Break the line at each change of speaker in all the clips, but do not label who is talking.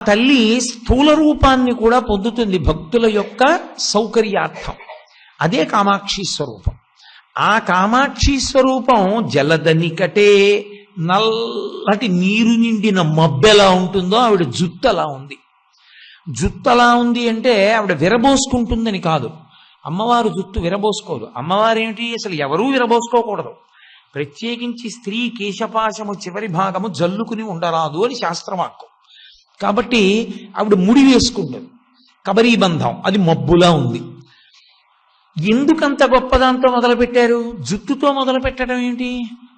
తల్లి స్థూల రూపాన్ని కూడా పొందుతుంది భక్తుల యొక్క సౌకర్యార్థం. అదే కామాక్షి స్వరూపం. ఆ కామాక్షి స్వరూపం జలదనికటే, నల్లటి నీరు నిండిన మబ్బెలా ఉంటుందో ఆవిడ జుత్తు అలా ఉంది. జుత్తు అలా ఉంది అంటే ఆవిడ విరబోసుకుంటుందని కాదు. అమ్మవారు జుత్తు విరబోసుకోదు. అమ్మవారు ఏమిటి, అసలు ఎవరూ విరబోసుకోకూడదు. ప్రత్యేకించి స్త్రీ కేశపాశము చివరి భాగము జల్లుకుని ఉండరాదు అని శాస్త్రవాక్కు. కాబట్టి ఆవిడ ముడి వేసుకుంటుంది. కబరీబంధం అది మబ్బులా ఉంది. ఎందుకంత గొప్పదాంతో మొదలుపెట్టారు? జుట్టుతో మొదలు పెట్టడం ఏంటి?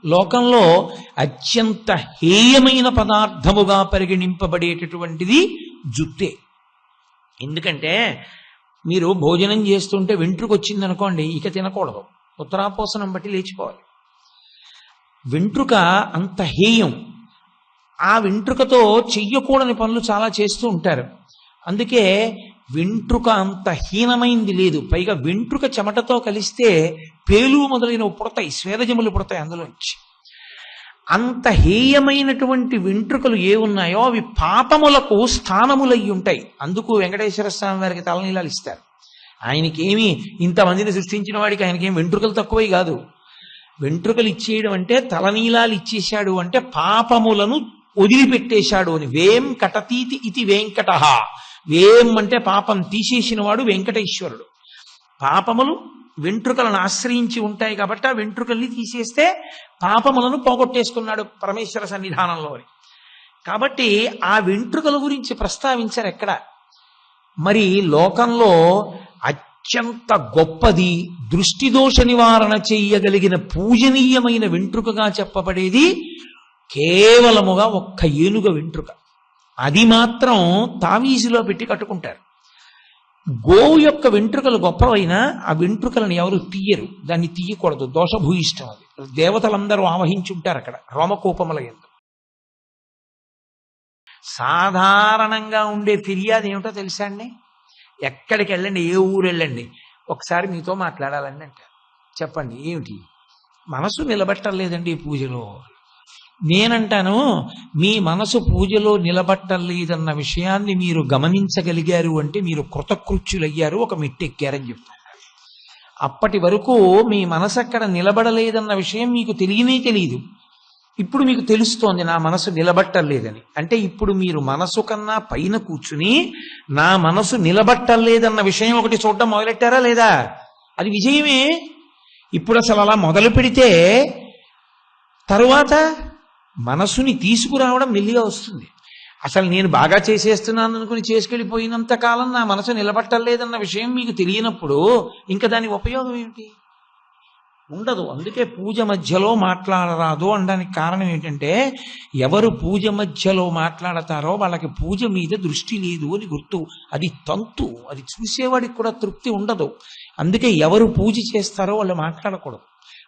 లోకంలో అత్యంత హేయమైన పదార్థముగా పరిగణింపబడేటటువంటిది జుట్టే. ఎందుకంటే మీరు భోజనం చేస్తుంటే వెంట్రుక వచ్చిందనుకోండి, ఇక తినకూడదు, ఉత్తరాపోసనం బట్టి లేచిపోవాలి. వెంట్రుక అంత హేయం. ఆ వెంట్రుకతో చెయ్యకూడని పనులు చాలా చేస్తూ ఉంటారు. అందుకే వెంట్రుక అంత హీనమైంది లేదు. పైగా వెంట్రుక చెమటతో కలిస్తే పేలు మొదలైనవి పుడతాయి, స్వేదజములు పుడతాయి అందులోంచి. అంత హేయమైనటువంటి వెంట్రుకలు ఏ ఉన్నాయో అవి పాపములకు స్థానములయ్యి ఉంటాయి. అందుకు వెంకటేశ్వర స్వామి వారికి తలనీలాలు ఇస్తారు. ఆయనకేమి ఇంతమందిని సృష్టించిన వాడికి ఆయనకేం వెంట్రుకలు తక్కువై కాదు. వెంట్రుకలు ఇచ్చేయడం అంటే తలనీలాలు ఇచ్చేశాడు అంటే పాపములను వదిలిపెట్టేశాడు అని. వేం కటతీతి ఇది వెంకట. వేం అంటే పాపం తీసేసిన వాడు వెంకటేశ్వరుడు. పాపములు వెంట్రుకలను ఆశ్రయించి ఉంటాయి కాబట్టి ఆ వెంట్రుకల్ని తీసేస్తే పాపములను పోగొట్టేసుకున్నాడు పరమేశ్వర సన్నిధానంలో. కాబట్టి ఆ వెంట్రుకల గురించి ప్రస్తావించారు ఎక్కడ. మరి లోకంలో అత్యంత గొప్పది, దృష్టిదోష నివారణ చెయ్యగలిగిన పూజనీయమైన వెంట్రుకగా చెప్పబడేది కేవలముగా ఒక్క ఏనుగ వెంట్రుక. అది మాత్రం తావీజులో పెట్టి కట్టుకుంటారు. గోవు యొక్క వెంట్రుకలు గొప్పవైనా ఆ వెంట్రుకలను ఎవరు తీయరు, దాన్ని తీయకూడదు, దోషభూయిష్టం. అది దేవతలందరూ ఆవహించుంటారు అక్కడ రోమకూపముల యందు. సాధారణంగా ఉండే ఫిర్యాదు ఏమిటో తెలుసా అండి? ఎక్కడికి వెళ్ళండి, ఏ ఊరు వెళ్ళండి, ఒకసారి మీతో మాట్లాడాలండి అంటారు. చెప్పండి ఏమిటి? మనసు నిలబట్టలేదండి పూజలో. నేనంటాను, మీ మనసు పూజలో నిలబట్టలేదన్న విషయాన్ని మీరు గమనించగలిగారు అంటే మీరు కృతకృత్యులయ్యారు, ఒక మెట్టెక్కారని చెప్తాను. అప్పటి వరకు మీ మనసు అక్కడ నిలబడలేదన్న విషయం మీకు తెలియనే తెలియదు. ఇప్పుడు మీకు తెలుస్తోంది నా మనసు నిలబట్టలేదని. అంటే ఇప్పుడు మీరు మనసు కన్నా పైన కూర్చుని నా మనసు నిలబట్టలేదన్న విషయం ఒకటి చూడటం మొదలెట్టారా లేదా? అది విజయమే. ఇప్పుడు అసలు అలా మొదలు పెడితే తరువాత మనసుని తీసుకురావడం మెల్లిగా వస్తుంది. అసలు నేను బాగా చేసేస్తున్నాను అనుకుని చేసుకెళ్ళిపోయినంత కాలం నా మనసు నిలబట్టలేదన్న విషయం మీకు తెలియనప్పుడు ఇంకా దాని ఉపయోగం ఏమిటి? ఉండదు. అందుకే పూజ మధ్యలో మాట్లాడరాదు అనడానికి కారణం ఏంటంటే ఎవరు పూజ మధ్యలో మాట్లాడతారో వాళ్ళకి పూజ మీద దృష్టి లేదు అని గుర్తు. అది తంతు, అది చూసేవాడికి కూడా తృప్తి ఉండదు. అందుకే ఎవరు పూజ చేస్తారో వాళ్ళు మాట్లాడకూడదు.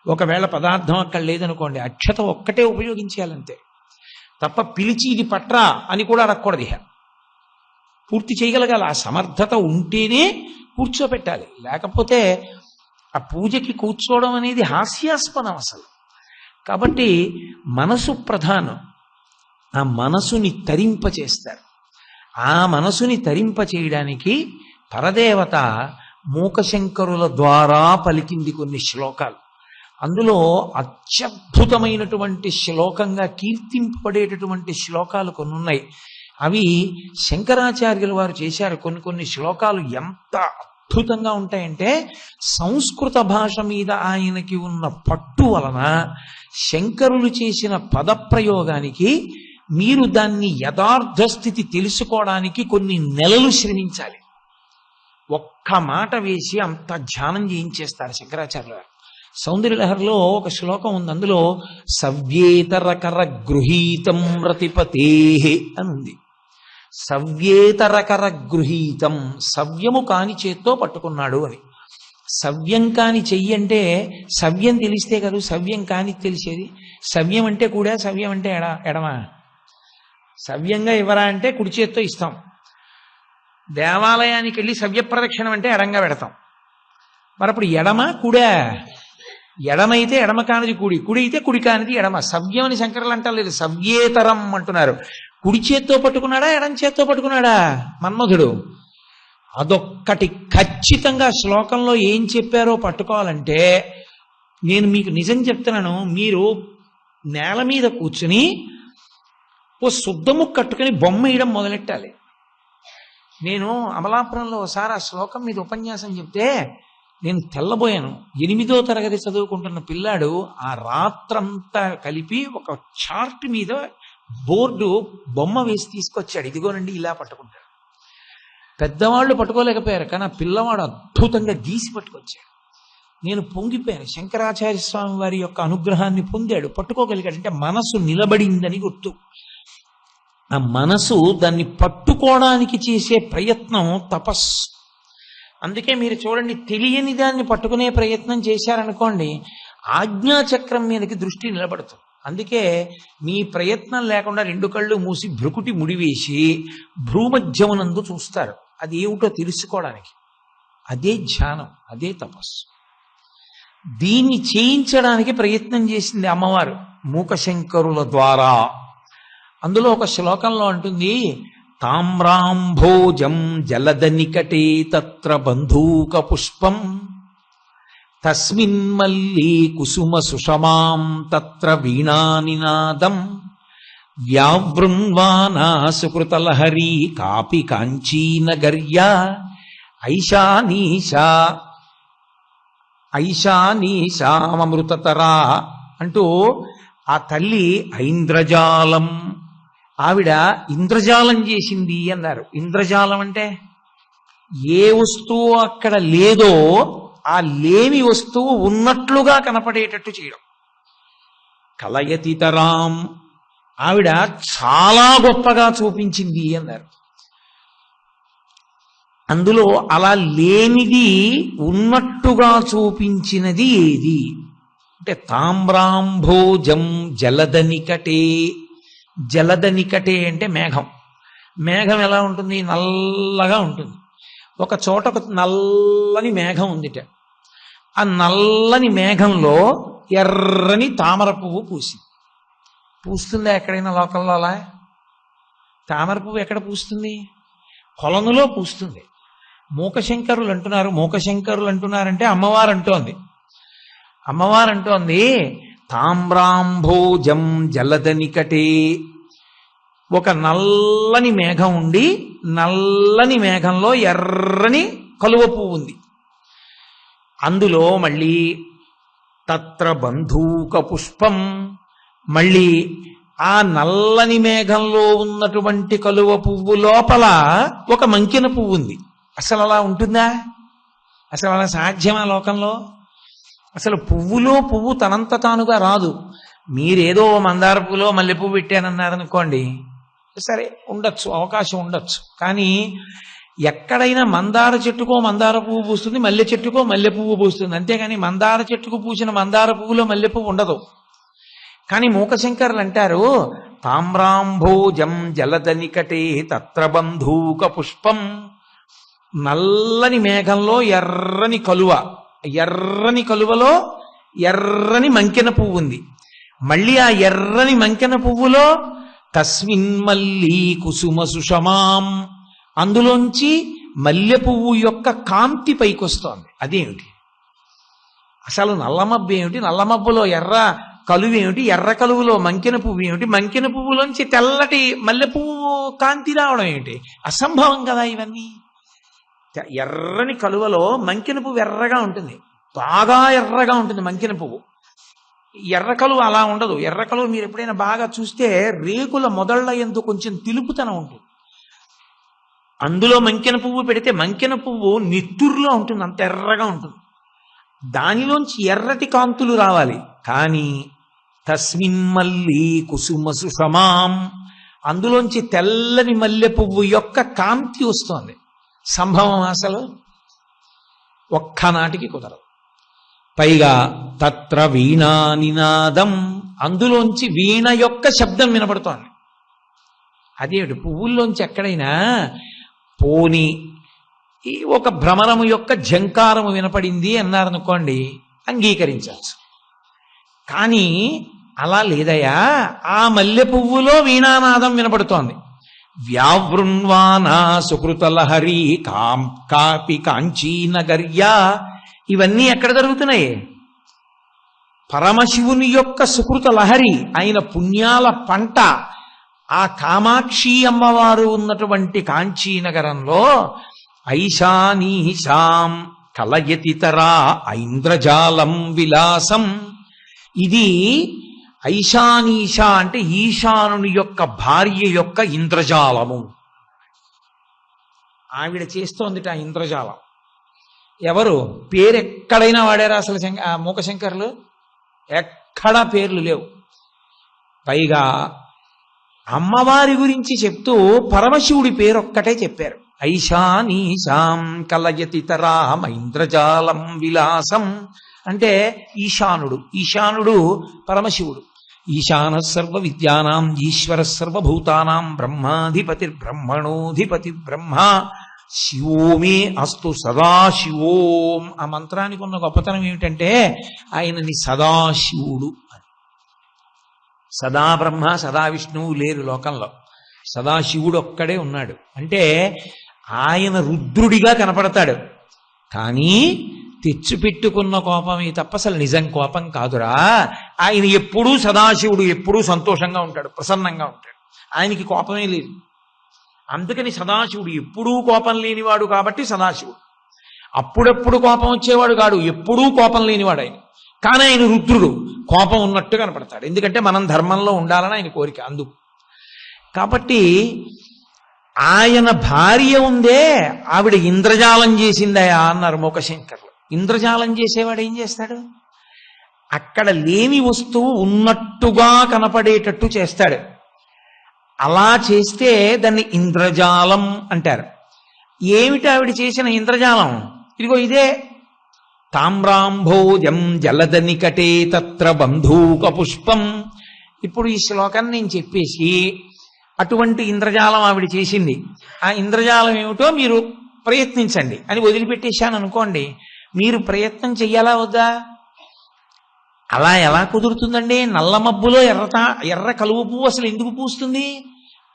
ఒకవేళ పదార్థం అక్కడ లేదనుకోండి, అక్షత ఒక్కటే ఉపయోగించాలంతే తప్ప పిలిచి ఇది పట్రా అని కూడా అడగకూడదు. పూర్తి చేయగలగాలి. ఆ సమర్థత ఉంటేనే కూర్చోపెట్టాలి. లేకపోతే ఆ పూజకి కూర్చోవడం అనేది హాస్యాస్పదం అసలు. కాబట్టి మనసు ప్రధానం. ఆ మనసుని తరింపచేస్తారు. ఆ మనసుని తరింపచేయడానికి పరదేవత మూకశంకరుల ద్వారా పలికింది కొన్ని శ్లోకాలు. అందులో అత్యద్భుతమైనటువంటి శ్లోకంగా కీర్తింపబడేటటువంటి శ్లోకాలు కొన్ని ఉన్నాయి. అవి శంకరాచార్యుల వారు చేశారు. కొన్ని శ్లోకాలు ఎంత అద్భుతంగా ఉంటాయంటే సంస్కృత భాష మీద ఆయనకి ఉన్న పట్టు వలన శంకరులు చేసిన పదప్రయోగానికి మీరు దాన్ని యథార్థ స్థితి తెలుసుకోవడానికి కొన్ని నెలలు శ్రమించాలి. ఒక్క మాట వేసి అంత ధ్యానం చేయించేస్తారు శంకరాచార్యుల వారు. సౌందర్యలహరిలో ఒక శ్లోకం ఉంది. అందులో సవ్యేతరకర గృహీతం రతిపతే అని ఉంది. సవ్యేతరకర గృహీతం, సవ్యము కాని చేత్తో పట్టుకున్నాడు అని. సవ్యం కాని చెయ్యి అంటే సవ్యం తెలిస్తే కదా సవ్యం కాని తెలిసేది. సవ్యం అంటే కూడా, సవ్యం అంటే ఎడమా. సవ్యంగా ఇవ్వరా అంటే కుడి చేత్తో ఇస్తాం. దేవాలయానికి వెళ్ళి సవ్య ప్రదక్షిణం అంటే ఎడంగా పెడతాం. మరి అప్పుడు ఎడమ కుడా? ఎడమైతే ఎడమ కానిది కుడి, కుడి అయితే కుడి కానిది ఎడమ. సవ్యం అని శంకరులు అంటలేదు, సవ్యేతరం అంటున్నారు. కుడి చేత్తో పట్టుకున్నాడా ఎడం చేత్తో పట్టుకున్నాడా మన్మధుడు? అదొక్కటి ఖచ్చితంగా శ్లోకంలో ఏం చెప్పారో పట్టుకోవాలంటే, నేను మీకు నిజం చెప్తున్నాను, మీరు నేల మీద కూర్చుని ఓ శుద్ధము కట్టుకుని బొమ్మ వేయడం మొదలెట్టాలి. నేను అమలాపురంలో ఒకసారి ఆ శ్లోకం మీద ఉపన్యాసం చెప్తే నేను తెల్లబోయాను. 8వ తరగతి చదువుకుంటున్న పిల్లాడు ఆ రాత్రంతా కలిపి ఒక చార్ట్ మీద బోర్డు బొమ్మ వేసి తీసుకొచ్చాడు. ఇదిగోనండి ఇలా పట్టుకుంటాడు. పెద్దవాళ్ళు పట్టుకోలేకపోయారు, కానీ ఆ పిల్లవాడు అద్భుతంగా గీసి పట్టుకొచ్చాడు. నేను పొంగిపోయాను. శంకరాచార్య స్వామి వారి యొక్క అనుగ్రహాన్ని పొందాడు, పట్టుకోగలిగాడు. అంటే మనసు నిలబడిందని గుర్తు. ఆ మనసు దాన్ని పట్టుకోవడానికి చేసే ప్రయత్నం తపస్సు. అందుకే మీరు చూడండి, తెలియని దాన్ని పట్టుకునే ప్రయత్నం చేశారనుకోండి, ఆజ్ఞాచక్రం మీదకి దృష్టి నిలబడుతుంది. అందుకే మీ ప్రయత్నం లేకుండా 2 కళ్ళు మూసి భ్రుకుటి ముడివేసి భ్రూమధ్యమునందు చూస్తారు, అది ఏమిటో తెలుసుకోవడానికి. అదే ధ్యానం, అదే తపస్సు. దీన్ని చేయించడానికి ప్రయత్నం చేసింది అమ్మవారు మూకశంకరుల ద్వారా. అందులో ఒక శ్లోకంలో అంటుంది, తామ్రాంభోజం జలద నికటే తత్ర బంధూక పుష్పం తస్మిన్మల్లీ కుసుమ సుషమాం తత్ర వీణానినాదం వ్యావృణ్వానా సుకృతలహరీ కాపి కాంచీనగర్యా ఐశానీశామృతతరా అంటూ ఆ తల్లి ఐంద్రజాలం, ఆవిడ ఇంద్రజాలం చేసింది అన్నారు. ఇంద్రజాలం అంటే ఏ వస్తువు అక్కడ లేదో ఆ లేని వస్తువు ఉన్నట్లుగా కనపడేటట్టు చేయడం. కలయతితరాం, ఆవిడ చాలా గొప్పగా చూపించింది అన్నారు. అందులో అలా లేనిది ఉన్నట్టుగా చూపించినది ఏది అంటే తామ్రాంభోజం జలద నికటే. జలద నికటే అంటే మేఘం. మేఘం ఎలా ఉంటుంది? నల్లగా ఉంటుంది. ఒక చోట ఒక నల్లని మేఘం ఉందిట. ఆ నల్లని మేఘంలో ఎర్రని తామర పువ్వు పూసింది. పూస్తుందా ఎక్కడైనా లోకల్లో అలా? తామర పువ్వు ఎక్కడ పూస్తుంది? కొలనులో పూస్తుంది. మూకశంకరులు అంటున్నారంటే అమ్మవారు అంటోంది తామ్రాంభోజం జలద నికటే. ఒక నల్లని మేఘం ఉండి నల్లని మేఘంలో ఎర్రని కలువ పువ్వు ఉంది. అందులో మళ్ళీ తత్ర బంధూక పుష్పం, మళ్ళీ ఆ నల్లని మేఘంలో ఉన్నటువంటి కలువ పువ్వు లోపల ఒక మంకిన పువ్వు ఉంది. అసలు అలా ఉంటుందా? అసలు అలా సాధ్యమా లోకంలో? అసలు పువ్వులో పువ్వు తనంత తానుగా రాదు. మీరేదో మందార పువ్వులో మల్లె పువ్వు పెట్టానన్నారనుకోండి, సరే ఉండొచ్చు, అవకాశం ఉండొచ్చు. కానీ ఎక్కడైనా మందార చెట్టుకో మందార పువ్వు పూస్తుంది, మల్లె చెట్టుకో మల్లె పువ్వు పూస్తుంది. అంతేగాని మందార చెట్టుకు పూసిన మందార పువ్వులో మల్లె పువ్వు ఉండదు. కానీ మూకశంకరులు అంటారు తామ్రాంభోజం జలద నికటే తత్ర బంధూక పుష్పం. నల్లని మేఘంలో ఎర్రని కలువ, ఎర్రని కలువలో ఎర్రని మంకెన పువ్వు ఉంది. మళ్ళీ ఆ ఎర్రని మంకెన పువ్వులో తస్మిన్మల్లీ కుసుమ సుషమాం, అందులోంచి మల్లె పువ్వు యొక్క కాంతి పైకొస్తోంది. అదేమిటి? అసలు నల్లమబ్బు ఏమిటి? నల్లమబ్బులో ఎర్ర కలువేమిటి? ఎర్ర కలువులో మంకెన పువ్వు ఏమిటి? మంకెన పువ్వులోంచి తెల్లటి మల్లె పువ్వు కాంతి రావడం ఏమిటి? అసంభవం కదా ఇవన్నీ. ఎర్రని కలువలో మంకెన పువ్వు ఎర్రగా ఉంటుంది, బాగా ఎర్రగా ఉంటుంది మంకెన పువ్వు. ఎర్ర కలువ అలా ఉండదు. ఎర్ర కలువ మీరు ఎప్పుడైనా బాగా చూస్తే రేకుల మొదళ్ల యందు కొంచెం తెలుపుతనం ఉంటుంది. అందులో మంకెన పువ్వు పెడితే మంకెన పువ్వు నిత్తుర్లో ఉంటుంది, అంత ఎర్రగా ఉంటుంది. దానిలోంచి ఎర్రటి కాంతులు రావాలి. కానీ తస్మిన్మల్లీ కుసుమ సుషమాం, అందులోంచి తెల్లని మల్లె పువ్వు యొక్క కాంతి వస్తోంది. సంభవం అసలు ఒక్కనాటికి కుదరదు. పైగా తత్ర వీణా నినాదం, అందులోంచి వీణ యొక్క శబ్దం వినపడుతోంది. అదేమిటి? పువ్వుల్లోంచి ఎక్కడైనా పోని ఒక భ్రమరము యొక్క ఝంకారము వినపడింది అన్నారనుకోండి, అంగీకరించవచ్చు. కానీ అలా లేదయా, ఆ మల్లె పువ్వులో వీణానాదం వినపడుతోంది. వ్యావృణ్వానా సుకృతలహరి కాపి కాంచీనగర్యా. ఇవన్నీ ఎక్కడ జరుగుతున్నాయి? పరమశివుని యొక్క సుకృత లహరి, ఆయన పుణ్యాల పంట. ఆ కామాక్షి అమ్మవారు ఉన్నటువంటి కాంచీనగరంలో ఐశానీశాం కలయతితరా ఐంద్రజాలం విలాసం. ఇది ఐశానీష అంటే ఈశానుని యొక్క భార్య యొక్క ఇంద్రజాలము. ఆవిడ చేస్తోందిట ఆ ఇంద్రజాలం. ఎవరు? పేరెక్కడైనా వాడారా అసలు మూకశంకరులు? ఎక్కడా పేర్లు లేవు. పైగా అమ్మవారి గురించి చెప్తూ పరమశివుడి పేరొక్కటే చెప్పారు. ఐశానీశాం కలయతితరాం ఐంద్రజాలం విలాసం. అంటే ఈశానుడు. ఈశానుడు పరమశివుడు. ఈశాన సర్వ విద్యానాం ఈశ్వర సర్వభూతానాం బ్రహ్మాధిపతిర్బ్రహ్మణోధిపతి బ్రహ్మ శివోమే అస్తు సదాశివోం. ఆ మంత్రానికి ఉన్న గొప్పతనం ఏమిటంటే ఆయనని సదాశివుడు అని. సదా బ్రహ్మ సదా విష్ణువు లేరు లోకంలో, సదాశివుడు ఒక్కడే ఉన్నాడు. అంటే ఆయన రుద్రుడిగా కనపడతాడు, కానీ తెచ్చిపెట్టుకున్న కోపమే తప్ప అసలు నిజం కోపం కాదురా. ఆయన ఎప్పుడూ సదాశివుడు, ఎప్పుడూ సంతోషంగా ఉంటాడు, ప్రసన్నంగా ఉంటాడు. ఆయనకి కోపమే లేదు. అందుకని సదాశివుడు ఎప్పుడూ కోపం లేనివాడు కాబట్టి సదాశివుడు. అప్పుడప్పుడు కోపం వచ్చేవాడు కాడు, ఎప్పుడూ కోపం లేనివాడు ఆయన. కానీ ఆయన రుద్రుడు, కోపం ఉన్నట్టు కనపడతాడు. ఎందుకంటే మనం ధర్మంలో ఉండాలని ఆయన కోరిక. అందుకు కాబట్టి ఆయన భార్య ఉందే, ఆవిడ ఇంద్రజాలం చేసిందయా అన్నారు మూకశంకర్లు. ఇంద్రజాలం చేసేవాడు ఏం చేస్తాడు? అక్కడ లేని వస్తువు ఉన్నట్టుగా కనపడేటట్టు చేస్తాడు. అలా చేస్తే దాన్ని ఇంద్రజాలం అంటారు. ఏమిటి ఆవిడ చేసిన ఇంద్రజాలం? ఇదిగో ఇదే. తామ్రాంభోజం జలద నికటే తత్ర బంధూక పుష్పం. ఇప్పుడు ఈ శ్లోకాన్ని నేను చెప్పేసి అటువంటి ఇంద్రజాలం ఆవిడ చేసింది, ఆ ఇంద్రజాలం ఏమిటో మీరు ప్రయత్నించండి అని వదిలిపెట్టేశాను అనుకోండి, మీరు ప్రయత్నం చెయ్యాలా వద్దా? అలా ఎలా కుదురుతుందండి? నల్ల మబ్బులో ఎర్ర కలువ పువ్వు అసలు ఎందుకు పూస్తుంది?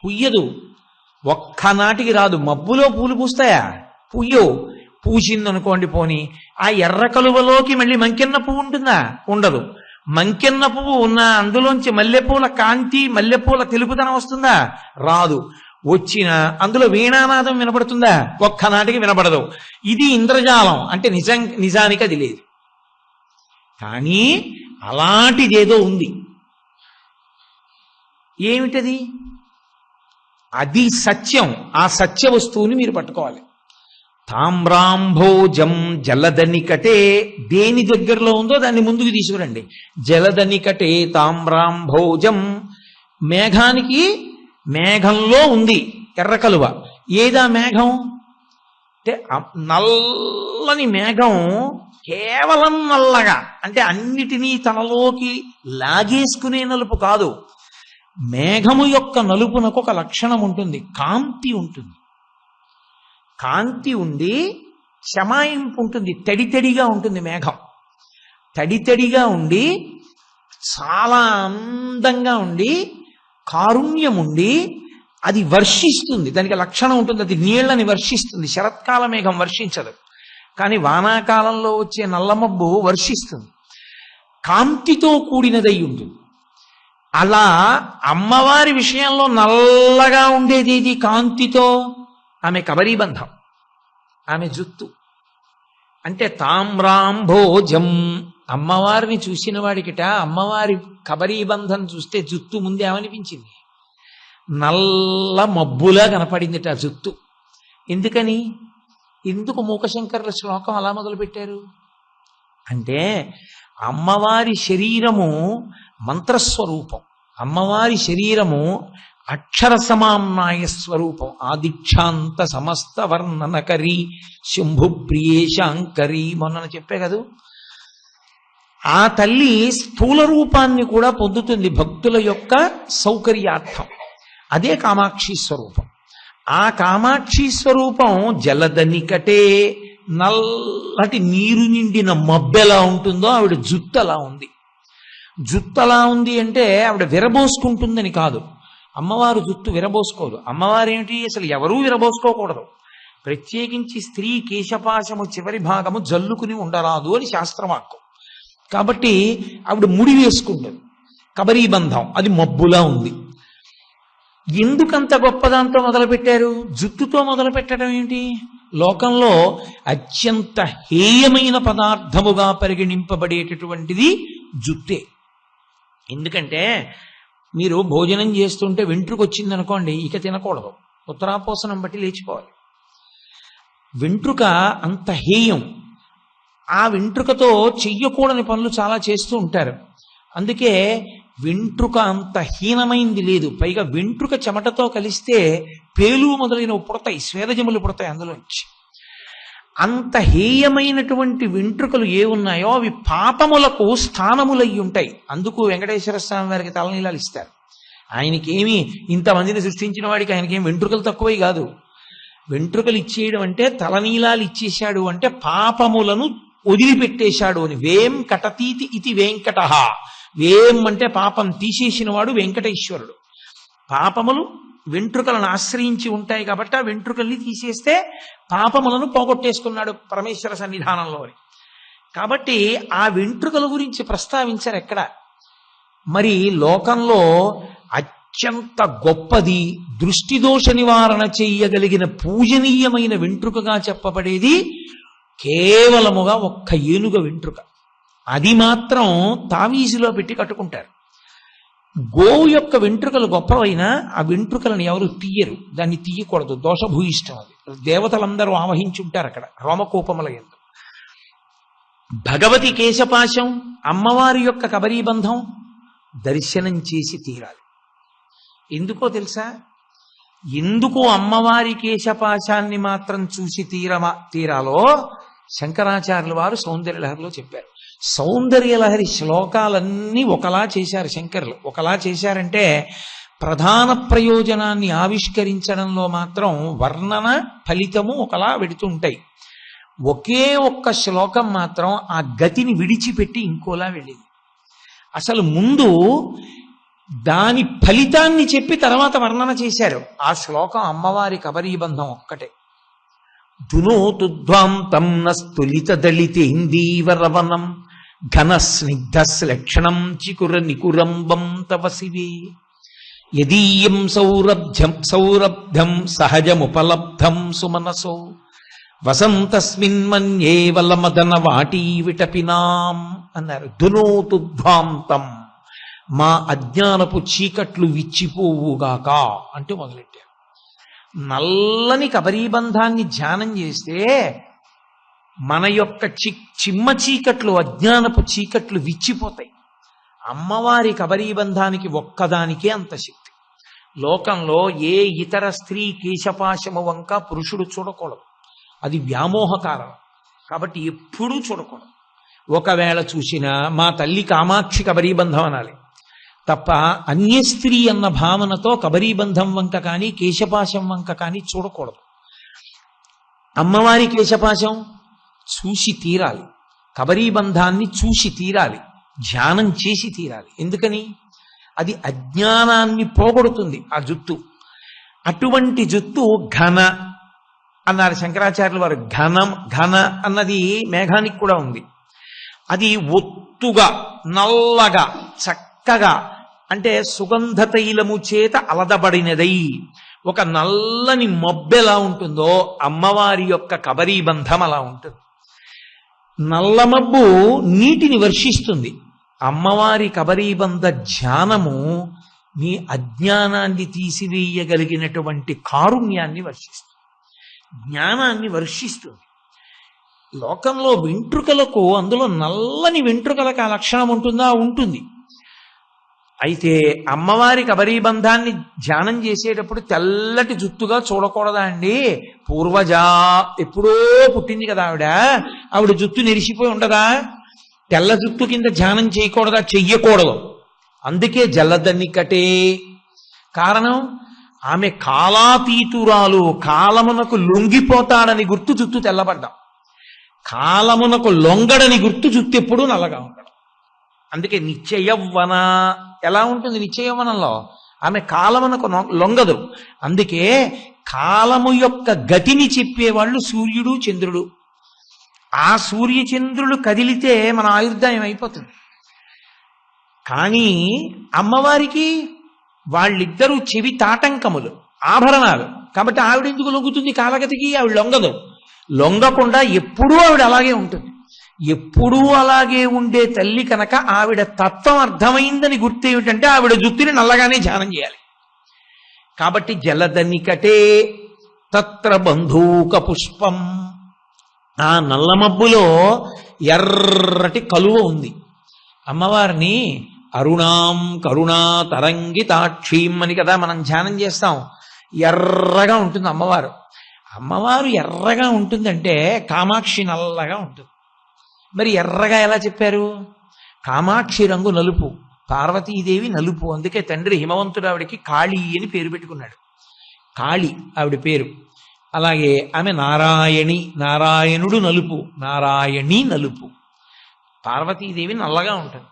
పుయ్యదు, ఒక్కనాటికి రాదు. మబ్బులో పూలు పూస్తాయా? పుయ్యవు. పూసిందనుకోండి పోని, ఆ ఎర్ర కలువలోకి మళ్ళీ మంకెన్న పువ్వు ఉంటుందా? ఉండదు. మంకెన్న పువ్వు ఉన్న అందులోంచి మల్లెపూల కాంతి, మల్లెపూల తెలుపుదనం వస్తుందా? రాదు. వచ్చిన అందులో వీణానాదం వినపడుతుందా? ఒక్కనాటికి వినపడదు. ఇది ఇంద్రజాలం అంటే నిజానికి అది లేదు. కానీ అలాంటిదేదో ఉంది. ఏమిటది? అది సత్యం. ఆ సత్య వస్తువుని మీరు పట్టుకోవాలి. తామ్రాంభోజం జలదనికటే, దేని దగ్గరలో ఉందో దాన్ని ముందుకు తీసుకురండి. జలదనికటే తామ్రాంభోజం. మేఘానికి మేఘంలో ఉంది ఎర్రకలువ. ఏదా మేఘం అంటే నల్లని మేఘం, కేవలం నల్లగా అంటే అన్నిటినీ తనలోకి లాగేసుకునే నలుపు కాదు. మేఘము యొక్క నలుపునకు ఒక లక్షణం ఉంటుంది, కాంతి ఉంటుంది. కాంతి ఉండి శమాయింపు ఉంటుంది, తడితడిగా ఉంటుంది మేఘం. తడితడిగా ఉండి చాలా అందంగా ఉండి కారుణ్యం ఉండి అది వర్షిస్తుంది. దానికి లక్షణం ఉంటుంది, అది నీళ్లని వర్షిస్తుంది. శరత్కాల మేఘం వర్షించదు, కానీ వానాకాలంలో వచ్చే నల్లమబ్బు వర్షిస్తుంది. కాంతితో కూడినదై ఉంటుంది. అలా అమ్మవారి విషయంలో నల్లగా ఉండేది ఇది కాంతితో. ఆమె కబరీబంధం, ఆమె జుత్తు. అంటే తామ్రాంభోజం, అమ్మవారిని చూసిన వాడికిట అమ్మవారి కబరీబంధం చూస్తే జుత్తు ముందే ఏమనిపించింది? నల్ల మబ్బులా కనపడిందిట ఆ జుత్తు. ఎందుకు మూకశంకరుల శ్లోకం అలా మొదలుపెట్టారు అంటే, అమ్మవారి శరీరము మంత్రస్వరూపం, అమ్మవారి శరీరము అక్షర సమామ్నాయ స్వరూపం. ఆదిక్షాంత సమస్త వర్ణనకరి శంభుప్రియే శాంకరి మొన్న చెప్పే కదూ. ఆ తల్లి స్థూల రూపాన్ని కూడా పొందుతుంది భక్తుల యొక్క సౌకర్యార్థం. అదే కామాక్షి స్వరూపం. ఆ కామాక్షి స్వరూపం జలద నికటే, నల్లటి నీరు నిండిన మబ్బెలా ఉంటుందో ఆవిడ జుత్తు అలా ఉంది. జుత్తు అలా ఉంది అంటే ఆవిడ విరబోసుకుంటుందని కాదు. అమ్మవారు జుత్తు విరబోసుకోదు. అమ్మవారు ఏమిటి, అసలు ఎవరూ విరబోసుకోకూడదు. ప్రత్యేకించి స్త్రీ కేశపాశము చివరి భాగము జల్లుకుని ఉండరాదు అని శాస్త్రవాక్కు. కాబట్టి ఆవిడ ముడి వేసుకుంటుంది. కబరీబంధం అది మబ్బులా ఉంది. ఎందుకంత గొప్పదాంతో మొదలుపెట్టారు? జుట్టుతో మొదలు పెట్టడం ఏంటి? లోకంలో అత్యంత హేయమైన పదార్థముగా పరిగణింపబడేటటువంటిది జుట్టే. ఎందుకంటే మీరు భోజనం చేస్తుంటే వెంట్రుక వచ్చిందనుకోండి, ఇక తినకూడదు, ఉత్తరాపోసనం బట్టి లేచిపోవాలి. వెంట్రుక అంత హేయం. ఆ వెంట్రుకతో చెయ్యకూడని పనులు చాలా చేస్తూ ఉంటారు. అందుకే వెంట్రుక అంత హీనమైంది లేదు. పైగా వెంట్రుక చెమటతో కలిస్తే పేలు మొదలైనవి పుడతాయి, స్వేదజములు పుడతాయి అందులోంచి. అంత హేయమైనటువంటి వెంట్రుకలు ఏ ఉన్నాయో అవి పాపములకు స్థానములయ్యి ఉంటాయి. అందుకు వెంకటేశ్వర స్వామి వారికి తలనీలాలు ఇస్తారు. ఆయనకేమి ఇంతమందిని సృష్టించిన వాడికి ఆయనకేం వెంట్రుకలు తక్కువై కాదు. వెంట్రుకలు ఇచ్చేయడం అంటే తలనీలాలు ఇచ్చేశాడు అంటే పాపములను వదిలిపెట్టేశాడు అని. వేం కటతీతి ఇది వెంకట. వేం అంటే పాపం తీసేసిన వాడు వెంకటేశ్వరుడు. పాపములు వెంట్రుకలను ఆశ్రయించి ఉంటాయి కాబట్టి ఆ వెంట్రుకల్ని తీసేస్తే పాపములను పోగొట్టేసుకున్నాడు పరమేశ్వర సన్నిధానంలో. కాబట్టి ఆ వెంట్రుకల గురించి ప్రస్తావించారు ఎక్కడ. మరి లోకంలో అత్యంత గొప్పది, దృష్టిదోష నివారణ చెయ్యగలిగిన పూజనీయమైన వెంట్రుకగా చెప్పబడేది కేవలముగా ఒక్క ఏనుగ వెంట్రుక. అది మాత్రం తావీజులో పెట్టి కట్టుకుంటారు. గోవు యొక్క వెంట్రుకలు గొప్పవైనా ఆ వెంట్రుకలను ఎవరు తీయరు, దాన్ని తీయకూడదు, దోషభూయిష్టం. అది దేవతలందరూ ఆవహించుంటారు అక్కడ రోమకోపముల యందు. భగవతి కేశపాశం, అమ్మవారి యొక్క కబరీబంధం దర్శనం చేసి తీరాలి. ఎందుకో తెలుసా? ఎందుకు అమ్మవారి కేశపాశాన్ని మాత్రం చూసి తీరాలో శంకరాచార్యుల వారు సౌందర్యలహరిలో చెప్పారు. సౌందర్యలహరి శ్లోకాలన్నీ ఒకలా చేశారు శంకరులు. ఒకలా చేశారంటే ప్రధాన ప్రయోజనాన్ని ఆవిష్కరించడంలో మాత్రం వర్ణన ఫలితము ఒకలా వెడుతుంటాయి. ఒకే ఒక్క శ్లోకం మాత్రం ఆ గతిని విడిచిపెట్టి ఇంకోలా వెళ్ళింది. అసలు ముందు దాని ఫలితాన్ని చెప్పి తర్వాత వర్ణన చేశారు. ఆ శ్లోకం అమ్మవారి కబరీబంధం ఒక్కటే. ధునోతుధ్వాంతం నస్తులిత దళితేందీవరవనం ఘన స్నిగ్ధ శ్లక్షణం చికుర నికురంబం తవ శివే యదీయం సౌరభ్యం సహజముపలబ్ధం సుమనసో వసంతస్మిన్ మన్యే వలమదన వాటీ విటపినాం అన్నారు. ధునోతుధ్వాంతం, మా అజ్ఞానపు చీకట్లు విచ్చిపోవుగాక అంటూ మొదలెట్టారు. నల్లని కబరీబంధాన్ని ధ్యానం చేస్తే మన యొక్క చిమ్మ చీకట్లు, అజ్ఞానపు చీకట్లు విచ్చిపోతాయి. అమ్మవారి కబరీబంధానికి ఒక్కదానికే అంత శక్తి. లోకంలో ఏ ఇతర స్త్రీ కేశపాశము వంక పురుషుడు చూడకూడదు, అది వ్యామోహ కారణం. కాబట్టి ఎప్పుడూ చూడకూడదు. ఒకవేళ చూసినా మా తల్లి కామాక్షి కబరీబంధం అనాలి తప్ప అన్య స్త్రీ అన్న భావనతో కబరీబంధం వంక కానీ కేశపాశం వంక కానీ చూడకూడదు. అమ్మవారి కేశపాశం చూసి తీరాలి, కబరీబంధాన్ని చూసి తీరాలి, ధ్యానం చేసి తీరాలి. ఎందుకని? అది అజ్ఞానాన్ని పోగొడుతుంది ఆ జుత్తు. అటువంటి జుత్తు ఘన అన్నారు శంకరాచార్యుల వారు. ఘన అన్నది మేఘానికి కూడా ఉంది. అది ఒత్తుగా నల్లగా చక్కగా, అంటే సుగంధ తైలము చేత అలదబడినదై ఒక నల్లని మబ్బెలా ఉంటుందో అమ్మవారి యొక్క కబరీబంధం అలా ఉంటుంది. నల్లమబ్బు నీటిని వర్షిస్తుంది. అమ్మవారి కబరీబంధ ధ్యానము మీ అజ్ఞానాన్ని తీసివేయగలిగినటువంటి కారుణ్యాన్ని వర్షిస్తుంది, జ్ఞానాన్ని వర్షిస్తుంది. లోకంలో వెంట్రుకలకు, అందులో నల్లని వెంట్రుకలకు ఆ లక్షణం ఉంటుందా? ఉంటుంది. అయితే అమ్మవారి కబరీబంధాన్ని ధ్యానం చేసేటప్పుడు తెల్లటి జుత్తుగా చూడకూడదా అండి? పూర్వజా, ఎప్పుడో పుట్టింది కదా ఆవిడ జుత్తు నెరిసిపోయి ఉండదా? తెల్ల జుత్తు కింద ధ్యానం చేయకూడదా? చెయ్యకూడదు. అందుకే జలదనికటే. కారణం, ఆమె కాలాతీతురాలు, కాలమునకు లొంగిపోతాడని గుర్తు జుత్తు తెల్లబడ్డాం. కాలమునకు లొంగడని గుర్తు జుత్తు ఎప్పుడూ నల్లగా ఉంటాడు. అందుకే నిత్యయవ్వన. ఎలా ఉంటుంది నిత్యయవ్వనంలో? ఆమె కాలమునకు లొంగదు. అందుకే కాలము యొక్క గతిని చెప్పేవాళ్ళు సూర్యుడు చంద్రుడు. ఆ సూర్యచంద్రులు కదిలితే మన ఆయుర్దాయం అయిపోతుంది. కానీ అమ్మవారికి వాళ్ళిద్దరూ చెవి తాటంకములు, ఆభరణాలు. కాబట్టి ఆవిడ ఎందుకు లొంగుతుంది కాలగతికి? ఆవిడ లొంగదు. లొంగకుండా ఎప్పుడూ ఆవిడ అలాగే ఉంటుంది. ఎప్పుడూ అలాగే ఉండే తల్లి కనుక ఆవిడ తత్వం అర్థమైందని గుర్తు ఏమిటంటే ఆవిడ జుత్తుని నల్లగానే ధ్యానం చేయాలి. కాబట్టి జలదనికటే తత్ర బంధూక పుష్పం. ఆ నల్ల మబ్బులో ఎర్రటి కలువ ఉంది. అమ్మవారిని అరుణాం కరుణా తరంగితాక్షీం అని కదా మనం ధ్యానం చేస్తాం. ఎర్రగా ఉంటుంది అమ్మవారు. అమ్మవారు ఎర్రగా ఉంటుందంటే కామాక్షి నల్లగా ఉంటుంది. మరి ఎర్రగా ఎలా చెప్పారు? కామాక్షి రంగు నలుపు, పార్వతీదేవి నలుపు. అందుకే తండ్రి హిమవంతుడు ఆవిడకి కాళీ అని పేరు పెట్టుకున్నాడు. కాళీ ఆవిడ పేరు. అలాగే ఆమె నారాయణి, నారాయణుడు నలుపు, నారాయణి నలుపు. పార్వతీదేవి నల్లగా ఉంటుంది.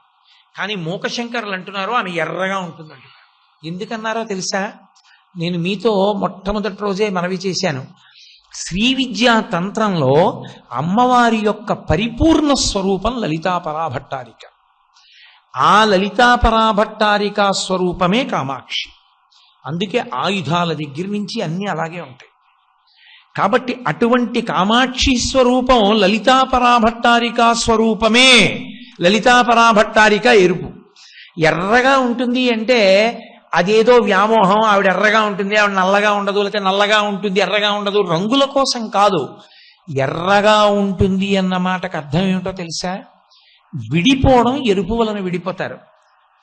కానీ మూకశంకరులు అంటున్నారు ఆమె ఎర్రగా ఉంటుందంటున్నారు. ఎందుకన్నారో తెలుసా? నేను మీతో మొట్టమొదటి రోజే మనవి చేశాను. శ్రీ విద్యా తంత్రంలో అమ్మవారి యొక్క పరిపూర్ణ స్వరూపం లలితాపరాభట్టారిక. ఆ లలితాపరాభట్టారిక స్వరూపమే కామాక్షి. అందుకే ఆయుధాల దగ్గర నుంచి అన్నీ అలాగే ఉంటాయి. కాబట్టి అటువంటి కామాక్షి స్వరూపం లలితాపరాభట్టారిక స్వరూపమే. లలితాపరాభట్టారిక ఎరుపు. ఎర్రగా ఉంటుంది అంటే అదేదో వ్యామోహం. ఆవిడ ఎర్రగా ఉంటుంది, ఆవిడ నల్లగా ఉండదు, లేకపోతే నల్లగా ఉంటుంది ఎర్రగా ఉండదు, రంగుల కోసం కాదు. ఎర్రగా ఉంటుంది అన్న మాటకు అర్థం ఏమిటో తెలుసా? విడిపోవడం ఎరుపు వలన విడిపోతారు,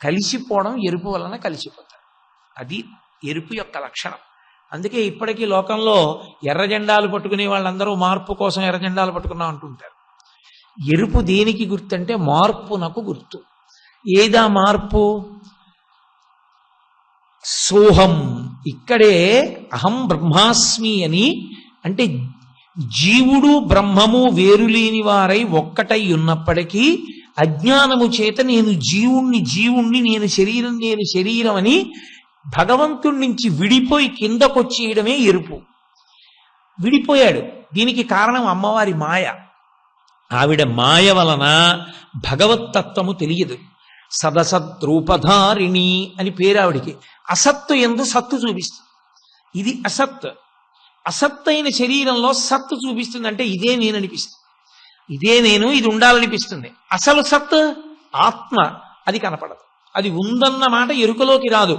కలిసిపోవడం ఎరుపు వలన కలిసిపోతారు. అది ఎరుపు యొక్క లక్షణం. అందుకే ఇప్పటికీ లోకంలో ఎర్ర జెండాలు పట్టుకునే వాళ్ళందరూ మార్పు కోసం ఎర్ర జెండాలు పట్టుకున్నాం అంటుంటారు. ఎరుపు దేనికి గుర్తు అంటే మార్పునకు గుర్తు. ఏదా మార్పు? సోహం. ఇక్కడే అహం బ్రహ్మాస్మి అని అంటే జీవుడు బ్రహ్మము వేరులేని వారై ఒక్కటై ఉన్నప్పటికీ అజ్ఞానము చేత నేను జీవుణ్ణి నేను శరీరం అని భగవంతుడి నుంచి విడిపోయి కిందకొచ్చేయడమే ఎరుపు. విడిపోయాడు. దీనికి కారణం అమ్మవారి మాయ. ఆవిడ మాయ వలన భగవత్తత్వము తెలియదు. సదసద్రూపధారిణి అని పేరు ఆవిడికి. అసత్తు ఎందు సత్తు చూపిస్తుంది. ఇది అసత్. అసత్తైన శరీరంలో సత్తు చూపిస్తుంది. అంటే ఇదే నేను అనిపిస్తుంది, ఇదే నేను, ఇది ఉండాలనిపిస్తుంది. అసలు సత్ ఆత్మ, అది కనపడదు. అది ఉందన్న మాట ఎరుకలోకి రాదు.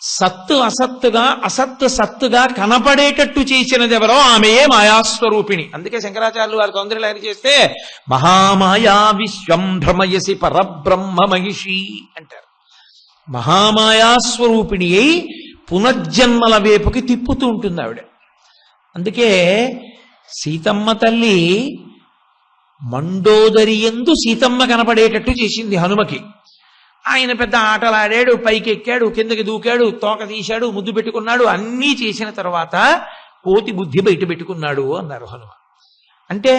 సత్తు అసత్తుగా, అసత్తు సత్తుగా కనపడేటట్టు చేసినది ఎవరో ఆమెయే మాయాస్వరూపిణి. అందుకే శంకరాచార్యులు వారి తొందరలు చేస్తే మహామాయా విశ్వం భ్రమయసి పరబ్రహ్మ మహిషి అంటారు. మహామాయాస్వరూపిణి అయి పునర్జన్మల వైపుకి తిప్పుతూ ఉంటుంది ఆవిడ. అందుకే సీతమ్మ తల్లి మండోదరి యందు సీతమ్మ కనపడేటట్టు చేసింది హనుమకి. ఆయన పెద్ద ఆటలాడాడు, పైకి ఎక్కాడు, కిందకి దూకాడు, తోక తీశాడు, ముద్దు పెట్టుకున్నాడు. అన్నీ చేసిన తర్వాత కోతి బుద్ధి బయట పెట్టుకున్నాడు అన్నారు హనుమ. అంటే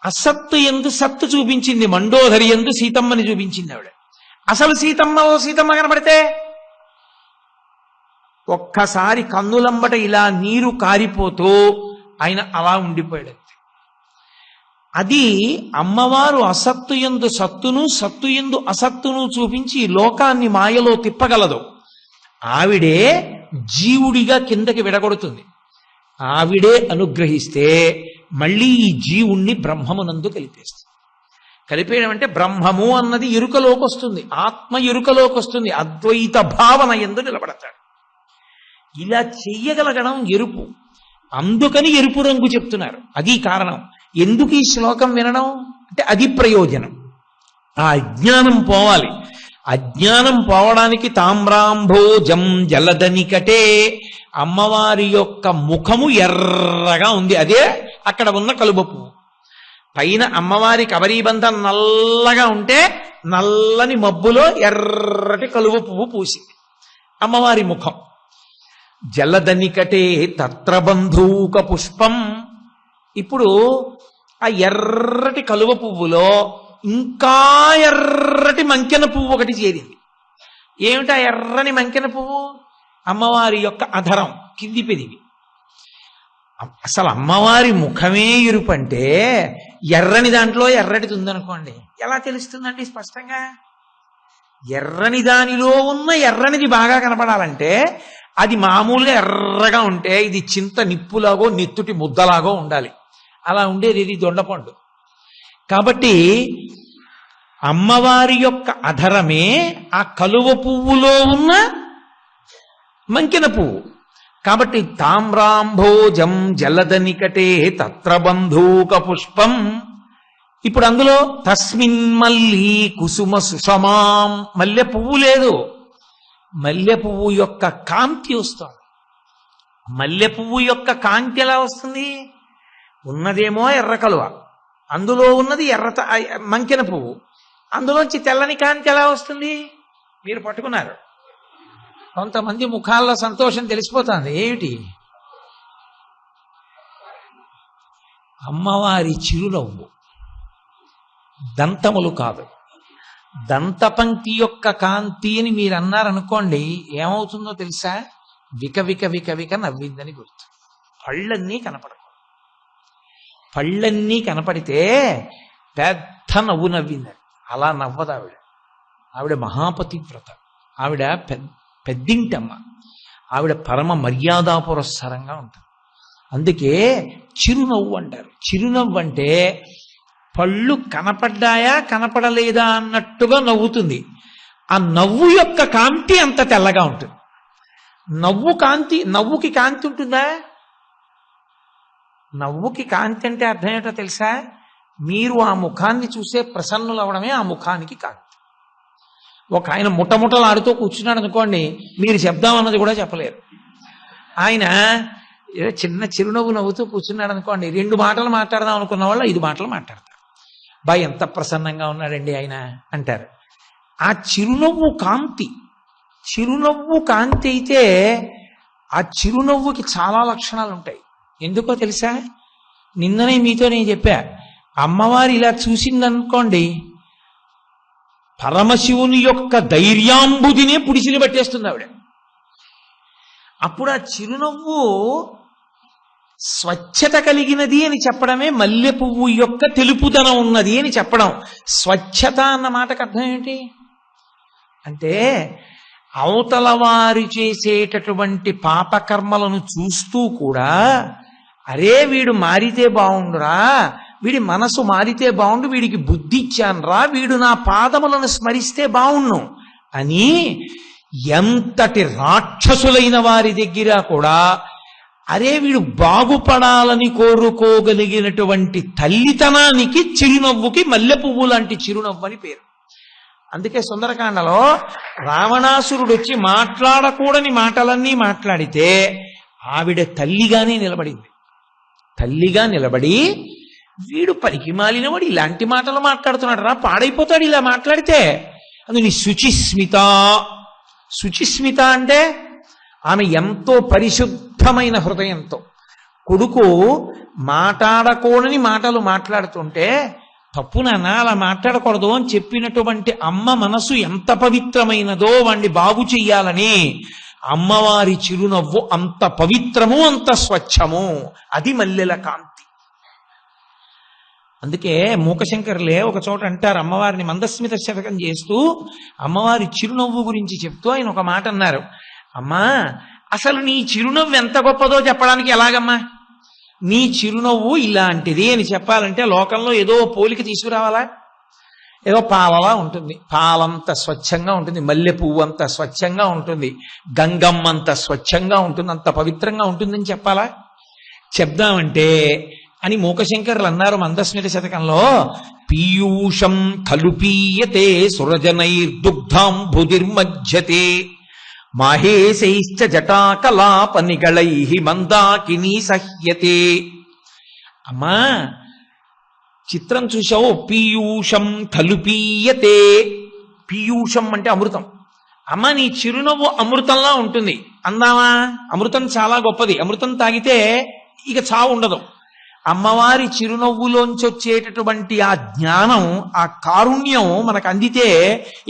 అసత్తు ఎందు సత్తు చూపించింది, మండోదరి ఎందు సీతమ్మని చూపించింది ఆవిడ. అసలు సీతమ్మ కనపడితే ఒక్కసారి కన్నులంబట ఇలా నీరు కారిపోతూ ఆయన అలా ఉండిపోయాడు. అది అమ్మవారు అసత్తు యందు సత్తును, సత్తు యందు అసత్తును చూపించి లోకాన్ని మాయలో తిప్పగలదు. ఆవిడే జీవుడిగా కిందకి విడగొడుతుంది. ఆవిడే అనుగ్రహిస్తే మళ్ళీ ఈ జీవుణ్ణి బ్రహ్మమునందు కలిపేస్తుంది. కలిపేయడం అంటే బ్రహ్మము అన్నది ఎరుకలోకి వస్తుంది, ఆత్మ ఎరుకలోకి వస్తుంది, అద్వైత భావన యందు నిలబడతాడు. ఇలా చెయ్యగలగడం ఎరుపు. అందుకని ఎరుపు రంగు చెప్తున్నారు. అది కారణం. ఎందుకు ఈ శ్లోకం వినడం అంటే అది ప్రయోజనం. ఆ అజ్ఞానం పోవాలి. అజ్ఞానం పోవడానికి తామ్రాంభోజం జలదనికటే. అమ్మవారి యొక్క ముఖము ఎర్రగా ఉంది, అదే అక్కడ ఉన్న కలువ పువ్వు. పైన అమ్మవారి కబరీబంధం నల్లగా ఉంటే నల్లని మబ్బులో ఎర్రటి కలువ పువ్వు పూసింది అమ్మవారి ముఖం. జలదనికటే తత్ర బంధూక పుష్పం. ఇప్పుడు ఆ ఎర్రటి కలువ పువ్వులో ఇంకా ఎర్రటి మంకెన పువ్వు ఒకటి చేరింది. ఏమిటా ఎర్రని మంకెన పువ్వు? అమ్మవారి యొక్క అధరం, కింది పెదివి. అసలు అమ్మవారి ముఖమే ఎరుపు అంటే ఎర్రని దాంట్లో ఎర్రటిది ఉందనుకోండి, ఎలా తెలుస్తుందండి స్పష్టంగా? ఎర్రని దానిలో ఉన్న ఎర్రనిది బాగా కనపడాలంటే అది మామూలుగా ఎర్రగా ఉంటే ఇది చింత నిప్పులాగో నెత్తుటి ముద్దలాగో ఉండాలి. అలా ఉండేది ఇది దొండపండు. కాబట్టి అమ్మవారి యొక్క అధరమే ఆ కలువ పువ్వులో ఉన్న మంకెన పువ్వు. కాబట్టి తామ్రాంభోజం జలదనికటే తత్ర బంధూక పుష్పం. ఇప్పుడు అందులో తస్మిన్ మల్లి కుసుమ సుషమాం, మల్లె పువ్వు లేదు, మల్లె పువ్వు యొక్క కాంతి వస్తుంది. మల్లె పువ్వు యొక్క కాంతి ఎలా వస్తుంది? ఉన్నదేమో ఎర్ర కలువ, అందులో ఉన్నది మంకెన పువ్వు, అందులోంచి తెల్లని కాంతి ఎలా వస్తుంది? మీరు పట్టుకున్నారు. కొంతమంది ముఖాల్లో సంతోషం తెలిసిపోతుంది. ఏమిటి? అమ్మవారి చిరునవ్వు, దంతములు కాదు. దంతపంక్తి యొక్క కాంతి అని మీరు అన్నారనుకోండి, ఏమవుతుందో తెలుసా? విక విక విక విక నవ్విందని గుర్తు. పళ్ళన్నీ కనపడకూడదు. పళ్ళన్నీ కనపడితే పెద్ద నవ్వు నవ్విందని. అలా నవ్వదు ఆవిడ. ఆవిడ మహాపతివ్రత, ఆవిడ పెద్దింటమ్మ, ఆవిడ పరమ మర్యాదా పురస్సరంగా ఉంటుంది. అందుకే చిరునవ్వు అంటారు. చిరునవ్వు అంటే పళ్ళు కనపడ్డాయా కనపడలేదా అన్నట్టుగా నవ్వుతుంది. ఆ నవ్వు యొక్క కాంతి అంత తెల్లగా ఉంటుంది. నవ్వుకి కాంతి ఉంటుందా? నవ్వుకి కాంతి అంటే అర్థం ఏంటో తెలుసా? మీరు ఆ ముఖాన్ని చూసే ప్రసన్నులు అవడమే ఆ ముఖానికి కాంతి. ఒక ఆయన ముట్టముట్టలాడుతూ కూర్చున్నాడు అనుకోండి, మీరు చెప్దామన్నది కూడా చెప్పలేరు. ఆయన ఏదో చిన్న చిరునవ్వు నవ్వుతూ కూర్చున్నాడు అనుకోండి, 2 మాటలు మాట్లాడదాం అనుకున్న వాళ్ళు 5 మాటలు మాట్లాడతారు. ఎంత ప్రసన్నంగా ఉన్నాడండి ఆయన అంటారు. ఆ చిరునవ్వు కాంతి, చిరునవ్వు కాంతి అయితే ఆ చిరునవ్వుకి చాలా లక్షణాలు ఉంటాయి. ఎందుకో తెలుసా? నిన్ననే మీతో నేను చెప్పా, అమ్మవారు ఇలా చూసిందనుకోండి, పరమశివుని యొక్క ధైర్యాంబుదినే పుడిసిని పట్టేస్తుంది ఆవిడ. అప్పుడు ఆ చిరునవ్వు స్వచ్ఛత కలిగినది అని చెప్పడమే మల్లె పువ్వు యొక్క తెలుపుదనం ఉన్నది అని చెప్పడం. స్వచ్ఛత అన్న మాటకు అర్థం ఏంటి అంటే, అవతల వారు చేసేటటువంటి పాపకర్మలను చూస్తూ కూడా, అరే వీడు మారితే బాగుండురా, వీడి మనసు మారితే బాగుండు, వీడికి బుద్ధి ఇచ్చానురా, వీడు నా పాదములను స్మరిస్తే బాగుండు అని ఎంతటి రాక్షసులైన వారి దగ్గర కూడా అరే వీడు బాగుపడాలని కోరుకోగలిగినటువంటి తల్లితనానికి చిరునవ్వుకి మల్లె పువ్వు లాంటి చిరునవ్వు అని పేరు. అందుకే సుందరకాండలో రావణాసురుడు వచ్చి మాట్లాడకూడని మాటలన్నీ మాట్లాడితే ఆవిడ తల్లిగానే నిలబడింది. తల్లిగా నిలబడి, వీడు పనికి మాలినవాడు ఇలాంటి మాటలు మాట్లాడుతున్నాడు రా, పాడైపోతాడు ఇలా మాట్లాడితే. అందుని శుచిస్మిత. శుచిస్మిత అంటే ఆమె ఎంతో పరిశుద్ధమైన హృదయంతో, కొడుకు మాట్లాడకూడని మాటలు మాట్లాడుతుంటే తప్పు నాన్న అలా మాట్లాడకూడదు అని చెప్పినటువంటి అమ్మ మనసు ఎంత పవిత్రమైనదో వాణ్ణి బాగు చెయ్యాలని అమ్మవారి చిరునవ్వు అంత పవిత్రము, అంత స్వచ్ఛము. అది మల్లెల కాంతి. అందుకే మూకశంకరులే ఒక చోట అంటారు, అమ్మవారిని మందస్మిత శతకం చేస్తూ అమ్మవారి చిరునవ్వు గురించి చెప్తూ ఆయన ఒక మాట అన్నారు. అమ్మా, అసలు నీ చిరునవ్వు ఎంత గొప్పదో చెప్పడానికి ఎలాగమ్మా? నీ చిరునవ్వు ఇలాంటిది అని చెప్పాలంటే లోకంలో ఏదో పోలిక తీసుకురావాలా? ఏదో పాలలా ఉంటుంది, పాలంత స్వచ్ఛంగా ఉంటుంది, మల్లె పువ్వు అంత స్వచ్ఛంగా ఉంటుంది, గంగమ్మ అంత స్వచ్ఛంగా ఉంటుంది, అంత పవిత్రంగా ఉంటుందని చెప్పాలా? చెప్దామంటే అని మూకశంకరులు అన్నారు మందస్మిత శతకంలో, పీయూషం కలుపీయతే సురజనైర్దుగ్ధాంబుధిర్మజ్జతే మాహేశైశ్చ జటాకలాపనిగళై మందాకినీ సహ్యతే. అమ్మా చిత్రం చూశావు? పీయూషం కలుపీయతే. పీయూషం అంటే అమృతం. అమ్మ నీ చిరునవ్వు అమృతంలా ఉంటుంది. అందామా? అమృతం చాలా గొప్పది, అమృతం తాగితే ఇక చావు ఉండదు. అమ్మవారి చిరునవ్వులోంచి వచ్చేటటువంటి ఆ జ్ఞానం, ఆ కారుణ్యం మనకు అందితే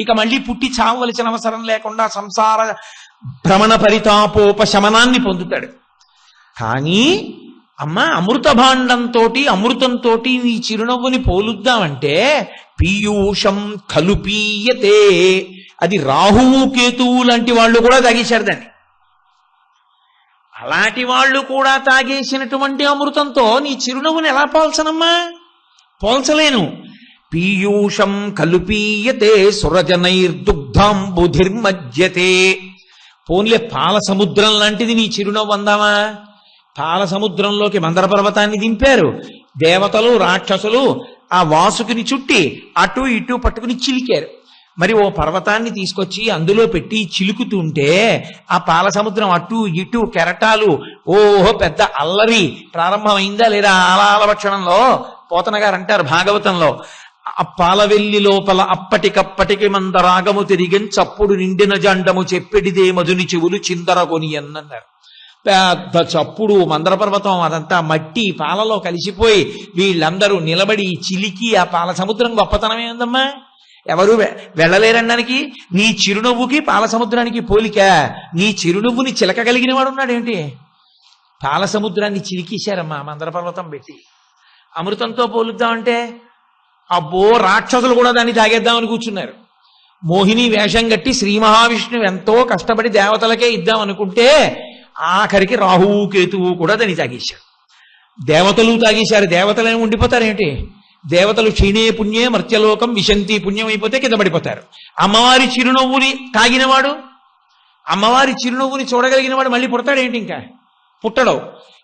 ఇక మళ్ళీ పుట్టి చావవలసిన అవసరం లేకుండా సంసార భ్రమణ పరితాపోపశమనాన్ని పొందుతాడు. కానీ అమ్మ అమృత భాండంతో అమృతంతో నీ చిరునవ్వుని పోలుద్దామంటే పీయూషం కలుపీయతే, అది రాహువు కేతువు లాంటి వాళ్ళు కూడా తాగేశారు దాన్ని. అలాంటి వాళ్ళు కూడా తాగేసినటువంటి అమృతంతో నీ చిరునవ్వుని ఎలా పోల్చనమ్మా? పోల్చలేను. పీయూషం కలుపీయతే సురజనైర్దుగ్ధాంబుధిర్మజ్యతే. పోన్లే పాల సముద్రం లాంటిది నీ చిరునవ్వు అందామా? పాల సముద్రంలోకి మందర పర్వతాన్ని దింపారు దేవతలు, రాక్షసులు. ఆ వాసుకిని చుట్టి అటు ఇటు పట్టుకుని చిలికారు. మరి ఓ పర్వతాన్ని తీసుకొచ్చి అందులో పెట్టి చిలుకుతుంటే ఆ పాల సముద్రం అటు ఇటు కెరటాలు, ఓహో పెద్ద అల్లరి ప్రారంభమైందా లేదా? ఆలాలవక్షణంలో పోతన గారు అంటారు భాగవతంలో, ఆ పాలవెల్లి లోపల అప్పటికప్పటికి మందరాగము తిరిగిన్ చప్పుడు నిండిన జండము చెప్పెడిదే మధుని చెవులు చిందరగొని అన్నారు. పెద్ద చప్పుడు, మందర పర్వతం అదంతా మట్టి పాలలో కలిసిపోయి వీళ్ళందరూ నిలబడి చిలికి ఆ పాల సముద్రం గొప్పతనం ఏందమ్మా? ఎవరు వెళ్ళలేరనడానికి. నీ చిరునవ్వుకి పాల సముద్రానికి పోలిక. నీ చిరునవ్వుని చిలకగలిగిన వాడు ఉన్నాడేంటి? పాల సముద్రాన్ని చిలికేశారమ్మా మందర పర్వతం పెట్టి. అమృతంతో పోలుద్దామంటే అబ్బో రాక్షసులు కూడా దాన్ని తాగేద్దామని కూర్చున్నారు. మోహిని వేషం కట్టి శ్రీ మహావిష్ణువు ఎంతో కష్టపడి దేవతలకే ఇద్దాం అనుకుంటే ఆఖరికి రాహువు కేతువు కూడా దాన్ని తాగేశారు. దేవతలు తాగేశారు. దేవతలేమి ఉండిపోతారేంటి? దేవతలు క్షీణే పుణ్యే మర్త్యలోకం విశంతి పుణ్యం అయిపోతే కింద పడిపోతారు. అమ్మవారి చిరునవ్వుని తాగినవాడు, అమ్మవారి చిరునవ్వుని చూడగలిగినవాడు మళ్ళీ పుడతాడేంటి? ఇంకా పుట్టడవు.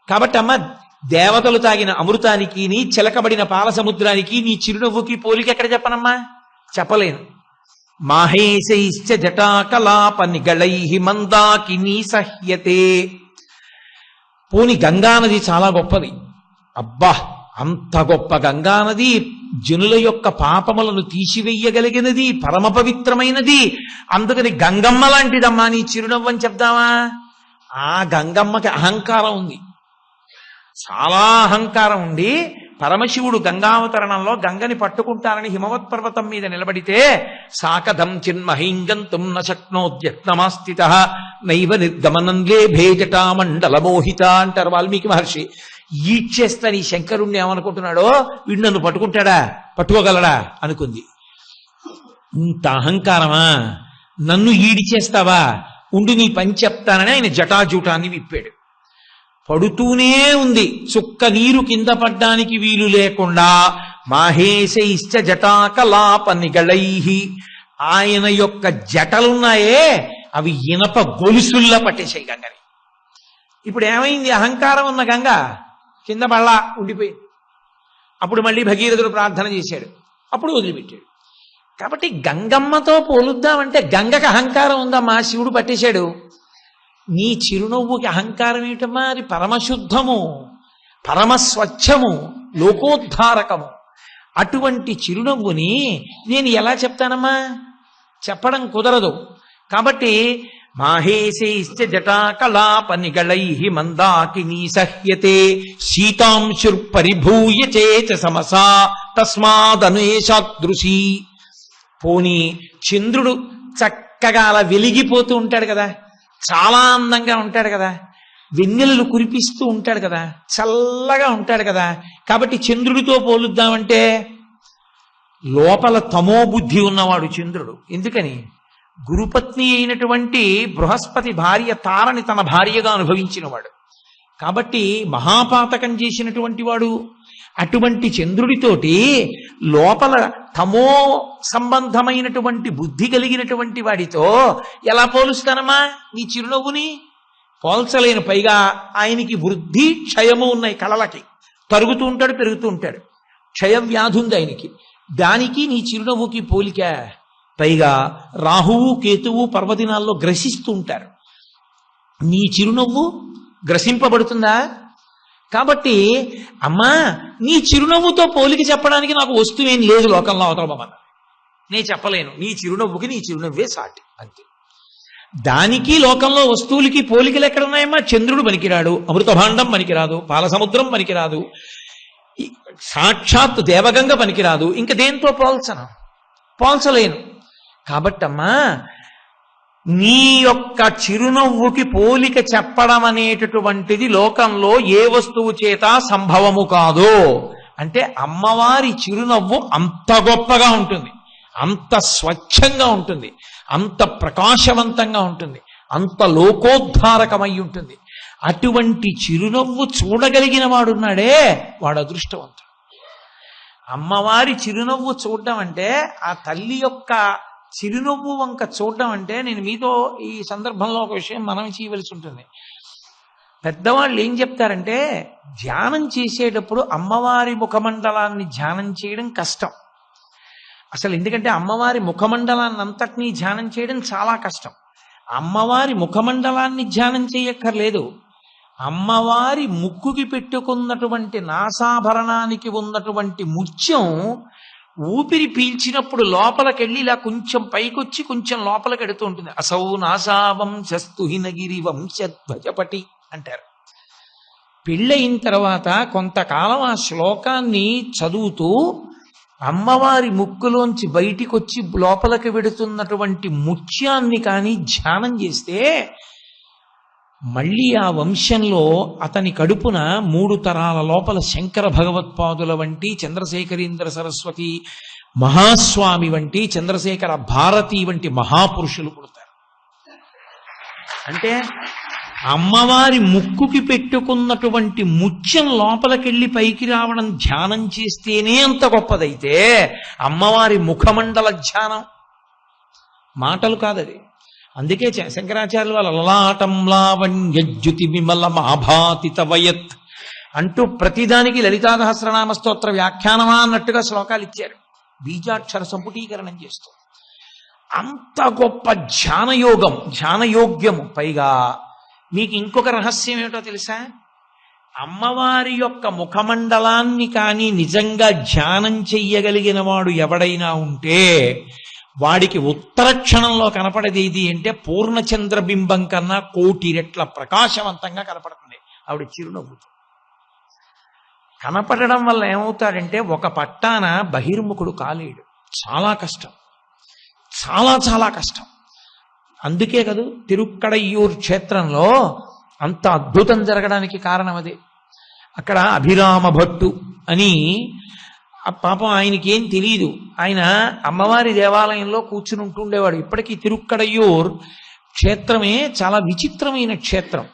కాబట్టి అమ్మ దేవతలు తాగిన అమృతానికి, నీ చిలకబడిన పాల సముద్రానికి, నీ చిరునవ్వుకి పోలిక ఎక్కడ చెప్పనమ్మా? చెప్పలేను. మాహేశైశ్చ జటాకలాప నిగళైః మందాకినీ సహ్యతే. పోని గంగానది చాలా గొప్పది. అబ్బా అంత గొప్ప గంగానది జనుల యొక్క పాపములను తీసివేయగలిగినది, పరమ పవిత్రమైనది. అందుకని గంగమ్మ లాంటిదమ్మా నీ చిరునవ్వు అని చెప్దామా? ఆ గంగమ్మకి అహంకారం ఉంది, చాలా అహంకారం ఉండి పరమశివుడు గంగావతరణంలో గంగని పట్టుకుంటానని హిమవత్ పర్వతం మీద నిలబడితే సాకథం చిన్మహీంగంతుం న శక్నోద్యత్నమాస్థితః నైవ నిర్గమనం లేభే జటామండలమోహిత అంటారు వాల్మీకి మహర్షి. ఈడ్చేస్తాను ఈ శంకరుణ్ణి ఏమనుకుంటున్నాడో, వీడు నన్ను పట్టుకుంటాడా, పట్టుకోగలడా అనుకుంది. ఇంత అహంకారమా? నన్ను ఈడిచేస్తావా? ఉండి నీ పని చెప్తానని ఆయన జటాజూటాన్ని విప్పాడు. పడుతూనే ఉంది, చుక్క నీరు కింద పడ్డానికి వీలు లేకుండా. మాహేశైశ్చ జటాకలాప నిగళైః, ఆయన యొక్క జటలున్నాయే అవి ఇనప గొలుసుల్లా పట్టేశాయి గంగని. ఇప్పుడు ఏమైంది? అహంకారం ఉన్న గంగ కింద పళ్ళా ఉండిపోయింది. అప్పుడు మళ్ళీ భగీరథుడు ప్రార్థన చేశాడు, అప్పుడు వదిలిపెట్టాడు. కాబట్టి గంగమ్మతో పోలుద్దామంటే గంగకి అహంకారం ఉందమ్మా, శివుడు పట్టేశాడు. నీ చిరునవ్వుకి అహంకారం ఏమిటమ్మా? అది పరమశుద్ధము, పరమస్వచ్ఛము, లోకోద్ధారకము. అటువంటి చిరునవ్వుని నేను ఎలా చెప్తానమ్మా? చెప్పడం కుదరదు. కాబట్టి మాహేశైశ్చ జటాకలాప నిగళైః మందాకినీ సహ్యతే శీతాంశుర్పరిభూయ చేచ సమసా తస్మాదనేషాదృశీ. పోనీ చంద్రుడు చక్కగా అలా వెలిగిపోతూ ఉంటాడు కదా, చాలా అందంగా ఉంటాడు కదా, వెన్నెలలు కురిపిస్తూ ఉంటాడు కదా, చల్లగా ఉంటాడు కదా. కాబట్టి చంద్రుడితో పోలుద్దామంటే లోపల తమో బుద్ధి ఉన్నవాడు చంద్రుడు. ఎందుకని? గురుపత్ని అయినటువంటి బృహస్పతి భార్య తారని తన భార్యగా అనుభవించినవాడు. కాబట్టి మహాపాతకం చేసినటువంటి వాడు. అటువంటి చంద్రుడితోటి లోపల తమో సంబంధమైనటువంటి బుద్ధి కలిగినటువంటి వాడితో ఎలా పోలుస్తానమ్మా నీ చిరునవ్వుని? పోల్చలేను. పైగా ఆయనకి వృద్ధి క్షయము ఉన్నాయి, కళలకి తరుగుతూ ఉంటాడు, పెరుగుతూ ఉంటాడు. క్షయ వ్యాధి ఉంది ఆయనకి. దానికి నీ చిరునవ్వుకి పోలిక. పైగా రాహువు కేతువు పర్వదినాల్లో గ్రసిస్తూ ఉంటారు. నీ చిరునవ్వు గ్రసింపబడుతుందా? కాబట్టి అమ్మా నీ చిరునవ్వుతో పోలిక చెప్పడానికి నాకు వస్తువేం లేదు లోకంలో, అవతలమన్న నేను చెప్పలేను. నీ చిరునవ్వుకి నీ చిరునవ్వే సాటి, అంతే. దానికి లోకంలో వస్తువులకి పోలికలు ఎక్కడున్నాయమ్మా? చంద్రుడు పనికిరాడు, అమృతభాండం పనికిరాదు, పాలసముద్రం పనికిరాదు. ఈ సాక్షాత్తు దేవగంగ పనికిరాదు, ఇంక దేంతో పోల్చలేను. కాబట్టమ్మా, నీ యొక్క చిరునవ్వుకి పోలిక చెప్పడం అనేటటువంటిది లోకంలో ఏ వస్తువు చేత సంభవము కాదు. అంటే అమ్మవారి చిరునవ్వు అంత గొప్పగా ఉంటుంది, అంత స్వచ్ఛంగా ఉంటుంది, అంత ప్రకాశవంతంగా ఉంటుంది, అంత లోకోద్ధారకమై ఉంటుంది. అటువంటి చిరునవ్వు చూడగలిగిన వాడున్నాడే, వాడు అదృష్టవంతుడు. అమ్మవారి చిరునవ్వు చూడడం అంటే, ఆ తల్లి యొక్క చిరునవ్వు వంక చూడడం అంటే, నేను మీతో ఈ సందర్భంలో ఒక విషయం మనం చేయవలసి ఉంటుంది. పెద్దవాళ్ళు ఏం చెప్తారంటే, ధ్యానం చేసేటప్పుడు అమ్మవారి ముఖమండలాన్ని ధ్యానం చేయడం కష్టం అసలు. ఎందుకంటే అమ్మవారి ముఖమండలాన్ని అంతటినీ ధ్యానం చేయడం చాలా కష్టం. అమ్మవారి ముఖమండలాన్ని ధ్యానం చేయక్కర్లేదు, అమ్మవారి ముక్కుకి పెట్టుకున్నటువంటి నాసాభరణానికి ఉన్నటువంటి ముత్యం ఊపిరి పీల్చినప్పుడు లోపలికెళ్ళి ఇలా కొంచెం పైకొచ్చి కొంచెం లోపలికి ఎడుతూ ఉంటుంది. అసౌ నాసావంశస్తు హినగిరి వంశధ్వజపటి అంటారు. పెళ్ళయిన తర్వాత కొంతకాలం ఆ శ్లోకాన్ని చదువుతూ అమ్మవారి ముక్కులోంచి బయటికి వచ్చి లోపలికి వెడుతున్నటువంటి ముత్యాన్ని కానీ ధ్యానం చేస్తే మళ్ళీ ఆ వంశంలో అతని కడుపున 3 తరాల లోపల శంకర భగవత్పాదుల వంటి, చంద్రశేఖరేంద్ర సరస్వతి మహాస్వామి వంటి, చంద్రశేఖర భారతి వంటి మహాపురుషులు పుడతారు. అంటే అమ్మవారి ముక్కుకి పెట్టుకున్నటువంటి ముత్యం లోపలికెళ్ళి పైకి రావడం ధ్యానం చేస్తేనే అంత గొప్పదైతే, అమ్మవారి ముఖమండల ధ్యానం మాటలు కాదది. అందుకే శంకరాచార్యులు వాళ్ళ లలాటం లావణ్యజ్యుతి విమలం ఆభాతిత వయత్ అంటూ ప్రతిదానికి లలితా సహస్రనామ స్తోత్ర వ్యాఖ్యానమా అన్నట్టుగా శ్లోకాలు ఇచ్చారు, బీజాక్షర సంపుటీకరణం చేస్తూ. అంత గొప్ప ధ్యానయోగ్యము. పైగా మీకు ఇంకొక రహస్యం ఏమిటో తెలుసా? అమ్మవారి యొక్క ముఖమండలాన్ని కానీ నిజంగా ధ్యానం చెయ్యగలిగిన వాడు ఎవడైనా ఉంటే వాడికి ఉత్తర క్షణంలో కనపడేది అంటే పూర్ణచంద్రబింబం కన్నా 1,000,000 రెట్ల ప్రకాశవంతంగా కనపడుతుంది ఆవిడ చిరునవ్వుతో. కనపడడం వల్ల ఏమవుతాడంటే, ఒక పట్టాన బహిర్ముఖుడు కాలేడు. చాలా కష్టం, చాలా చాలా కష్టం. అందుకే కదూ తిరుక్కడయ్యూర్ క్షేత్రంలో అంత అద్భుతం జరగడానికి కారణం అదే. అక్కడ అభిరామ భట్టు అని, పాపం ఆయనకి ఏం తెలియదు, ఆయన అమ్మవారి దేవాలయంలో కూర్చుని ఉంటుండేవాడు. ఇప్పటికీ తిరుక్కడయ్యూర్ క్షేత్రమే చాలా విచిత్రమైన క్షేత్రం.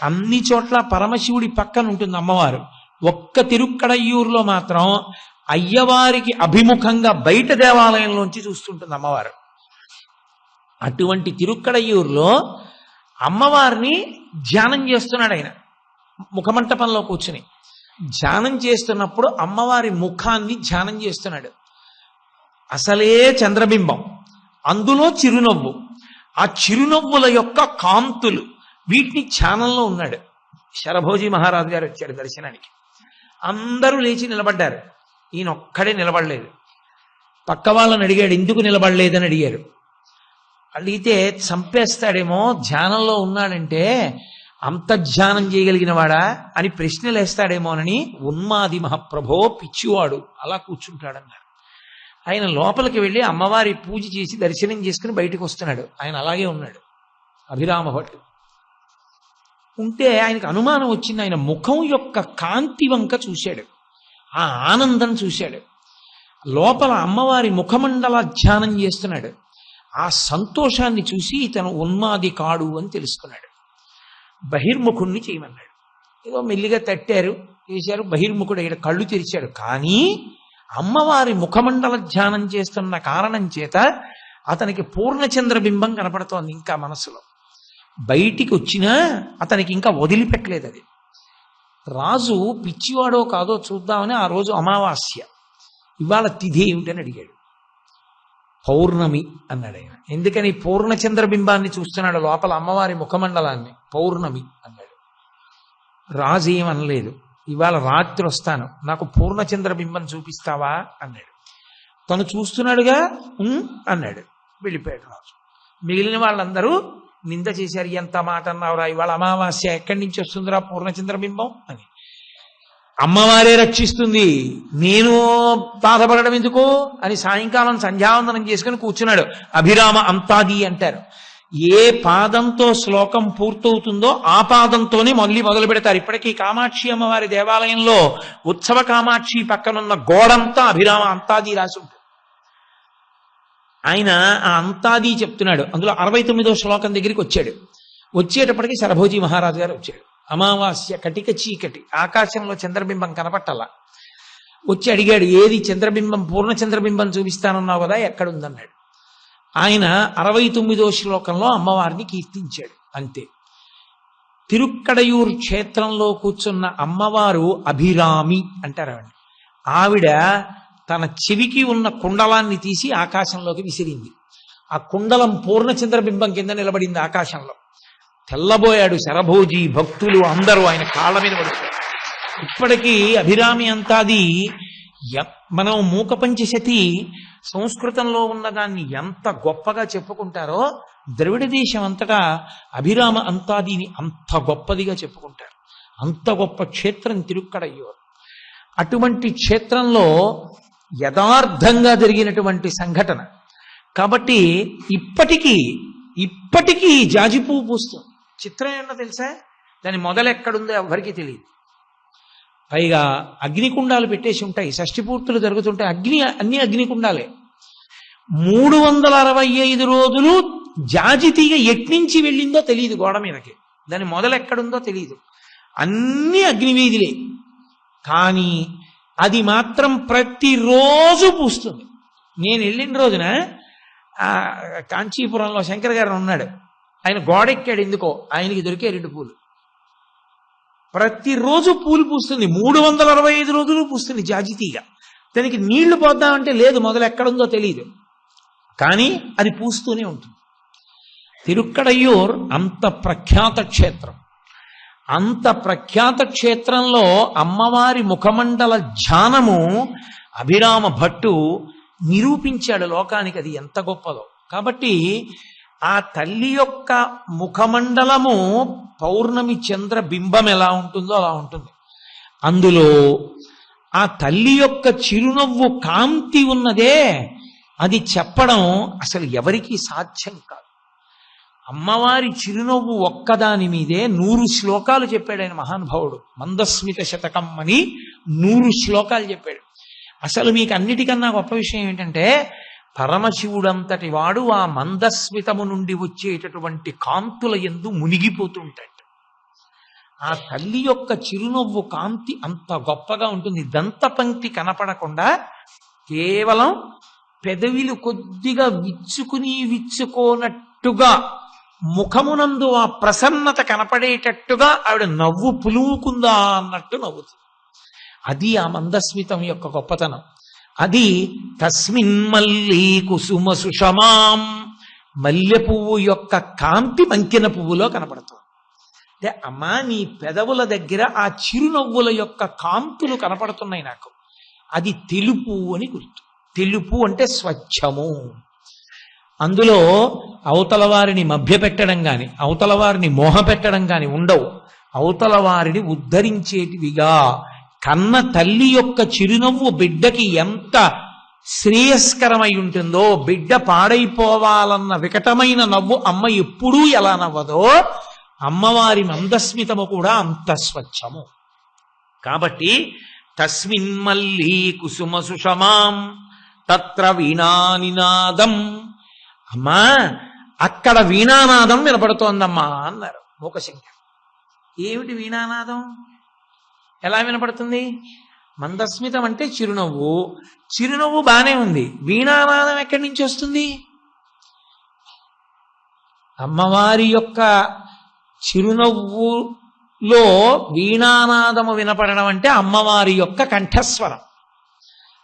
అన్ని చోట్ల పరమశివుడి పక్కన ఉంటుంది అమ్మవారు. ఒక్క తిరుక్కడయ్యూరులో మాత్రం అయ్యవారికి అభిముఖంగా బయట దేవాలయంలోంచి చూస్తుంటుంది అమ్మవారు. అటువంటి తిరుక్కడయ్యూరులో అమ్మవారిని ధ్యానం చేస్తున్నాడు ఆయన, ముఖమంటపంలో కూర్చుని ధ్యానం చేస్తున్నప్పుడు అమ్మవారి ముఖాన్ని ధ్యానం చేస్తున్నాడు. అసలే చంద్రబింబం, అందులో చిరునవ్వు, ఆ చిరునవ్వుల యొక్క కాంతులు, వీటిని ధ్యానంలో ఉన్నాడు. శరభోజీ మహారాజు గారు వచ్చాడు దర్శనానికి. అందరూ లేచి నిలబడ్డారు, ఈయన ఒక్కడే నిలబడలేదు. పక్క వాళ్ళని అడిగాడు, ఎందుకు నిలబడలేదని అడిగారు. అడిగితే చంపేస్తాడేమో, ధ్యానంలో ఉన్నాడంటే అంత ధ్యానం చేయగలిగిన వాడా అని ప్రశ్నలు వేస్తాడేమోనని, ఉన్మాది మహాప్రభో, పిచ్చివాడు, అలా కూర్చుంటాడన్నారు. ఆయన లోపలికి వెళ్ళి అమ్మవారి పూజ చేసి దర్శనం చేసుకుని బయటకు వస్తున్నాడు. ఆయన అలాగే ఉన్నాడు అభిరామ భట్టు. ఉంటే ఆయనకు అనుమానం వచ్చింది. ఆయన ముఖం యొక్క కాంతి వంక చూశాడు, ఆ ఆనందం చూశాడు. లోపల అమ్మవారి ముఖమండల ధ్యానం చేస్తున్నాడు. ఆ సంతోషాన్ని చూసి ఇతను ఉన్మాది కాడు అని తెలుసుకున్నాడు. బహిర్ముఖుణ్ణి చేయమన్నాడు. ఏదో మెల్లిగా తట్టారు, చేశారు. బహిర్ముఖుడు ఇక్కడ కళ్ళు తెరిచాడు. కానీ అమ్మవారి ముఖమండల ధ్యానం చేస్తున్న కారణం చేత అతనికి పూర్ణచంద్రబింబం కనపడుతోంది ఇంకా మనసులో. బయటికి వచ్చినా అతనికి ఇంకా వదిలిపెట్టలేదు అది. రాజు పిచ్చివాడో కాదో చూద్దామని ఆ రోజు అమావాస్య, ఇవాళ తిథి ఏమిటని అడిగాడు. పౌర్ణమి అన్నాడు ఆయన. ఎందుకని? పూర్ణచంద్రబింబాన్ని చూస్తున్నాడు లోపల అమ్మవారి ముఖమండలాన్ని. పౌర్ణమి అన్నాడు. రాజు ఏమనలేదు. ఇవాళ రాత్రి వస్తాను, నాకు పూర్ణచంద్రబింబం చూపిస్తావా అన్నాడు. తను చూస్తున్నాడుగా అన్నాడు. వెళ్ళిపోయాడు రాజు. మిగిలిన వాళ్ళందరూ నింద చేశారు, ఎంత మాట అన్నావురా, ఇవాళ అమావాస్య, ఎక్కడి నుంచి వస్తుందిరా పూర్ణచంద్రబింబం అని. అమ్మవారే రక్షిస్తుంది, నేను బాధపడడం ఎందుకు అని సాయంకాలం సంధ్యావందనం చేసుకుని కూర్చున్నాడు. అభిరామ అంతాది అంటారు. ఏ పాదంతో శ్లోకం పూర్తవుతుందో ఆ పాదంతోనే మళ్ళీ మొదలు పెడతారు. ఇప్పటికీ కామాక్షి అమ్మవారి దేవాలయంలో ఉత్సవ కామాక్షి పక్కనున్న గోడంతా అభిరామ అంతాది రాసి ఉంటుంది. ఆయన ఆ అంతాది చెప్తున్నాడు. అందులో 69వ శ్లోకం దగ్గరికి వచ్చాడు. వచ్చేటప్పటికి శరభోజీ మహారాజు గారు వచ్చాడు. అమావాస్య కటిక చీకటి, ఆకాశంలో చంద్రబింబం కనపట్టాల. వచ్చి అడిగాడు, ఏది చంద్రబింబం, పూర్ణ చంద్రబింబం చూపిస్తానన్నావు కదా, ఎక్కడుందన్నాడు. ఆయన 69వ శ్లోకంలో అమ్మవారిని కీర్తించాడు. అంతే. తిరుక్కడయూరు క్షేత్రంలో కూర్చున్న అమ్మవారు అభిరామి అంటారు. ఆవిడ తన చెవికి ఉన్న కుండలాన్ని తీసి ఆకాశంలోకి విసిరింది. ఆ కుండలం పూర్ణచంద్రబింబం కింద నిలబడింది ఆకాశంలో. తెల్లబోయాడు శరభోజీ, భక్తులు అందరూ ఆయన కాళ్ళ మీద పడుతారు. ఇప్పటికీ అభిరామి అంతాది మనం మూక పంచశతి సంస్కృతంలో ఉన్నదాన్ని ఎంత గొప్పగా చెప్పుకుంటారో ద్రవిడ దేశం అంతటా అభిరామ అంతాదిని అంత గొప్పదిగా చెప్పుకుంటారు. అంత గొప్ప క్షేత్రం తిరుక్కడయ్యూరు. అటువంటి క్షేత్రంలో యథార్థంగా జరిగినటువంటి సంఘటన కాబట్టి ఇప్పటికీ జాజి పువ్వు పూస్తుంది. చిత్రం ఏంటో తెలుసా? దాని మొదలెక్కడుందో ఎవరికి తెలియదు. పైగా అగ్నికుండాలు పెట్టేసి ఉంటాయి. షష్ఠి పూర్తులు జరుగుతుంటాయి. అన్ని అగ్నికుండాలే. 365 రోజులు జాజి తీగ ఎట్నుంచి వెళ్ళిందో తెలియదు గోడ మీదకి. దాని మొదలెక్కడుందో తెలియదు. అన్ని అగ్నివీధులే. కానీ అది మాత్రం ప్రతిరోజు పూస్తుంది. నేను వెళ్ళిన రోజున కాంచీపురంలో శంకర్ గారు ఉన్నాడు. ఆయన గోడెక్కాడు. ఎందుకో ఆయనకి దొరికే 2 పూలు. ప్రతిరోజు పూలు పూస్తుంది. 365 రోజులు పూస్తుంది జాజి తీగ. దానికి నీళ్లు పోద్దామంటే లేదు, మొదలు ఎక్కడుందో తెలియదు. కానీ అది పూస్తూనే ఉంటుంది. తిరుక్కడయ్యూర్ అంత ప్రఖ్యాత క్షేత్రం. అంత ప్రఖ్యాత క్షేత్రంలో అమ్మవారి ముఖమండల ధ్యానము అభిరామ భట్టు నిరూపించాడు లోకానికి, అది ఎంత గొప్పదో. కాబట్టి ఆ తల్లి యొక్క ముఖమండలము పౌర్ణమి చంద్ర బింబం ఎలా ఉంటుందో అలా ఉంటుంది. అందులో ఆ తల్లి యొక్క చిరునవ్వు కాంతి ఉన్నదే, అది చెప్పడం అసలు ఎవరికీ సాధ్యం కాదు. అమ్మవారి చిరునవ్వు ఒక్కదాని మీదే 100 శ్లోకాలు చెప్పాడు ఆయన మహానుభావుడు. మందస్మిత శతకం అని 100 శ్లోకాలు చెప్పాడు. అసలు మీకు అన్నిటికన్నా గొప్ప విషయం ఏంటంటే పరమశివుడంతటి వాడు ఆ మందస్మితము నుండి వచ్చేటటువంటి కాంతుల యందు మునిగిపోతుంటాడు. ఆ తల్లి యొక్క చిరునవ్వు కాంతి అంత గొప్పగా ఉంటుంది. దంత పంక్తి కనపడకుండా కేవలం పెదవిలు కొద్దిగా విచ్చుకోనట్టుగా ముఖమునందు ఆ ప్రసన్నత కనపడేటట్టుగా ఆవిడ నవ్వు పులుముకుందా అన్నట్టు నవ్వుతుంది. అది ఆ మందస్మితం యొక్క గొప్పతనం. అది తస్మిన్ మల్లీ కుసుమ సుషమాం, మల్లె పువ్వు యొక్క కాంతి మంకిన పువ్వులో కనపడుతుంది. అంటే అమ్మా నీ పెదవుల దగ్గర ఆ చిరునవ్వుల యొక్క కాంతులు కనపడుతున్నాయి నాకు, అది తెలుపు అని గుర్తు. తెలుపు అంటే స్వచ్ఛము. అందులో అవతల వారిని మభ్యపెట్టడం కానీ అవతల వారిని మోహపెట్టడం కానీ ఉండవు. అవతల వారిని ఉద్ధరించేటివిగా కన్న తల్లి యొక్క చిరునవ్వు బిడ్డకి ఎంత శ్రేయస్కరమై ఉంటుందో, బిడ్డ పాడైపోవాలన్న వికటమైన నవ్వు అమ్మ ఎప్పుడూ ఎలా నవ్వదో అమ్మవారి మందస్మితము కూడా అంత స్వచ్ఛము. కాబట్టి తస్మిన్ మల్లీ కుసుమ సుషమాం తత్ర వీణానినాదం, అమ్మా అక్కడ వీణానాదం వినపడుతోందమ్మా అన్నారు మూకశంకర్. ఏమిటి వీణానాదం? ఎలా వినపడుతుంది? మందస్మితం అంటే చిరునవ్వు, చిరునవ్వు బానే ఉంది, వీణానాదం ఎక్కడి నుంచి వస్తుంది? అమ్మవారి యొక్క చిరునవ్వులో వీణానాదము వినపడడం అంటే అమ్మవారి యొక్క కంఠస్వరం.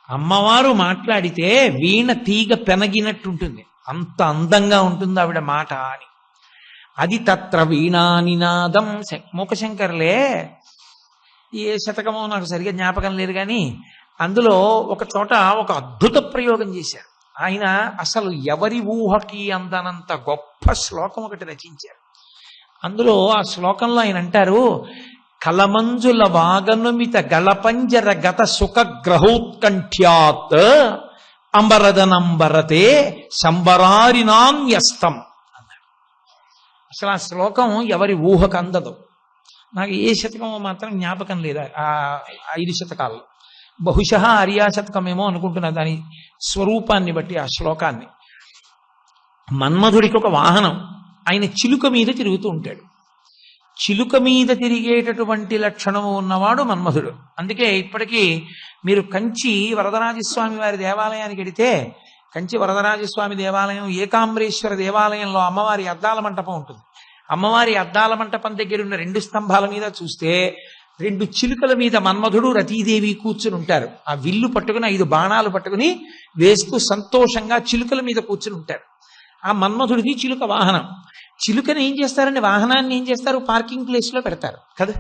అమ్మవారు మాట్లాడితే వీణ తీగ పెనగినట్టుంటుంది, అంత అందంగా ఉంటుంది ఆవిడ మాట అని. అది తత్ర వీణానినాదం. మూకశంకర్లే ఏ శతకమో నాకు సరిగా జ్ఞాపకం లేదు, కానీ అందులో ఒక చోట ఒక అద్భుత ప్రయోగం చేశారు ఆయన. అసలు ఎవరి ఊహకి అందనంత గొప్ప శ్లోకం ఒకటి రచించారు. అందులో ఆ శ్లోకంలో ఆయన అంటారు, కలమంజుల వాగనుమిత గళపంజర గత సుఖ గ్రహోత్కంఠ్యాత్ అంబరదనంబరతే శంబరారినాన్యస్తం అన్నాడు. అసలు ఆ శ్లోకం ఎవరి ఊహకు అందదు. నాకు ఏ శతకమో మాత్రం జ్ఞాపకం లేదా ఆ 5 శతకాల్లో. బహుశా ఆర్యా శతకమేమో అనుకుంటున్నా దాని స్వరూపాన్ని బట్టి ఆ శ్లోకాన్ని. మన్మధుడికి ఒక వాహనం, ఆయన చిలుక మీద తిరుగుతూ ఉంటాడు. చిలుక మీద తిరిగేటటువంటి లక్షణము ఉన్నవాడు మన్మధుడు. అందుకే ఇప్పటికీ మీరు కంచి వరదరాజస్వామి వారి దేవాలయానికి వెడితే, కంచి వరదరాజస్వామి దేవాలయం ఏకాంబరేశ్వర దేవాలయంలో అమ్మవారి అద్దాల మంటపం ఉంటుంది. అమ్మవారి అద్దాల మంటపం దగ్గర ఉన్న 2 స్తంభాల మీద చూస్తే 2 చిలుకల మీద మన్మధుడు రతీదేవి కూర్చుని ఉంటారు. ఆ విల్లు పట్టుకుని 5 బాణాలు పట్టుకుని వేస్తూ సంతోషంగా చిలుకల మీద కూర్చుని ఉంటారు. ఆ మన్మధుడిది చిలుక వాహనం. చిలుకని ఏం చేస్తారండి, వాహనాన్ని ఏం చేస్తారు, పార్కింగ్ ప్లేస్ లో పెడతారు కదా.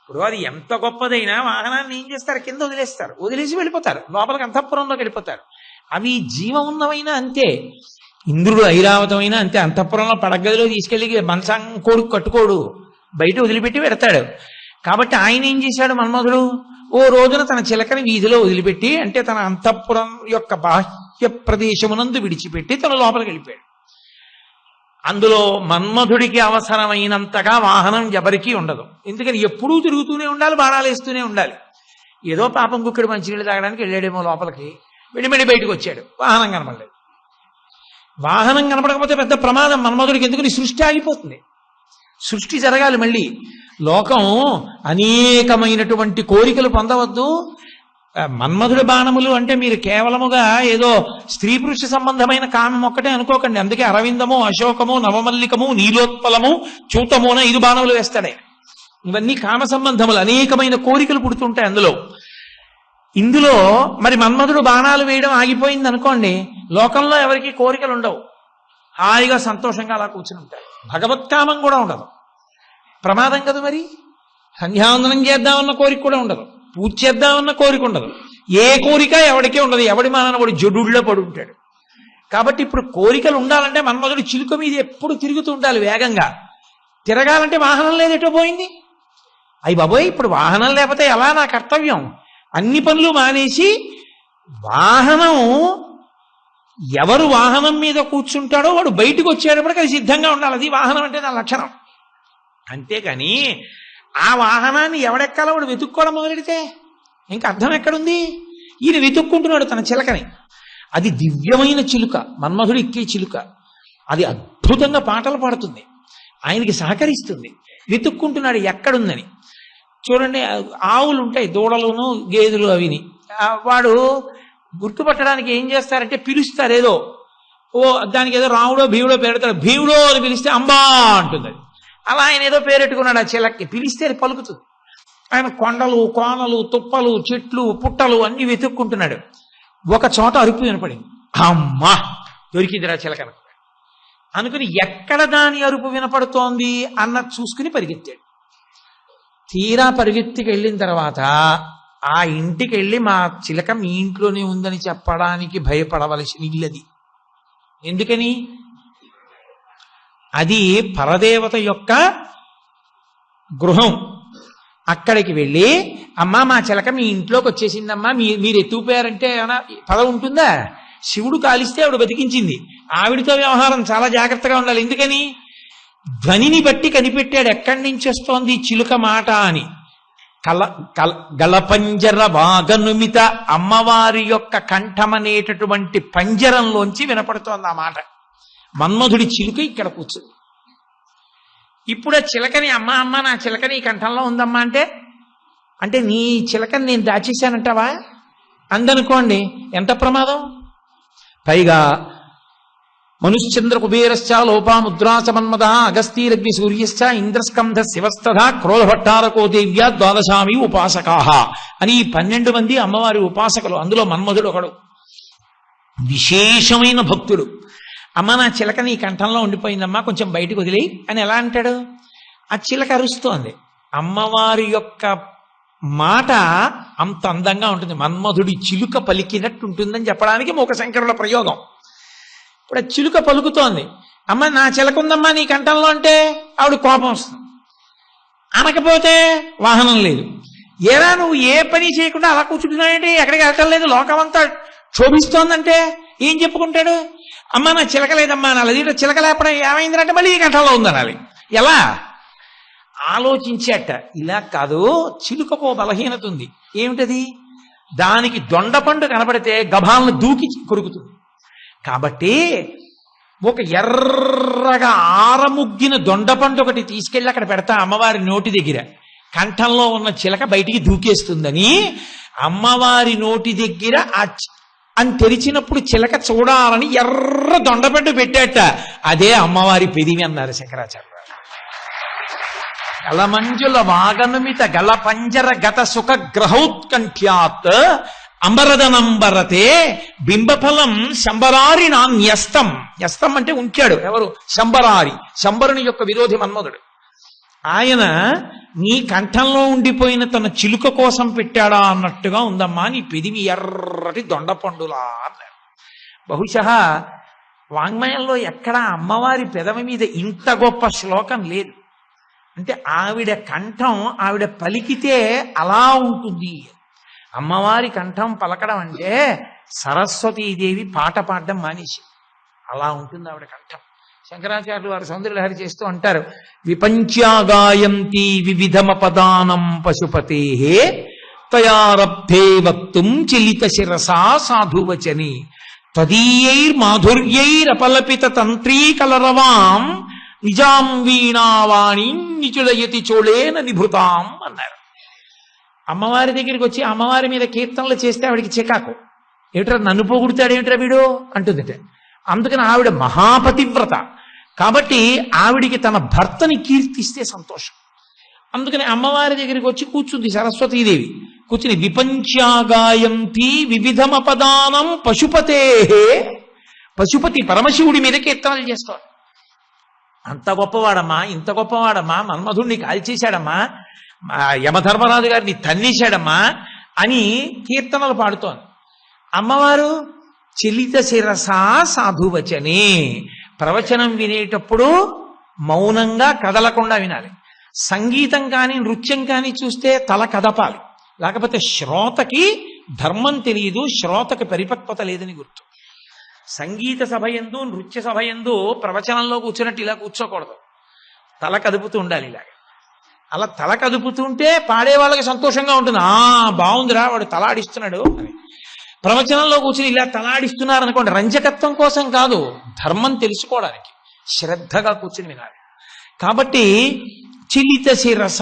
ఇప్పుడు అది ఎంత గొప్పదైనా వాహనాన్ని ఏం చేస్తారు, కింద వదిలేసి వెళ్ళిపోతారు, లోపలికి అంతఃపురంలోకి వెళ్ళిపోతారు. అవి జీవం ఉన్నవైనా అంతే. ఇంద్రుడు ఐరావతమైనా అంతే. అంతఃపురంలో పడగదిలో తీసుకెళ్లి మంచం కొడుకు కట్టుకోడు, బయట వదిలిపెట్టి పెడతాడు. కాబట్టి ఆయన ఏం చేశాడు మన్మధుడు, ఓ రోజున తన చిలకని వీధిలో వదిలిపెట్టి, అంటే తన అంతఃపురం యొక్క బాహ్య ప్రదేశమునందు విడిచిపెట్టి తన లోపలికి వెళ్ళిపోయాడు. అందులో మన్మధుడికి అవసరమైనంతగా వాహనం ఎవరికీ ఉండదు. ఎందుకని ఎప్పుడూ తిరుగుతూనే ఉండాలి, బాణాలు వేస్తూనే ఉండాలి. ఏదో పాపం కుక్కడు మంచినీళ్ళు తాగడానికి వెళ్ళాడేమో లోపలికి, వెళ్ళి బయటకు వచ్చాడు, వాహనం కనపడలేదు. వాహనం కనపడకపోతే పెద్ద ప్రమాదం మన్మధుడికి. ఎందుకని సృష్టి ఆగిపోతుంది, సృష్టి జరగాలి మళ్ళీ. లోకం అనేకమైనటువంటి కోరికలు పొందవద్దు. మన్మధుడి బాణములు అంటే మీరు కేవలముగా ఏదో స్త్రీ పురుష సంబంధమైన కామం ఒక్కటే అనుకోకండి. అందుకే అరవిందము, అశోకము, నవమల్లికము, నీలోత్పలము, చూతము అని 5 బాణములు వేస్తాడే. ఇవన్నీ కామ సంబంధములు, అనేకమైన కోరికలు పుడుతుంటాయి అందులో. ఇందులో మరి మన్మధుడు బాణాలు వేయడం ఆగిపోయింది అనుకోండి, లోకంలో ఎవరికి కోరికలు ఉండవు, హాయిగా సంతోషంగా అలా కూర్చుని ఉంటారు. భగవత్కామం కూడా ఉండదు, ప్రమాదం కదా. మరి సంధ్యావందనం చేద్దామన్న కోరిక కూడా ఉండదు, పూజ చేద్దామన్న కోరిక ఉండదు, ఏ కోరిక ఎవడికే ఉండదు. ఎవడి మానవుడు జడుల్లో పడి ఉంటాడు. కాబట్టి ఇప్పుడు కోరికలు ఉండాలంటే మన్మధుడు చిలుక మీద ఎప్పుడు తిరుగుతూ ఉండాలి వేగంగా. తిరగాలంటే వాహనం లేదు, ఎటో పోయింది. అయ్యి బాబోయ్, ఇప్పుడు వాహనం లేకపోతే ఎలా నా కర్తవ్యం? అన్ని పనులు మానేసి వాహనం, ఎవరు వాహనం మీద కూర్చుంటాడో వాడు బయటకు వచ్చేటప్పటికి అది సిద్ధంగా ఉండాలి. అది వాహనం అంటే నా లక్షణం. అంతేకాని ఆ వాహనాన్ని ఎవడెక్కాలో వాడు వెతుక్కోవడం మొదలెడితే ఇంకా అర్థం ఎక్కడుంది? ఈయన వెతుక్కుంటున్నాడు తన చిలకని. అది దివ్యమైన చిలుక, మన్మధుడు ఎక్కే చిలుక. అది అద్భుతంగా పాటలు పాడుతుంది, ఆయనకి సహకరిస్తుంది. వెతుక్కుంటున్నాడు ఎక్కడుందని. చూడండి, ఆవులు ఉంటాయి, దూడలును గేదెలు, అవిని వాడు గుర్తుపట్టడానికి ఏం చేస్తారంటే పిలుస్తారు. ఏదో దానికి ఏదో రాముడో భీముడో పెడతాడు. భీముడో అని పిలిస్తే అంబా అంటుంది. అలా ఆయన ఏదో పేరెట్టుకున్నాడు ఆ చిలక్కి. పిలిస్తే అది పలుకుతుంది. ఆయన కొండలు, కోనలు, తుప్పలు, చెట్లు, పుట్టలు అన్ని వెతుక్కుంటున్నాడు. ఒక చోట అరుపు వినపడింది. అమ్మా, దొరికిందిరా చిలక అనుకుని ఎక్కడ దాని అరుపు వినపడుతోంది అన్నది చూసుకుని పరిగెత్తాడు. తీరా పరిగెత్తికి వెళ్ళిన తర్వాత ఆ ఇంటికి వెళ్ళి మా చిలక మీ ఇంట్లోనే ఉందని చెప్పడానికి భయపడవలసిన ఇల్లది. ఎందుకని? అది పరదేవత యొక్క గృహం. అక్కడికి వెళ్ళి అమ్మా మా చిలక మీ ఇంట్లోకి వచ్చేసిందమ్మా, మీరు ఎత్తుకుపోయారంటే ఏమైనా పద ఉంటుందా? శివుడు కాలిస్తే ఆవిడ బతికించింది. ఆవిడితో వ్యవహారం చాలా జాగ్రత్తగా ఉండాలి. ఎందుకని? ధ్వనిని బట్టి కనిపెట్టాడు ఎక్కడి నుంచి వస్తోంది చిలుక మాట అని. గళపంజర వాగనుమిత, అమ్మవారి యొక్క కంఠమనేటటువంటి పంజరంలోంచి వినపడుతోంది ఆ మాట. మన్మధుడి చిలుక ఇక్కడ కూర్చుంది. ఇప్పుడు ఆ చిలకని అమ్మ నా చిలకని ఈ కంఠంలో ఉందమ్మా అంటే నీ చిలకని నేను దాచేశానంటావా అందనుకోండి, ఎంత ప్రమాదం. పైగా మనుశ్చంద్ర కుబేరశ్చ లోపాముద్రాసమన్మద అగస్తీరగ్ని సూర్యశ్చ ఇంద్రస్కంధ శివస్తథ క్రోధభట్టారకో దేవ్య ద్వాదశామి ఉపాసకాహ అని 12 మంది అమ్మవారి ఉపాసకులు. అందులో మన్మధుడు ఒకడు, విశేషమైన భక్తుడు. అమ్మ నా చిలక నీ కంఠంలో ఉండిపోయిందమ్మా, కొంచెం బయటకు వదిలేయి అని ఎలా అంటాడు? ఆ చిలక అరుస్తోంది. అమ్మవారి యొక్క మాట అంత అందంగా ఉంటుంది. మన్మధుడి చిలుక పలికినట్టు ఉంటుందని చెప్పడానికి మూకశంకరుల ప్రయోగం. ఇప్పుడు ఆ చిలుక పలుకుతోంది, అమ్మ నా చిలక ఉందమ్మా నీ కంఠంలో అంటే ఆవిడ కోపం వస్తుంది. అనకపోతే వాహనం లేదు. ఏరా నువ్వు ఏ పని చేయకుండా అలా కూర్చుంటున్నావేంటి, ఎక్కడికి వెళ్ళటం లేదు, లోకమంతా క్షోభిస్తోందంటే ఏం చెప్పుకుంటాడు? అమ్మ నా చిలక లేదమ్మా అనాలి. చిలక లేకపోతే ఏమైందంటే మళ్ళీ ఈ గంటలో ఉందనాలి. ఎలా ఆలోచించాట? ఇలా కాదు, చిలుకకో బలహీనత ఉంది. ఏమిటది? దానికి దొండపండు కనబడితే గభాలను దూకి కొరుకుతుంది. కాబట్టి ఒక ఎర్రగా ఆరముగ్గిన దొండపండు ఒకటి తీసుకెళ్ళి అక్కడ పెడతా అమ్మవారి నోటి దగ్గర, కంఠంలో ఉన్న చిలక బయటికి దూకేస్తుందని అమ్మవారి నోటి దగ్గర అని తెరిచినప్పుడు చిలక చూడాలని ఎర్ర దొండపండు పెట్టాట. అదే అమ్మవారి పెదివి అన్నారు శంకరాచార్య. గలమంజుల వాగనుమిత గల పంజర గత సుఖ గ్రహౌత్కంఠ్యాత్ అంబరదనంబరతే బింబఫలం శంబరారి నా న్యస్తం. న్యస్తం అంటే ఉంచాడు ఎవరు? శంబరారి, శంబరుని యొక్క విరోధి మన్మధుడు. ఆయన నీ కంఠంలో ఉండిపోయిన తన చిలుక కోసం పెట్టాడా అన్నట్టుగా ఉందమ్మా నీ పెదివి ఎర్రటి దొండపండులా అన్నారు. బహుశా వాంగ్మయంలో ఎక్కడా అమ్మవారి పెదవి మీద ఇంత గొప్ప శ్లోకం లేదు. అంటే ఆవిడ కంఠం ఆవిడ పలికితే అలా ఉంటుంది. అమ్మవారి కంఠం పలకడం అంటే సరస్వతీదేవి పాట పాడడం మానేసి అలా ఉంటుంది ఆవిడ కంఠం. శంకరాచార్యులు వారు సౌందర్యలహరి చేస్తూ అంటారు, విపంచాగాయంతి వివిధమపదానం పశుపతే తయారబ్ధే వక్తుం చిలిత శిరసా సాధువచని తదీయైర్మాధుర్యైరపలపిత తంత్రీ కలరవాం నిజాం వీణావాణి నిచులయతి చోళేన నిభృతాం అన్నారు. అమ్మవారి దగ్గరికి వచ్చి అమ్మవారి మీద కీర్తనలు చేస్తే ఆవిడికి చికాకు. ఏమిట్రా నన్ను పోగొడతాడు ఏమిట్రా వీడు అంటుందిట. అందుకని ఆవిడ మహాపతివ్రత కాబట్టి ఆవిడికి తన భర్తని కీర్తిస్తే సంతోషం. అందుకని అమ్మవారి దగ్గరికి వచ్చి కూర్చుంది సరస్వతీదేవి. కూర్చుని విపంచాగాయంతి వివిధమపదానం పశుపతే, పశుపతి పరమశివుడి మీద కీర్తనలు చేస్తాడు. అంత గొప్పవాడమ్మా, ఇంత గొప్పవాడమ్మా, మన్మధుడిని కాల్చేశాడమ్మా, యమధర్మరాజు గారిని తన్నేశాడమ్మా అని కీర్తనలు పాడుతోంది. అమ్మవారు చిలిత శిరసా సాధువచనే, ప్రవచనం వినేటప్పుడు మౌనంగా కదలకుండా వినాలి. సంగీతం కానీ నృత్యం కానీ చూస్తే తల కదపాలి, లేకపోతే శ్రోతకి ధర్మం తెలియదు, శ్రోతకి పరిపక్వత లేదని గుర్తు. సంగీత సభయందు నృత్య సభయందు ప్రవచనంలో కూర్చున్నట్టు ఇలా కూర్చోకూడదు, తల కదుపుతూ ఉండాలి. ఇలాగ అలా తల కదుపుతుంటే పాడే వాళ్ళకి సంతోషంగా ఉంటుంది. బాగుందిరా వాడు తలాడిస్తున్నాడు అని. ప్రవచనంలో కూర్చుని ఇలా తలాడిస్తున్నారు అనుకోండి, రంజకత్వం కోసం కాదు, ధర్మం తెలుసుకోవడానికి శ్రద్ధగా కూర్చుని వినాలి. కాబట్టి చిలిత శిరస,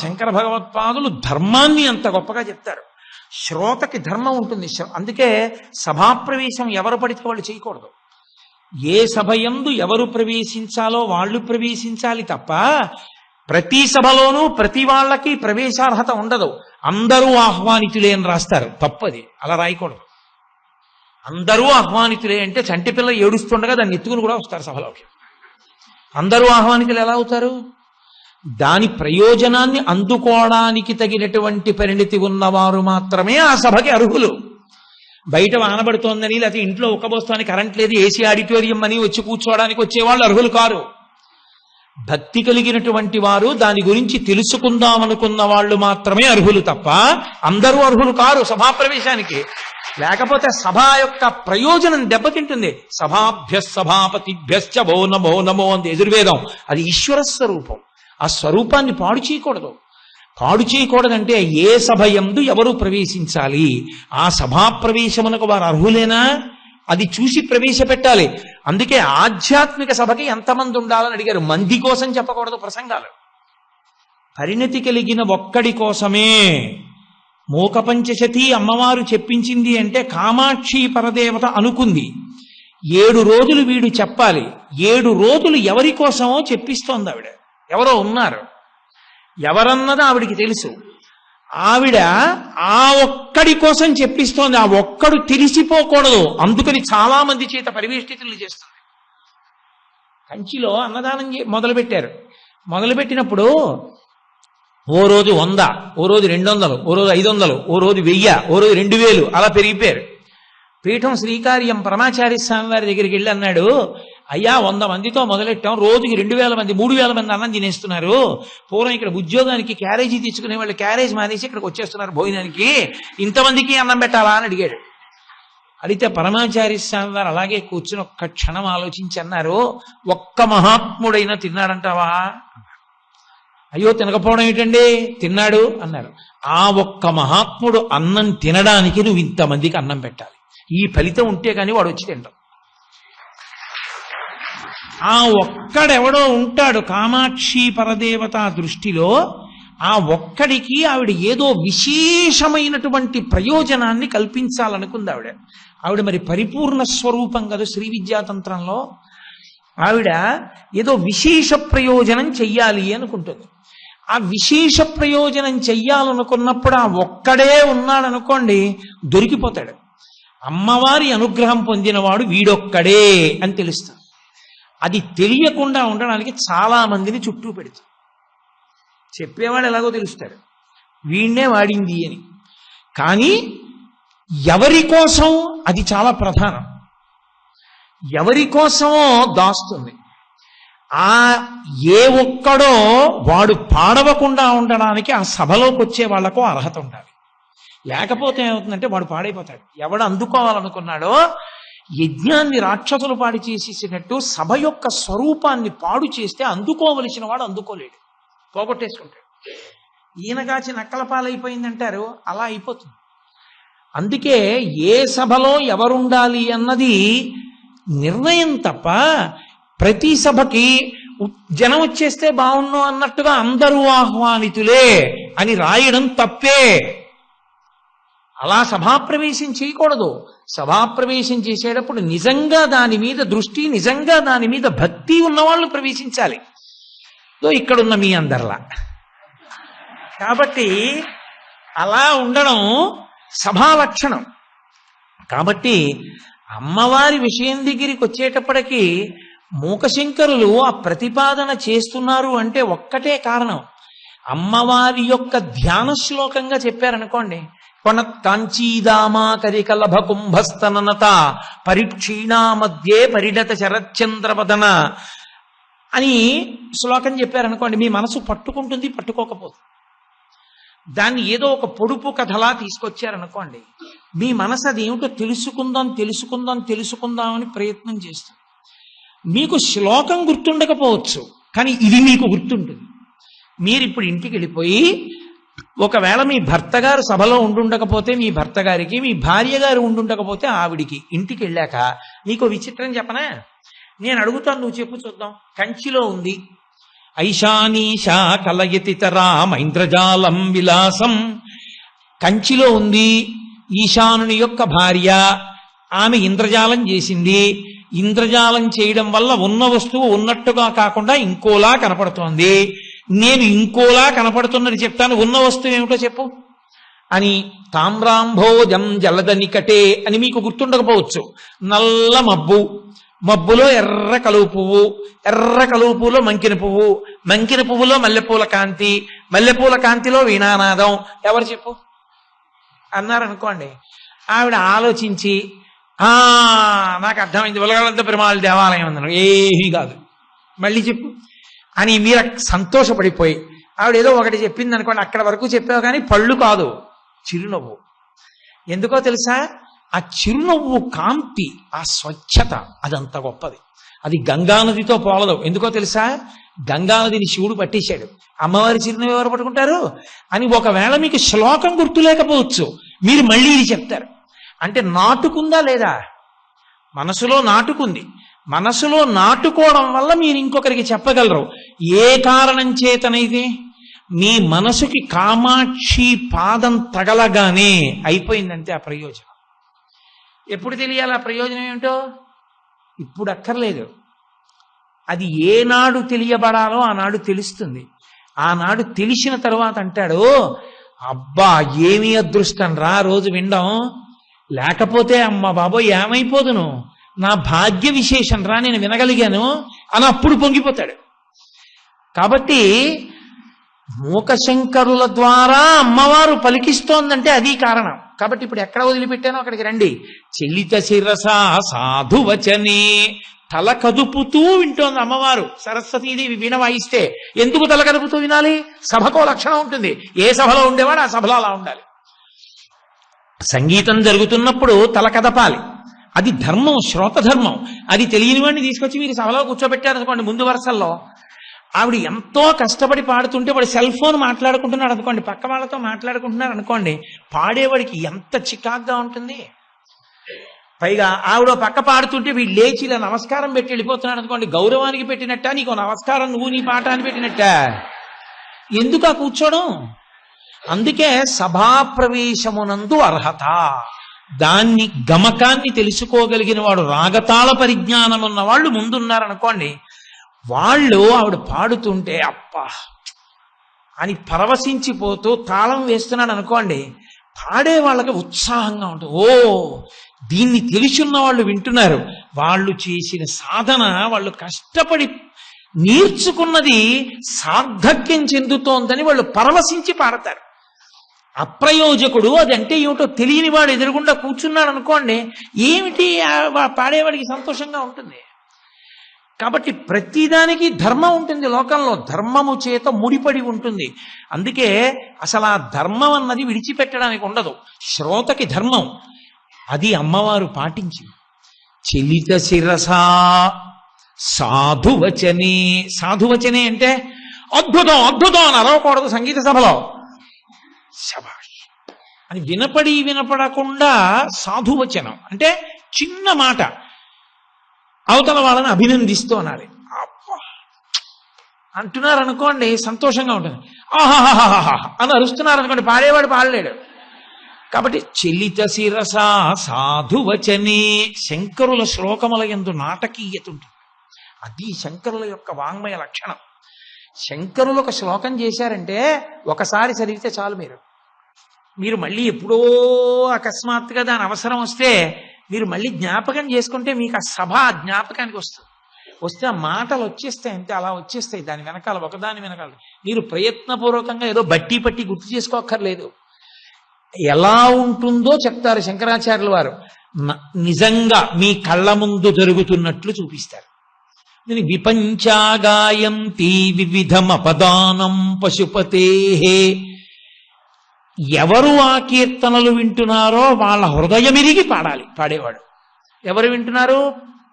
శంకర భగవత్పాదులు ధర్మాన్ని అంత గొప్పగా చెప్తారు. శ్రోతకి ధర్మం ఉంటుంది. అందుకే సభాప్రవేశం ఎవరు పడితే వాళ్ళు చేయకూడదు. ఏ సభయందు ఎవరు ప్రవేశించాలో వాళ్ళు ప్రవేశించాలి తప్ప ప్రతి సభలోనూ ప్రతి వాళ్ళకి ప్రవేశార్హత ఉండదు. అందరూ ఆహ్వానితులే అని రాస్తారు, తప్పది, అలా రాయకూడదు. అందరూ ఆహ్వానితులే అంటే చంటి పిల్ల ఏడుస్తుండగా దాన్ని ఎత్తుకుని కూడా వస్తారు సభలోకి. అందరూ ఆహ్వానితులు ఎలా అవుతారు? దాని ప్రయోజనాన్ని అందుకోవడానికి తగినటువంటి పరిణితి ఉన్నవారు మాత్రమే ఆ సభకి అర్హులు. బయట వానబడుతోందని లేకపోతే ఇంట్లో ఉక్కబోస్తానికి కరెంట్ లేదు ఏసీ ఆడిటోరియం అని వచ్చి కూర్చోవడానికి వచ్చేవాళ్ళు అర్హులు కారు. భక్తి కలిగినటువంటి వారు, దాని గురించి తెలుసుకుందామనుకున్న వాళ్ళు మాత్రమే అర్హులు తప్ప అందరూ అర్హులు కారు సభాప్రవేశానికి. లేకపోతే సభ యొక్క ప్రయోజనం దెబ్బతింటుంది. సభాభ్య సభాపతిభ్యశ్చ భో నమో నమో అంది యజుర్వేదం. అది ఈశ్వర స్వరూపం. ఆ స్వరూపాన్ని పాడు చేయకూడదు. పాడు చేయకూడదంటే ఏ సభ యందు ఎవరు ప్రవేశించాలి, ఆ సభాప్రవేశమునకు వారు అర్హులేనా అది చూసి ప్రవేశపెట్టాలి. అందుకే ఆధ్యాత్మిక సభకి ఎంతమంది ఉండాలని అడిగారు. మంది కోసం చెప్పకూడదు ప్రసంగాలు. పరిణతి కలిగిన ఒక్కడి కోసమే. మూకపంచశతి అమ్మవారు చెప్పించింది అంటే కామాక్షి పరదేవత అనుకుంది. 7 రోజులు వీడు చెప్పాలి. 7 రోజులు ఎవరి కోసమో చెప్పిస్తోంది ఆవిడ. ఎవరో ఉన్నారు, ఎవరన్నది ఆవిడికి తెలుసు. ఆవిడ ఆ ఒక్కడి కోసం చెప్పిస్తోంది. ఆ ఒక్కడు తెలిసిపోకూడదు. అందుకని చాలా మంది చేత పరివేష్టితులు చేస్తుంది. కంచిలో అన్నదానం మొదలుపెట్టారు. మొదలుపెట్టినప్పుడు ఓ రోజు 100, ఓ రోజు 200, ఓ రోజు 500, ఓ రోజు 1000, ఓ రోజు 2000 అలా పెరిగిపోయారు. పీఠం శ్రీకార్యం పరమాచార్య స్వామి వారి దగ్గరికి వెళ్ళి అన్నాడు, అయ్యా 100 మందితో మొదలెట్టాం, రోజుకి 2000 మంది 3000 మంది అన్నం తినేస్తున్నారు. పూర్వం ఇక్కడ ఉద్యోగానికి క్యారేజీ తీసుకునే వాళ్ళు క్యారేజ్ మానేసి ఇక్కడికి వచ్చేస్తున్నారు భోజనానికి, ఇంతమందికి అన్నం పెట్టాలా అని అడిగాడు. అడిగితే పరమాచార్య స్వామి వారు అలాగే కూర్చుని ఒక్క క్షణం ఆలోచించి అన్నారు, ఒక్క మహాత్ముడైనా తిన్నాడంటావా? అయ్యో తినకపోవడం ఏంటండి, తిన్నాడు అన్నారు. ఆ ఒక్క మహాత్ముడు అన్నం తినడానికి నువ్వు ఇంతమందికి అన్నం పెట్టాలి. ఈ ఫలితం ఉంటే కానీ వాడు వచ్చి తింటాం. ఆ ఒక్కడెవడో ఉంటాడు కామాక్షి పరదేవత దృష్టిలో, ఆ ఒక్కడికి ఆవిడ ఏదో విశేషమైనటువంటి ప్రయోజనాన్ని కల్పించాలనుకుంది ఆవిడ. ఆవిడ మరి పరిపూర్ణ స్వరూపం కదా శ్రీ విద్యాతంత్రంలో. ఆవిడ ఏదో విశేష ప్రయోజనం చెయ్యాలి అనుకుంటుంది. ఆ విశేష ప్రయోజనం చెయ్యాలనుకున్నప్పుడు ఆ ఒక్కడే ఉన్నాడనుకోండి, దొరికిపోతాడు. అమ్మవారి అనుగ్రహం పొందినవాడు వీడొక్కడే అని తెలుస్తుంది. అది తెలియకుండా ఉండడానికి చాలా మందిని చుట్టూ పెడుతుంది. చెప్పేవాడు ఎలాగో తెలుస్తాడు, వీణ్ణే వాడింది అని. కానీ ఎవరి కోసం అది చాలా ప్రధానం. ఎవరి కోసమో దాస్తుంది. ఆ ఏ ఒక్కడో వాడు పాడవకుండా ఉండడానికి ఆ సభలోకి వచ్చే వాళ్లకు అర్హత ఉండాలి. లేకపోతే ఏమవుతుందంటే వాడు పాడైపోతాడు. ఎవడు అందుకోవాలనుకున్నాడో యజ్ఞాన్ని రాక్షసులు పాడు చేసేసినట్టు సభ యొక్క స్వరూపాన్ని పాడు చేస్తే అందుకోవలసిన వాడు అందుకోలేడు, పోగొట్టేసుకుంటాడు. ఈయనగాచి నక్కల పాలైపోయిందంటారు, అలా అయిపోతుంది. అందుకే ఏ సభలో ఎవరుండాలి అన్నది నిర్ణయం తప్ప ప్రతి సభకి జనం వచ్చేస్తే బాగున్నాం అన్నట్టుగా అందరూ ఆహ్వానితులే అని రాయడం తప్పే. అలా సభాప్రవేశం చేయకూడదు. సభాప్రవేశం చేసేటప్పుడు నిజంగా దాని మీద దృష్టి, నిజంగా దాని మీద భక్తి ఉన్నవాళ్ళు ప్రవేశించాలి. ఇక్కడున్న మీ అందరిలా. కాబట్టి అలా ఉండడం సభా లక్షణం. కాబట్టి అమ్మవారి విషయం దగ్గరికి వచ్చేటప్పటికీ మూకశంకరులు ఆ ప్రతిపాదన చేస్తున్నారు అంటే ఒక్కటే కారణం, అమ్మవారి యొక్క ధ్యాన శ్లోకంగా చెప్పారనుకోండి. కొణత్కాంచీదామా కరికలభ కుంభస్తననత పరిక్షీణా మధ్యే పరిణత శరచంద్రవదన అని శ్లోకం చెప్పారనుకోండి, మీ మనసు పట్టుకుంటుంది, పట్టుకోకపోతుంది. దాన్ని ఏదో ఒక పొడుపు కథలా తీసుకొచ్చారనుకోండి, మీ మనసు అది ఏమిటో తెలుసుకుందాం తెలుసుకుందాం తెలుసుకుందాం అని ప్రయత్నం చేస్తుంది. మీకు శ్లోకం గుర్తుండకపోవచ్చు, కానీ ఇది మీకు గుర్తుంటుంది. మీరు ఇప్పుడు ఇంటికి వెళ్ళిపోయి ఒకవేళ మీ భర్త గారు సభలో ఉండుండకపోతే మీ భర్త గారికి, మీ భార్య గారు ఉండుండకపోతే ఆవిడికి, ఇంటికి వెళ్ళాక నీకు విచిత్రం చెప్పనా? నేను అడుగుతాను, నువ్వు చెప్పు చూద్దాం. కంచిలో ఉంది, ఐశానీషా కలయతి తరామైంద్రజాలం విలాసం. కంచిలో ఉంది, ఈశానుని యొక్క భార్య, ఆమె ఇంద్రజాలం చేసింది. ఇంద్రజాలం చేయడం వల్ల ఉన్న వస్తువు ఉన్నట్టుగా కాకుండా ఇంకోలా కనపడుతోంది. నేను ఇంకోలా కనపడుతున్నది చెప్తాను, ఉన్న వస్తువు ఏమిటో చెప్పు అని. తామ్రాంభోజం జలద నికటే అని మీకు గుర్తుండకపోవచ్చు. నల్ల మబ్బు, మబ్బులో ఎర్ర కలువ పువ్వు, ఎర్ర కలువ పువ్వులో మంకిన పువ్వు, మంకిన పువ్వులో మల్లెపూల కాంతి, మల్లెపూల కాంతిలో వీణానాదం. ఎవరు చెప్పు అన్నారనుకోండి, ఆవిడ ఆలోచించి నాకు అర్థమైంది, ఉలగలంత పెరుమాళ దేవాలయం అన్నారు. ఏమీ కాదు, మళ్ళీ చెప్పు అని మీరు సంతోషపడిపోయి ఆవిడ ఏదో ఒకటి చెప్పింది అనుకోండి, అక్కడ వరకు చెప్పావు కానీ పళ్ళు కాదు, చిరునవ్వు. ఎందుకో తెలుసా? ఆ చిరునవ్వు కాంతి, ఆ స్వచ్ఛత అదంత గొప్పది. అది గంగానదితో పోలదు. ఎందుకో తెలుసా? గంగానదిని శివుడు పట్టేశాడు, అమ్మవారి చిరునవ్వు ఎవరు పట్టుకుంటారు అని. ఒకవేళ మీకు శ్లోకం గుర్తులేకపోవచ్చు, మీరు మళ్ళీ ఇది చెప్తారు. అంటే నాటుకుందా లేదా? మనసులో నాటుకుంది. మనసులో నాటుకోవడం వల్ల మీరు ఇంకొకరికి చెప్పగలరు. ఏ కారణం చేతనైతే మీ మనసుకి కామాక్షి పాదం తగలగానే అయిపోయిందంటే ఆ ప్రయోజనం. ఎప్పుడు తెలియాలి ఆ ప్రయోజనం ఏమిటో? ఇప్పుడు అక్కర్లేదు. అది ఏనాడు తెలియబడాలో ఆనాడు తెలుస్తుంది. ఆనాడు తెలిసిన తర్వాత అంటాడు, అబ్బా ఏమీ అదృష్టం రా రోజు వినడం, లేకపోతే అమ్మ బాబోయ్ ఏమైపోదును, నా భాగ్య విశేషం రా నేను వినగలిగాను అని అప్పుడు పొంగిపోతాడు. కాబట్టి మూకశంకరుల ద్వారా అమ్మవారు పలికిస్తోందంటే అది కారణం. కాబట్టి ఇప్పుడు ఎక్కడ వదిలిపెట్టానో అక్కడికి రండి. చెలిత శిరస సాధువచనే తల కదుపుతూ వింటోంది అమ్మవారు సరస్వతీదేవి వీణ వాయిస్తే. ఎందుకు తల కదుపుతూ వినాలి? సభకో లక్షణం ఉంటుంది. ఏ సభలో ఉండేవాడు ఆ సభలో అలా ఉండాలి. సంగీతం జరుగుతున్నప్పుడు తల కదపాలి. అది ధర్మం, శ్రోత ధర్మం. అది తెలియని వాడిని తీసుకొచ్చి మీరు సభలో కూర్చోబెట్టారనుకోండి, ముందు వరుసల్లో ఆవిడ ఎంతో కష్టపడి పాడుతుంటే వాడు సెల్ ఫోన్ మాట్లాడుకుంటున్నాడు అనుకోండి, పక్క వాళ్ళతో మాట్లాడుకుంటున్నారు అనుకోండి, పాడేవాడికి ఎంత చికాగ్గా ఉంటుంది. పైగా ఆవిడ పక్క పాడుతుంటే వీడు లేచి ఇలా నమస్కారం పెట్టి వెళ్ళిపోతున్నాడు అనుకోండి, గౌరవానికి పెట్టినట్ట, నీకు నమస్కారం నువ్వు నీ పాట అని పెట్టినట్ట. ఎందుకు ఆ కూర్చోడం? అందుకే సభాప్రవేశమునందు అర్హత. దాన్ని గమకాన్ని తెలుసుకోగలిగిన వాడు, రాగతాళ పరిజ్ఞానం ఉన్న వాళ్ళు ముందున్నారనుకోండి, వాళ్ళు ఆవిడ పాడుతుంటే అప్పా అని పరవశించిపోతూ తాళం వేస్తున్నాడు అనుకోండి, పాడే వాళ్ళకి ఉత్సాహంగా ఉంటుంది. ఓ, దీన్ని తెలుసున్న వాళ్ళు వింటున్నారు. వాళ్ళు చేసిన సాధన, వాళ్ళు కష్టపడి నేర్చుకున్నది సార్థక్యం చెందుతోందని వాళ్ళు పరవశించి పాడతారు. అప్రయోజకుడు అదంటే ఏమిటో తెలియని వాడు ఎదురుగుండా కూర్చున్నాడు అనుకోండి, ఏమిటి పాడేవాడికి సంతోషంగా ఉంటుంది. కాబట్టి ప్రతిదానికి ధర్మం ఉంటుంది లోకంలో, ధర్మము చేత ముడిపడి ఉంటుంది. అందుకే అసలు ఆ ధర్మం అన్నది విడిచిపెట్టడానికి ఉండదు. శ్రోతకి ధర్మం అది అమ్మవారు పాటించింది. చలిత శిరసా సాధువచనే. సాధువచనే అంటే అద్భుతం అద్భుతం అని అరవకూడదు సంగీత సభలో. శభాష్ అని వినపడకుండా సాధువచనం అంటే చిన్న మాట అవతల వాళ్ళని అభినందిస్తూ అనాలి. అబ్బా అంటున్నారు అనుకోండి, సంతోషంగా ఉంటుంది. ఆహాహాహా అని అరుస్తున్నారు అనుకోండి, పాడేవాడు పాడలేడు. కాబట్టి చలిత శిరస సాధువచనే. శంకరుల శ్లోకముల యందు నాటకీయత ఉంటుంది. అది శంకరుల యొక్క వాంగ్మయ లక్షణం. శంకరులు ఒక శ్లోకం చేశారంటే ఒకసారి చదివితే చాలు. మీరు మళ్ళీ ఎప్పుడో అకస్మాత్తుగా దాని అవసరం వస్తే మీరు మళ్ళీ జ్ఞాపకం చేసుకుంటే మీకు ఆ సభ జ్ఞాపకానికి వస్తే ఆ మాటలు వచ్చేస్తాయి. అంతే, అలా వచ్చేస్తాయి దాని వెనకాల, ఒకదాని వెనకాల. మీరు ప్రయత్నపూర్వకంగా ఏదో బట్టి పట్టి గుర్తు చేసుకోక్కర్లేదు. ఎలా ఉంటుందో చెప్తారు శంకరాచార్యుల వారు. నిజంగా మీ కళ్ళ ముందు జరుగుతున్నట్లు చూపిస్తారు. నేను విపంచాగాయంతి వివిధమపదానం పశుపతే. ఎవరు ఆ కీర్తనలు వింటున్నారో వాళ్ళ హృదయమిరిగి పాడాలి పాడేవాడు. ఎవరు వింటున్నారు?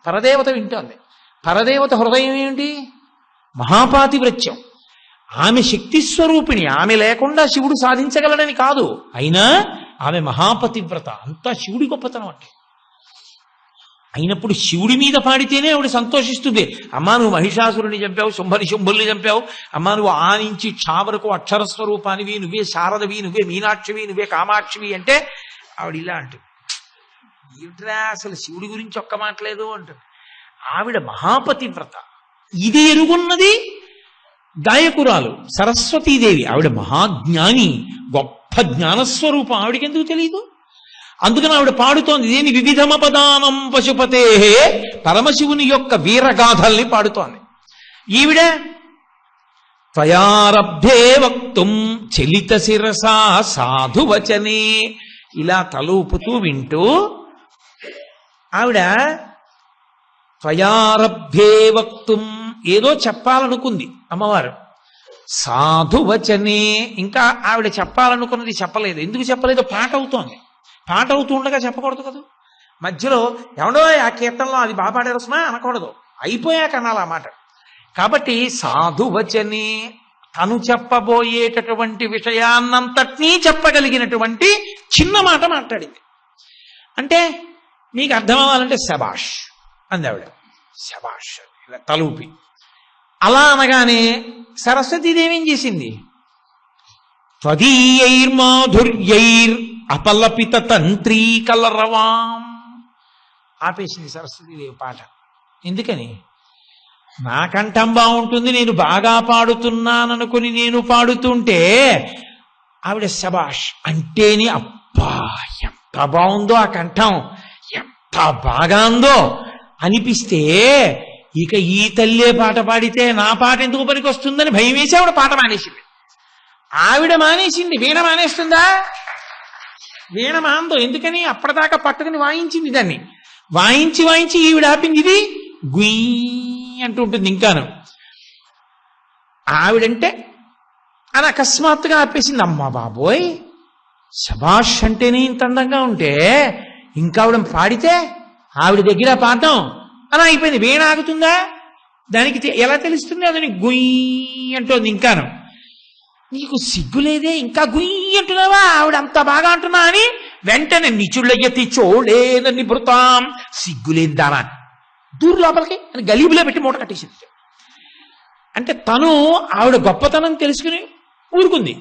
పరదేవత వింటోంది. పరదేవత హృదయం ఏమిటి? మహాపాతివ్రత్యం. ఆమె శక్తి స్వరూపిణి. ఆమె లేకుండా శివుడు సాధించగలడని కాదు, అయినా ఆమె మహాపతివ్రత. అంతా శివుడి గొప్పతనం అంటే. అయినప్పుడు శివుడి మీద పాడితేనే ఆవిడ సంతోషిస్తుంది. అమ్మా నువ్వు మహిషాసురుని చంపావు, శుంభుల్ని చంపావు, అమ్మా నువ్వు ఆ నుంచి క్షా వరకు అక్షర స్వరూపానివి, నువ్వే శారదవి, నువ్వే మీనాక్షివి, నువ్వే కామాక్షివి అంటే ఆవిడ ఇలా అంటుంది. ఏమిట్రా అసలు శివుడి గురించి ఒక్క మాటలేదు అంటుంది. ఆవిడ మహాపతివ్రత. ఇది ఎరుగున్నది గాయకురాలు సరస్వతీదేవి. ఆవిడ మహాజ్ఞాని, గొప్ప జ్ఞానస్వరూపం. ఆవిడకి ఎందుకు తెలియదు? అందుకని ఆవిడ పాడుతోంది. దేని? వివిధమపదానం పశుపతే. పరమశివుని యొక్క వీరగాథల్ని పాడుతోంది. ఈవిడ త్వయారబ్ధే వక్తుం చలిత శిరసా సాధువచనే. ఇలా తలూపుతూ వింటూ ఆవిడ త్వయారబ్ధే వక్తుం ఏదో చెప్పాలనుకుంది అమ్మవారు. సాధువచనే ఇంకా ఆవిడ చెప్పాలనుకున్నది చెప్పలేదు. ఎందుకు చెప్పలేదు? పాట అవుతోంది. పాట అవుతూ ఉండగా చెప్పకూడదు కదా. మధ్యలో ఎవడో ఆ కీర్తనలో అది బాగా పాడారు సుమా అనకూడదు, అయిపోయాక అనాలి ఆ మాట. కాబట్టి సాధువచనే తను చెప్పబోయేటటువంటి విషయాన్నంతటినీ చెప్పగలిగినటువంటి చిన్న మాట మాట్లాడింది. అంటే మీకు అర్థం అవ్వాలంటే శబాష్ అంది ఆవిడ. శబాష్ ఇలా తలూపి. అలా అనగానే సరస్వతీదేవి ఏం చేసింది? త్వదీయైర్మాధుర్యైర్ అపలపిత తంత్రీ కలరవాం. ఆపేసింది సరస్వతీదేవి పాట. ఎందుకని? నా కంఠం బాగుంటుంది, నేను బాగా పాడుతున్నాననుకుని నేను పాడుతుంటే ఆవిడ శబాష్ అంటేనే అబ్బా ఎంత బాగుందో ఆ కంఠం, ఎంత బాగా ఉందో అనిపిస్తే ఇక ఈ తల్లే పాట పాడితే నా పాట ఎందుకు పనికి వస్తుందని భయం వేసి ఆవిడ పాట మానేసింది. ఆవిడ మానేసింది, వీణ మానేస్తుందా? వీణ మాందో. ఎందుకని? అప్పటిదాకా పట్టుకుని వాయించింది దాన్ని. వాయించి ఈవిడ ఆపింది. ఇది గుయ్ అంటూ ఉంటుంది. ఇంకాను ఆవిడంటే అని అకస్మాత్తుగా ఆపేసింది. అమ్మ బాబోయ్, శభాష్ అంటేనే ఇంత అందంగా ఉంటే ఇంకా ఆవిడ పాడితే ఆవిడ దగ్గర పాడటం అని అయిపోయింది. వీణ ఆగుతుందా? దానికి ఎలా తెలుస్తుంది? అదని గుయ్ అంటోంది. ఇంకాను నీకు సిగ్గులేదే, ఇంకా గుయ్ అంటున్నావా, ఆవిడ అంత బాగా అంటున్నా అని వెంటనే నిచుళ్ళెత్తి చూడేదని భృతాం, సిగ్గులేని దానా దూరు లోపలికి అని గలీబులో పెట్టి మూట కట్టేసింది. అంటే తను ఆవిడ గొప్పతనం తెలుసుకుని ఊరుకుంది.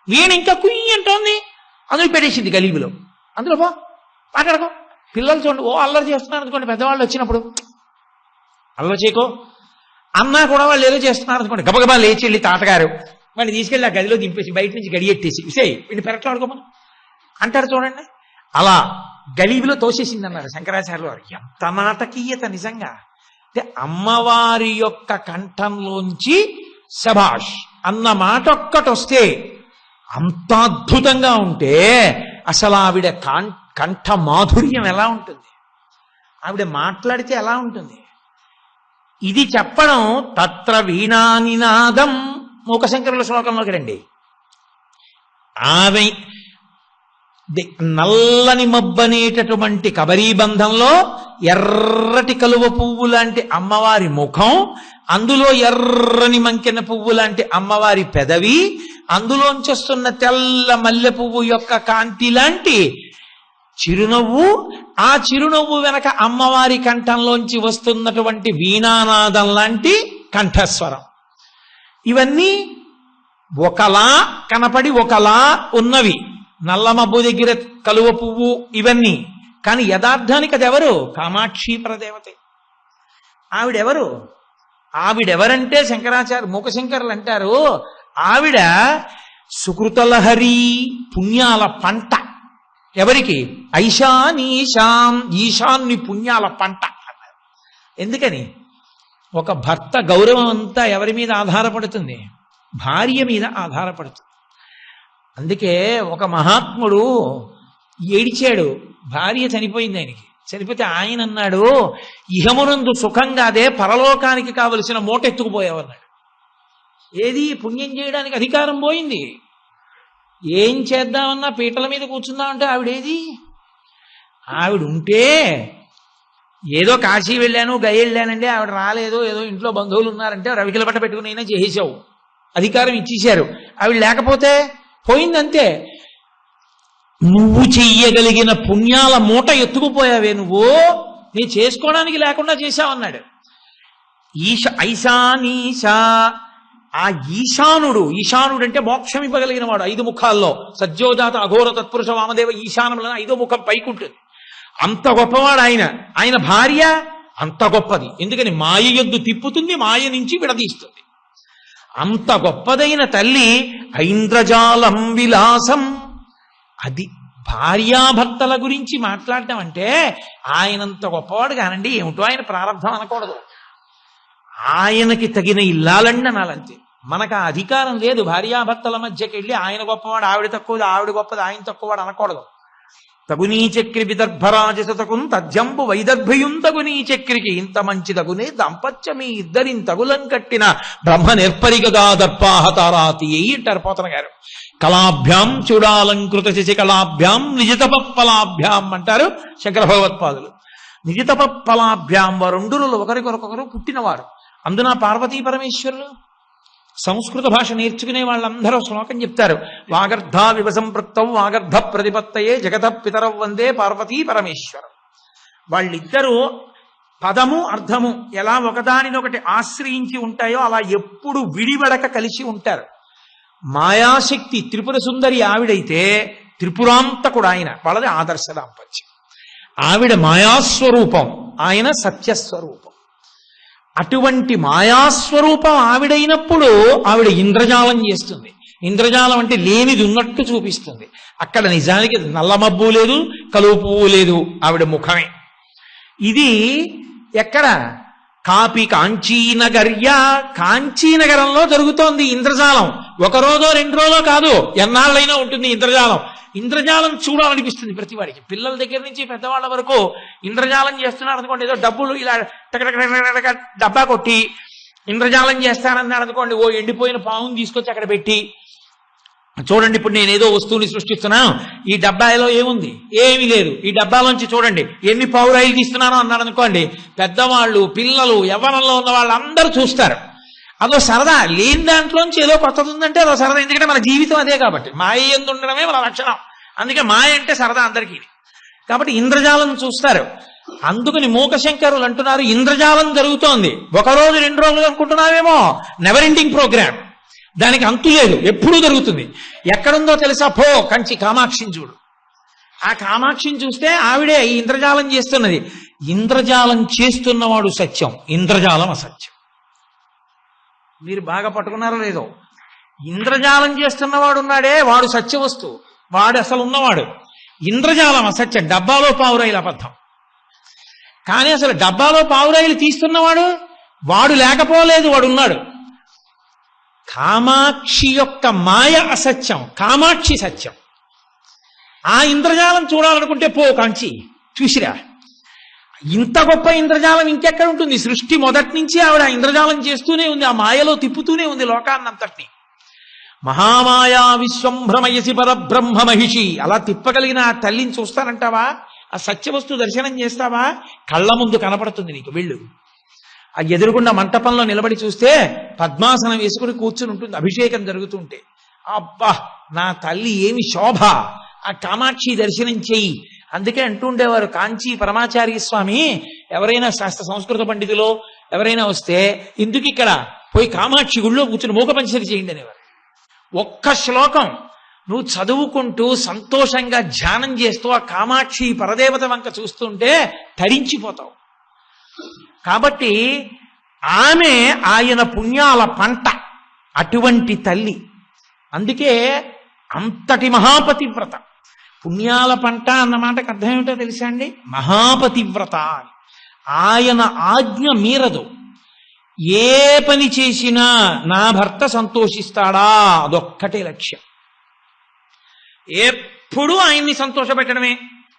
వీణ ఇంకా కుయ్యి అంటోంది, అందులో పెట్టేసింది గలీబులో. అందులో పో మాట్లాడుకో. పిల్లలు చూడండి, ఓ అల్లరి చేస్తున్నారు అనుకోండి, పెద్దవాళ్ళు వచ్చినప్పుడు అల్లరి చేయకో అన్నా కూడా వాళ్ళు ఏదో చేస్తున్నారు అనుకోండి, గబగబా లేచి వెళ్ళి తాతగారు వాడిని తీసుకెళ్ళి ఆ గదిలో దింపేసి బయట నుంచి గడియెట్టేసి విసేయి వీడిని పెరట్లాడుకోమని అంటారు చూడండి. అలా గలీబులో తోసేసింది అన్నారు శంకరాచార్యులు వారు. ఎంత నాటకీయత నిజంగా! అంటే అమ్మవారి యొక్క కంఠంలోంచి శభాష్ అన్న మాట ఒక్కటి వస్తే అంత అద్భుతంగా ఉంటే అసలు ఆవిడ కంఠ మాధుర్యం ఎలా ఉంటుంది, ఆవిడ మాట్లాడితే ఎలా ఉంటుంది, ఇది చెప్పడం. తత్ర వీణానినాదం మూకశంకరుల శ్లోకంలోకి రండి. ఆమె నల్లని మబ్బనేటటువంటి కబరీబంధంలో ఎర్రటి కలువ పువ్వు లాంటి అమ్మవారి ముఖం, అందులో ఎర్రని మంకెన పువ్వు లాంటి అమ్మవారి పెదవి, అందులోంచొస్తున్న తెల్ల మల్లె పువ్వు యొక్క కాంతి లాంటి చిరునవ్వు, ఆ చిరునవ్వు వెనక అమ్మవారి కంఠంలోంచి వస్తున్నటువంటి వీణానాదం లాంటి కంఠస్వరం. ఇవన్నీ ఒకలా కనపడి ఒకలా ఉన్నవి. నల్లమబ్బు దగ్గర కలువ పువ్వు ఇవన్నీ. కానీ యథార్థానికి అది ఎవరు? కామాక్షి పరదేవతే. ఆవిడెవరు? ఆవిడెవరంటే శంకరాచార్య మూకశంకరులు అంటారు, ఆవిడ సుకృతలహరి పుణ్యాల పంట. ఎవరికి? ఐశానీశాం, ఈశాన్ని పుణ్యాల పంట అన్నారు. ఎందుకని? ఒక భర్త గౌరవం అంతా ఎవరి మీద ఆధారపడుతుంది? భార్య మీద ఆధారపడుతుంది. అందుకే ఒక మహాత్ముడు ఏడిచాడు, భార్య చనిపోయింది ఆయనకి. చనిపోతే ఆయన అన్నాడు, ఇహమునందు సుఖంగాదే పరలోకానికి కావలసిన మూట ఎత్తుకుపోయావన్నాడు. ఏది? పుణ్యం చేయడానికి అధికారం పోయింది. ఏం చేద్దామన్నా పీటల మీద కూర్చుందామంటే ఆవిడేది? ఆవిడ ఉంటే ఏదో కాశీ వెళ్ళాను గయ వెళ్ళానండి, ఆవిడ రాలేదు, ఏదో ఇంట్లో బంధువులు ఉన్నారంటే రవికిల పట్ట పెట్టుకుని అయినా చేసేసావు, అధికారం ఇచ్చేశారు. ఆవిడ లేకపోతే పోయిందంతే. నువ్వు చెయ్యగలిగిన పుణ్యాల మూట ఎత్తుకుపోయావే నువ్వు, నీ చేసుకోవడానికి లేకుండా చేశావన్నాడు. ఐశానీశా, ఆ ఈశానుడు అంటే మోక్షం ఇవ్వగలిగిన వాడు. 5 ముఖాల్లో సజ్జోజాత అఘోర తత్పురుష వామదేవ ఈశానములను 5వ ముఖం పైకుంటుంది. అంత గొప్పవాడు ఆయన. ఆయన భార్య అంత గొప్పది. ఎందుకని? మాయ యొద్దు తిప్పుతుంది, మాయ నుంచి విడదీస్తుంది. అంత గొప్పదైన తల్లి ఐంద్రజాలం విలాసం. అది భార్యాభర్తల గురించి మాట్లాడటం అంటే ఆయనంత గొప్పవాడు కానండి, ఏమిటో ఆయన ప్రారంభం అనకూడదు. ఆయనకి తగిన ఇల్లాలండి అనాలంతే. మనకు ఆ అధికారం లేదు భార్యాభర్తల మధ్యకి వెళ్ళి ఆయన గొప్పవాడు ఆవిడ తక్కువది, ఆవిడ గొప్పది ఆయన తక్కువవాడు అనకూడదు. తగునీ చక్రి విదర్భరాజసతకుం తథ్యంబు వైదర్భయుం తగునీ చక్రికి ఇంత మంచి తగునే దాంపత్యమీ ఇద్దరిని తగులం కట్టిన బ్రహ్మ నిర్పరిగగా దర్పాహతారాతి అంటారు పోతన గారు. కళాభ్యాం చూడాలంకృత శశికళాభ్యాం నిజతపఫలాభ్యాం అంటారు శంకర భగవత్పాదులు. నిజతపఫలాభ్యాం వారుండులు ఒకరికొరకొకరు పుట్టినవారు. అందున పార్వతీ పరమేశ్వరులు. సంస్కృత భాష నేర్చుకునే వాళ్ళందరూ శ్లోకం చెప్తారు. వాగర్ధా వివసంపృక్తం వాగర్ధ ప్రతిపత్తయే జగత పితరవ్ వందే పార్వతీ పరమేశ్వరం. వాళ్ళిద్దరూ పదము అర్థము ఎలా ఒకదానినొకటి ఆశ్రయించి ఉంటాయో అలా ఎప్పుడు విడివడక కలిసి ఉంటారు. మాయాశక్తి త్రిపుర సుందరి ఆవిడైతే త్రిపురాంతకుడు ఆయన. వాళ్ళది ఆదర్శ దాంపత్యం. ఆవిడ మాయాస్వరూపం, ఆయన సత్యస్వరూపం. అటువంటి మాయాస్వరూపం ఆవిడైనప్పుడు ఆవిడ ఇంద్రజాలం చేస్తుంది. ఇంద్రజాలం అంటే లేనిది ఉన్నట్టు చూపిస్తుంది. అక్కడ నిజానికి నల్లమబ్బు లేదు, కలువ పువ్వు లేదు, ఆవిడ ముఖమే. ఇది ఎక్కడ? కాపి కాంచీనగర్య, కాంచీనగరంలో జరుగుతోంది ఇంద్రజాలం. 1 రోజో 2 రోజో కాదు, ఎన్నాళ్ళైనా ఉంటుంది ఇంద్రజాలం. ఇంద్రజాలం చూడాలనిపిస్తుంది ప్రతి వాడికి. పిల్లల దగ్గర నుంచి పెద్దవాళ్ళ వరకు ఇంద్రజాలం చేస్తున్నారు అనుకోండి, ఏదో డబ్బులు ఇలా టకటక డబ్బా కొట్టి ఇంద్రజాలం చేస్తానన్నాడు అనుకోండి, ఓ ఎండిపోయిన పావుని తీసుకొచ్చి అక్కడ పెట్టి, చూడండి ఇప్పుడు నేను ఏదో వస్తువుని సృష్టిస్తున్నాను, ఈ డబ్బాలో ఏముంది, ఏమీ లేదు, ఈ డబ్బాలోంచి చూడండి ఎన్ని పావురాయిలు తీస్తున్నానో అన్నాడు అనుకోండి, పెద్దవాళ్ళు పిల్లలు యవ్వనంలో ఉన్న వాళ్ళు అందరూ చూస్తారు. అదో సరదా. లేని దాంట్లోంచి ఏదో కొత్తది ఉందంటే అదో సరదా. ఎందుకంటే మన జీవితం అదే కాబట్టి, మాయ ఎందు ఉండడమే మన లక్షణం. అందుకే మాయ అంటే సరదా అందరికీ. కాబట్టి ఇంద్రజాలం చూస్తారు. అందుకని మూకశంకరులు అంటున్నారు ఇంద్రజాలం జరుగుతోంది, ఒక రోజు 2 రోజులు అనుకుంటున్నావేమో, నెవర్ ఎండింగ్ ప్రోగ్రామ్, దానికి అంతు లేదు, ఎప్పుడూ జరుగుతుంది. ఎక్కడుందో తెలుసా? పో కంచి కామాక్షిని చూడు. ఆ కామాక్షిని చూస్తే ఆవిడే ఈ ఇంద్రజాలం చేస్తున్నది. ఇంద్రజాలం చేస్తున్నవాడు సత్యం, ఇంద్రజాలం అసత్యం. మీరు బాగా పట్టుకున్నారో లేదో, ఇంద్రజాలం చేస్తున్నవాడు ఉన్నాడే వాడు సత్య వస్తువు, వాడు అసలు ఉన్నవాడు. ఇంద్రజాలం అసత్యం, డబ్బాలో పావురాయిల అబద్ధం. కానీ అసలు డబ్బాలో పావురాయిలు తీస్తున్నవాడు వాడు లేకపోలేదు, వాడు ఉన్నాడు. కామాక్షి యొక్క మాయ అసత్యం, కామాక్షి సత్యం. ఆ ఇంద్రజాలం చూడాలనుకుంటే పో కంచి చూసిరా. ఇంత గొప్ప ఇంద్రజాలం ఇంకెక్కడ ఉంటుంది? సృష్టి మొదటి నుంచి ఆవిడ ఇంద్రజాలం చేస్తూనే ఉంది, ఆ మాయలో తిప్పుతూనే ఉంది లోకాన్నంతటిని. మహామాయా విశ్వంభ్రమయసి పరబ్రహ్మ మహిషి, అలా తిప్పగలిగిన ఆ తల్లిని చూస్తానంటావా? ఆ సత్యవస్తు దర్శనం చేస్తావా? కళ్ళ ముందు కనపడుతుంది నీకు. వెళ్ళు, ఆ ఎదురుగుండా మంటపంలో నిలబడి చూస్తే పద్మాసనం వేసుకుని కూర్చుని ఉంటుంది అభిషేకం జరుగుతుంటే. అబ్బా నా తల్లి ఏమి శోభ, ఆ కామాక్షి దర్శనం చెయ్యి. అందుకే అంటుండేవారు కాంచీ పరమాచార్య స్వామి, ఎవరైనా శాస్త్ర సంస్కృత పండితులు ఎవరైనా వస్తే ఎందుకు ఇక్కడ పోయి కామాక్షి గుళ్ళో కూర్చుని మూకపంచరి చేయండి అనేవారు. ఒక్క శ్లోకం నువ్వు చదువుకుంటూ సంతోషంగా ధ్యానం చేస్తూ ఆ కామాక్షి పరదేవత వంక చూస్తుంటే తరించిపోతావు. కాబట్టి ఆమె ఆయన పుణ్యాల పంట, అటువంటి తల్లి. అందుకే అంతటి మహాపతివ్రత. పుణ్యాల పంట అన్న మాటకు అర్థం ఏమిటో తెలుసా అండి? మహాపతివ్రత అని. ఆయన ఆజ్ఞ మీరదు. ఏ పని చేసినా నా భర్త సంతోషిస్తాడా, అదొక్కటే లక్ష్యం. ఎప్పుడూ ఆయన్ని సంతోషపెట్టడమే,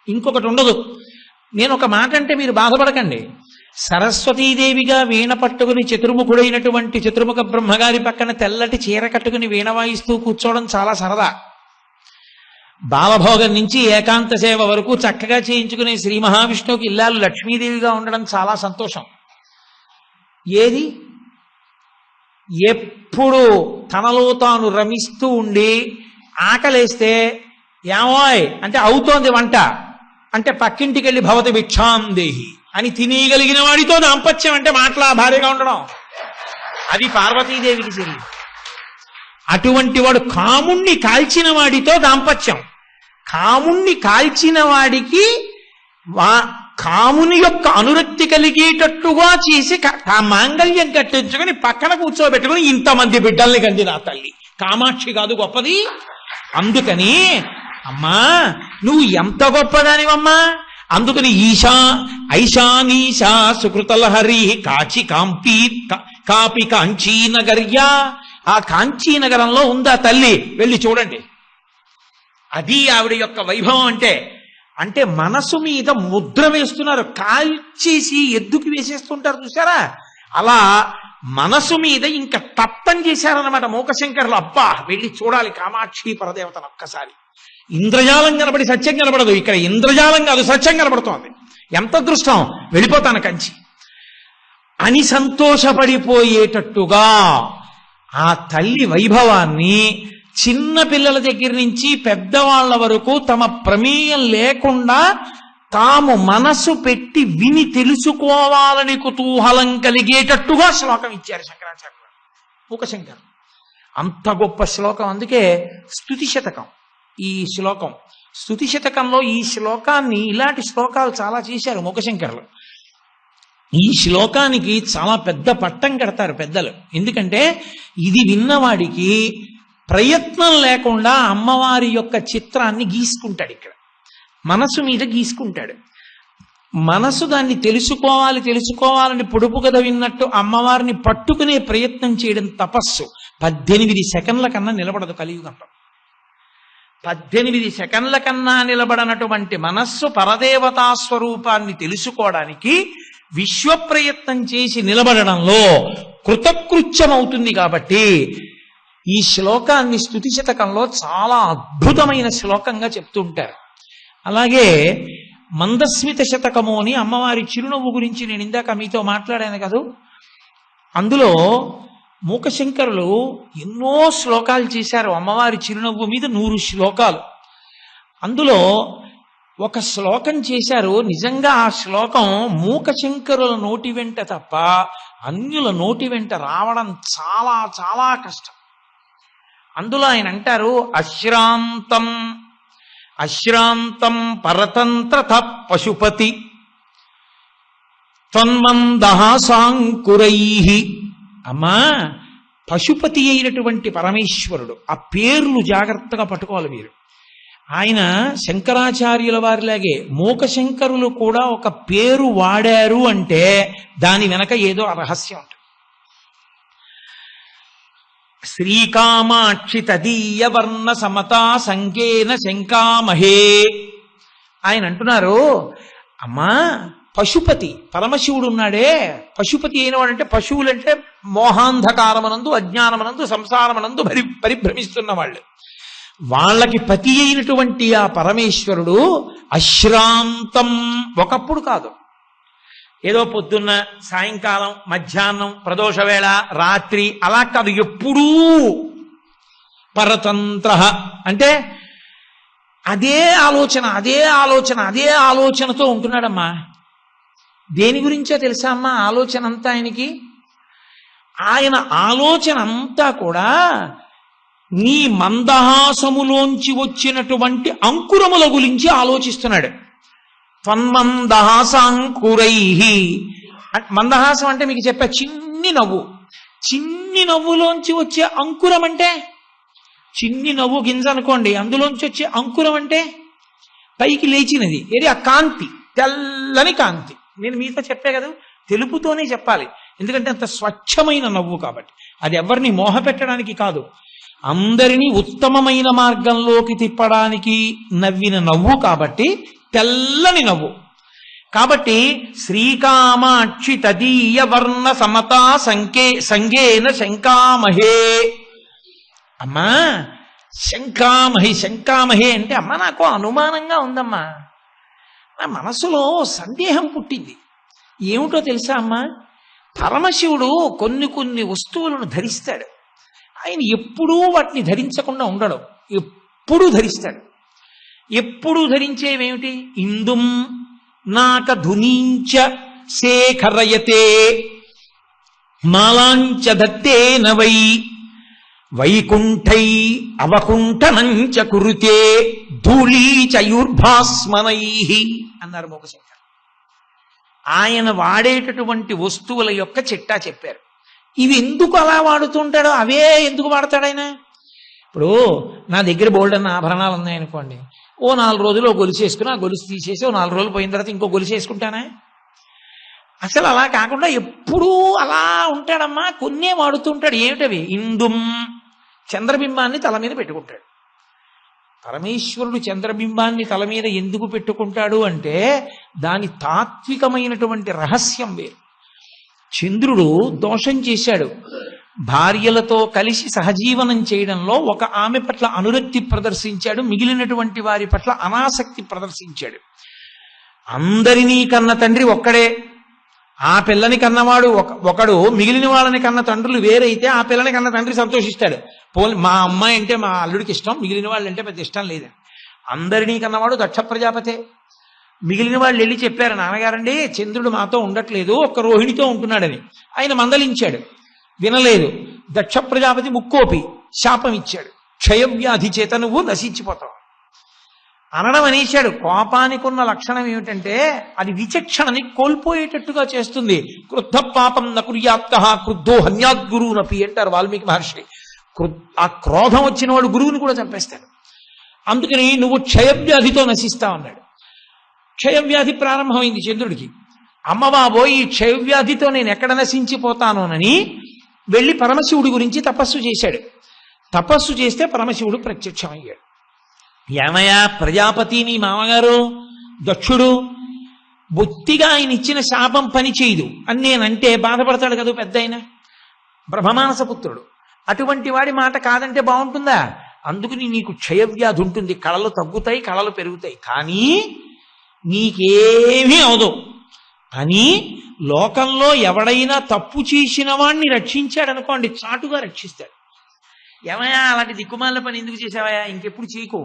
ఇంకొకటి ఉండదు. నేను ఒక మాట అంటే మీరు బాధపడకండి. సరస్వతీదేవిగా వీణ పట్టుకుని చతుర్ముఖుడైనటువంటి చతుర్ముఖ బ్రహ్మగారి పక్కన తెల్లటి చీర కట్టుకుని వీణ వాయిస్తూ కూర్చోవడం చాలా సరదా. బాలభోగం నుంచి ఏకాంత సేవ వరకు చక్కగా చేయించుకునే శ్రీ మహావిష్ణువుకి ఇల్లాలు లక్ష్మీదేవిగా ఉండడం చాలా సంతోషం. ఏది ఎప్పుడు తనలో తాను రమిస్తూ ఉండి ఆకలేస్తే ఏమోయ్ అంటే అవుతోంది వంట అంటే పక్కింటికి వెళ్ళి భవతి భిక్షాం దేహి అని తినేయగలిగిన వాడితో దాంపత్యం అంటే మాటలా భార్యగా ఉండడం, అది పార్వతీదేవికి తెలియదు. అటువంటి వాడు కాముణ్ణి కాల్చిన వాడితో దాంపత్యం. కాముణ్ణి కాల్చిన వాడికి కాముని యొక్క అనురక్తి కలిగేటట్టుగా చేసి మాంగళ్యం కట్టించుకొని పక్కన కూర్చోబెట్టుకుని ఇంతమంది బిడ్డల్ని కంది నా తల్లి. కామాక్షి కాదు గొప్పది? అందుకని అమ్మా నువ్వు ఎంత గొప్పదానివమ్మా. అందుకని ఐశానీశా సుకృతలహరి కాచి కాపి కాంచీనగర్యా, ఆ కాంచీనగరంలో ఉందా తల్లి, వెళ్ళి చూడండి. అది ఆవిడ యొక్క వైభవం. అంటే మనసు మీద ముద్ర వేస్తున్నారు, కాల్చేసి ఎద్దుకి వేసేస్తుంటారు చూసారా, అలా మనసు మీద ఇంకా తప్పం చేశారన్నమాట మూకశంకరులు. అబ్బా వెళ్ళి చూడాలి కామాక్షి పరదేవతను ఒక్కసారి. ఇంద్రజాలం కనబడి సత్యం కనబడదు, ఇక్కడ ఇంద్రజాలం కాదు సత్యం కనబడుతోంది. ఎంత దృష్టం, వెళ్ళిపోతాను కంచి అని సంతోషపడిపోయేటట్టుగా ఆ తల్లి వైభవాన్ని చిన్న పిల్లల దగ్గర నుంచి పెద్దవాళ్ల వరకు తమ ప్రమేయం లేకుండా తాము మనసు పెట్టి విని తెలుసుకోవాలని కుతూహలం కలిగేటట్టుగా శ్లోకం ఇచ్చారు శంకరాచార్య మూకశంకర్. అంత గొప్ప శ్లోకం. అందుకే స్తుతి శతకం ఈ శ్లోకం. స్తుతి శతకంలో ఈ శ్లోకాన్ని, ఇలాంటి శ్లోకాలు చాలా చేశారు మూకశంకర్లు. ఈ శ్లోకానికి చాలా పెద్ద పట్టం కడతారు పెద్దలు. ఎందుకంటే ఇది విన్నవాడికి ప్రయత్నం లేకుండా అమ్మవారి యొక్క చిత్రాన్ని గీసుకుంటాడు. ఇక్కడ మనసు మీద గీసుకుంటాడు. మనసు దాన్ని తెలుసుకోవాలని పొడుపు కథ విన్నట్టు అమ్మవారిని పట్టుకునే ప్రయత్నం చేయడం తపస్సు. 18 సెకండ్ల కన్నా నిలబడదు కలియుగంలో. 18 సెకండ్ల కన్నా నిలబడనటువంటి మనస్సు పరదేవతా స్వరూపాన్ని తెలుసుకోవడానికి విశ్వప్రయత్నం చేసి నిలబడడంలో కృతకృత్యమవుతుంది. కాబట్టి ఈ శ్లోకాన్ని స్తుతి శతకంలో చాలా అద్భుతమైన శ్లోకంగా చెప్తుంటారు. అలాగే మందస్మిత శతకము అని అమ్మవారి చిరునవ్వు గురించి నేను ఇందాక మీతో మాట్లాడాను కదా, అందులో మూకశంకరులు ఎన్నో శ్లోకాలు చేశారు. అమ్మవారి చిరునవ్వు మీద 100 శ్లోకాలు. అందులో ఒక శ్లోకం చేశారు. నిజంగా ఆ శ్లోకం మూకశంకరుల నోటి వెంట తప్ప అన్యుల నోటి వెంట రావడం చాలా చాలా కష్టం. అందులో ఆయన అంటారు, అశ్రాంతం అశ్రాంతం పరతంత్రత పశుపతి తన్మందహాసాంకురై. అమ్మా, పశుపతి అయినటువంటి పరమేశ్వరుడు, ఆ పేర్లు జాగ్రత్తగా పట్టుకోవాలి మీరు. ఆయన శంకరాచార్యుల వారిలాగే మూకశంకరులు కూడా ఒక పేరు వాడారు అంటే దాని వెనక ఏదో రహస్యం ఉంటుంది. శ్రీకామాక్షి తదీయ వర్ణ సమతా సంకేన శంకామహే. ఆయన అంటున్నారు, అమ్మా పశుపతి పరమశివుడు ఉన్నాడే, పశుపతి అయినవాడంటే పశువులంటే మోహాంధకారమనందు అజ్ఞానమనందు సంసారమనందు పరిభ్రమిస్తున్న వాళ్ళు, వాళ్ళకి పతి అయినటువంటి ఆ పరమేశ్వరుడు అశ్రాంతం, ఒకప్పుడు కాదు, ఏదో పొద్దున్న సాయంకాలం మధ్యాహ్నం ప్రదోషవేళ రాత్రి అలా కాదు, ఎప్పుడూ పరతంత్ర అంటే అదే ఆలోచన అదే ఆలోచన అదే ఆలోచనతో ఉంటున్నాడమ్మా. దేని గురించో తెలుసా అమ్మా ఆలోచన అంతా ఆయనకి? ఆయన ఆలోచన అంతా కూడా నీ మందహాసములోంచి వచ్చినటువంటి అంకురముల గురించి ఆలోచిస్తున్నాడు. త్వన్మందహాసాంకురై. మందహాసం అంటే మీకు చెప్పా, చిన్ని నవ్వు. చిన్ని నవ్వులోంచి వచ్చే అంకురం అంటే, చిన్ని నవ్వు గింజ అనుకోండి, అందులోంచి వచ్చే అంకురం అంటే పైకి లేచినది ఏది? ఆ కాంతి, తెల్లని కాంతి. నేను మీతో చెప్పే కదా, తెలుపుతోనే చెప్పాలి, ఎందుకంటే అంత స్వచ్ఛమైన నవ్వు కాబట్టి. అది ఎవరిని మోహ పెట్టడానికి కాదు, అందరినీ ఉత్తమమైన మార్గంలోకి తిప్పడానికి నవ్విన నవ్వు కాబట్టి తెల్లని నవ్వు. కాబట్టి శ్రీకామాక్షి తదీయ వర్ణ సమతా సంగేన శంకామహే. అమ్మా శంకామహి శంకామహే అంటే, అమ్మ నాకు అనుమానంగా ఉందమ్మా, నా మనసులో సందేహం పుట్టింది. ఏమిటో తెలుసా అమ్మా, పరమశివుడు కొన్ని కొన్ని వస్తువులను ధరిస్తాడు, ఆయన ఎప్పుడూ వాటిని ధరించకుండా ఉండడం, ఎప్పుడూ ధరిస్తాడు. ఎప్పుడూ ధరించేవేమిటి? ఇందుం నాక ధునీంచ శేఖరయతే మాలాంచ దత్తేన వై వైకుంఠై అవకుంఠనంచ కురుతే ధూళీచయుర్భాస్మనై అన్నారు మూకశంకర్. ఆయన వాడేటటువంటి వస్తువుల యొక్క చిట్టా చెప్పారు. ఇవి ఎందుకు అలా వాడుతుంటాడో అవే ఎందుకు వాడతాడు ఆయన? ఇప్పుడు నా దగ్గర బోల్డన్న ఆభరణాలు ఉన్నాయనుకోండి, ఓ 4 రోజులు ఓ గొలుసు వేసుకుని ఆ గొలుసు తీసేసి ఓ 4 రోజులు పోయిన తర్వాత ఇంకో గొలుసు వేసుకుంటానా? అసలు అలా కాకుండా ఎప్పుడూ అలా ఉంటాడమ్మా. కొన్నే వాడుతుంటాడు. ఏమిటవి? ఇందుం, చంద్రబింబాన్ని తల మీద పెట్టుకుంటాడు. పరమేశ్వరుడు చంద్రబింబాన్ని తల మీద ఎందుకు పెట్టుకుంటాడు అంటే దాని తాత్వికమైనటువంటి రహస్యం వేరు. చంద్రుడు దోషం చేశాడు, భార్యలతో కలిసి సహజీవనం చేయడంలో ఒక ఆమె పట్ల అనురక్తి ప్రదర్శించాడు, మిగిలినటువంటి వారి పట్ల అనాసక్తి ప్రదర్శించాడు. అందరినీ కన్న తండ్రి ఒక్కడే, ఆ పిల్లని కన్నవాడు ఒకడు, మిగిలిన వాళ్ళని కన్న తండ్రులు వేరైతే ఆ పిల్లని కన్న తండ్రి సంతోషిస్తాడు. మా అమ్మాయి అంటే మా అల్లుడికి ఇష్టం, మిగిలిన వాళ్ళు అంటే పెద్ద ఇష్టం లేదని. అందరినీ కన్నవాడు దక్ష ప్రజాపతే. మిగిలిన వాళ్ళు వెళ్ళి చెప్పారు, నాన్నగారండి చంద్రుడు మాతో ఉండట్లేదు, ఒక్క రోహిణితో ఉంటున్నాడని. ఆయన మందలించాడు, వినలేదు. దక్ష ప్రజాపతి ముక్కోపి శాపం ఇచ్చాడు, క్షయవ్యాధి చేత నువ్వు నశించిపోతావు అనడం అనేశాడు. కోపానికి ఉన్న లక్షణం ఏమిటంటే అది విచక్షణని కోల్పోయేటట్టుగా చేస్తుంది. క్రుద్ధ పాపం నకుర్యాత్త క్రుద్ధో హన్యాద్గురునపి అంటారు వాల్మీకి మహర్షి. ఆ క్రోధం వచ్చిన వాడు గురువుని కూడా చంపేస్తాడు. అందుకని నువ్వు క్షయవ్యాధితో నశిస్తావు అన్నాడు. క్షయవ్యాధి ప్రారంభమైంది చంద్రుడికి. అమ్మబాబోయ్, ఈ క్షయవ్యాధితో నేను ఎక్కడ నశించిపోతానోనని వెళ్ళి పరమశివుడి గురించి తపస్సు చేశాడు. తపస్సు చేస్తే పరమశివుడు ప్రత్యక్షమయ్యాడు. ఏమయ్యా ప్రజాపతి నీ మామగారు దక్షుడు, బొత్తిగా ఆయన ఇచ్చిన శాపం పని చేయదు అని నేనంటే బాధపడతాడు కదా పెద్ద ఆయన, బ్రహ్మమానసపుత్రుడు. అటువంటి వాడి మాట కాదంటే బాగుంటుందా? అందుకని నీకు క్షయవ్యాధి ఉంటుంది, కళలు తగ్గుతాయి, కళలు పెరుగుతాయి, కానీ నీకేమీ అవదు అని లోకంలో ఎవడైనా తప్పు చేసిన వాడిని రక్షించాడనుకోండి, చాటుగా రక్షిస్తాడు. ఏమయ్యా అలాంటి దిక్కుమాల పని ఎందుకు చేసావయ్యా, ఇంకెప్పుడు చేయకు,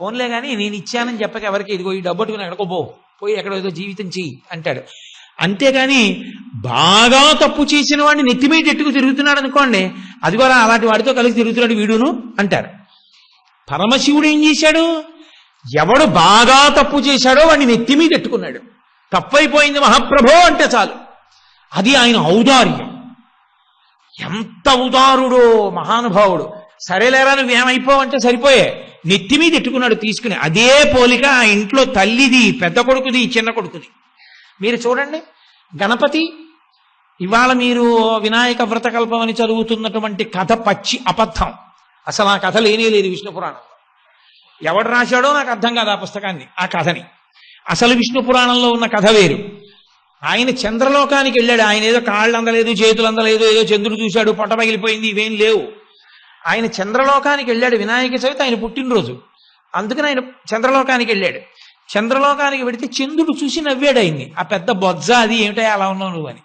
ఫోన్లే కానీ నేను ఇచ్చానని చెప్పక ఎవరికి ఇదిగో ఈ డబ్బట్టుకుని ఎక్కడికో పోయి ఎక్కడో ఏదో జీవితం చెయ్యి అంటాడు. అంతేగాని బాగా తప్పు చేసిన వాడిని నెత్తిమీద ఎట్టుకు తిరుగుతున్నాడు అనుకోండి, అది కూడా అలాంటి వాడితో కలిసి తిరుగుతున్నాడు వీడును అంటారు. పరమశివుడు ఏం చేశాడు? ఎవడు బాగా తప్పు చేశాడో వాడిని నెత్తిమీద ఎట్టుకున్నాడు. తప్పైపోయింది మహాప్రభో అంటే చాలు, అది ఆయన ఔదార్యం. ఎంత ఉదారుడో మహానుభావుడు. సరేలేరా నువ్వేమైపోవంటే సరిపోయే, నెత్తి మీద ఎట్టుకున్నాడు తీసుకుని. అదే పోలిక ఆ ఇంట్లో తల్లిది, పెద్ద కొడుకుది, చిన్న కొడుకుది. మీరు చూడండి, గణపతి ఇవాళ మీరు వినాయక వ్రతకల్పం అని చదువుతున్నటువంటి కథ పచ్చి అబద్ధం. అసలు ఆ కథ లేనే లేదు విష్ణు పురాణంలో. ఎవడు రాశాడో నాకు అర్థం కాదు ఆ పుస్తకాన్ని, ఆ కథని. అసలు విష్ణు పురాణంలో ఉన్న కథ వేరు. ఆయన చంద్రలోకానికి వెళ్ళాడు. ఆయన ఏదో కాళ్ళు అందలేదు, చేతులు అందలేదు, ఏదో చంద్రుడు చూశాడు, పొట్ట పగిలిపోయింది, ఇవేం లేవు. ఆయన చంద్రలోకానికి వెళ్ళాడు. వినాయక చవితి ఆయన పుట్టినరోజు, అందుకని ఆయన చంద్రలోకానికి వెళ్ళాడు. చంద్రలోకానికి వెడితే చంద్రుడు చూసి నవ్వాడు ఆయన్ని. ఆ పెద్ద బొజ్జ అది ఏమిటో అలా ఉన్నావు నువ్వు అని.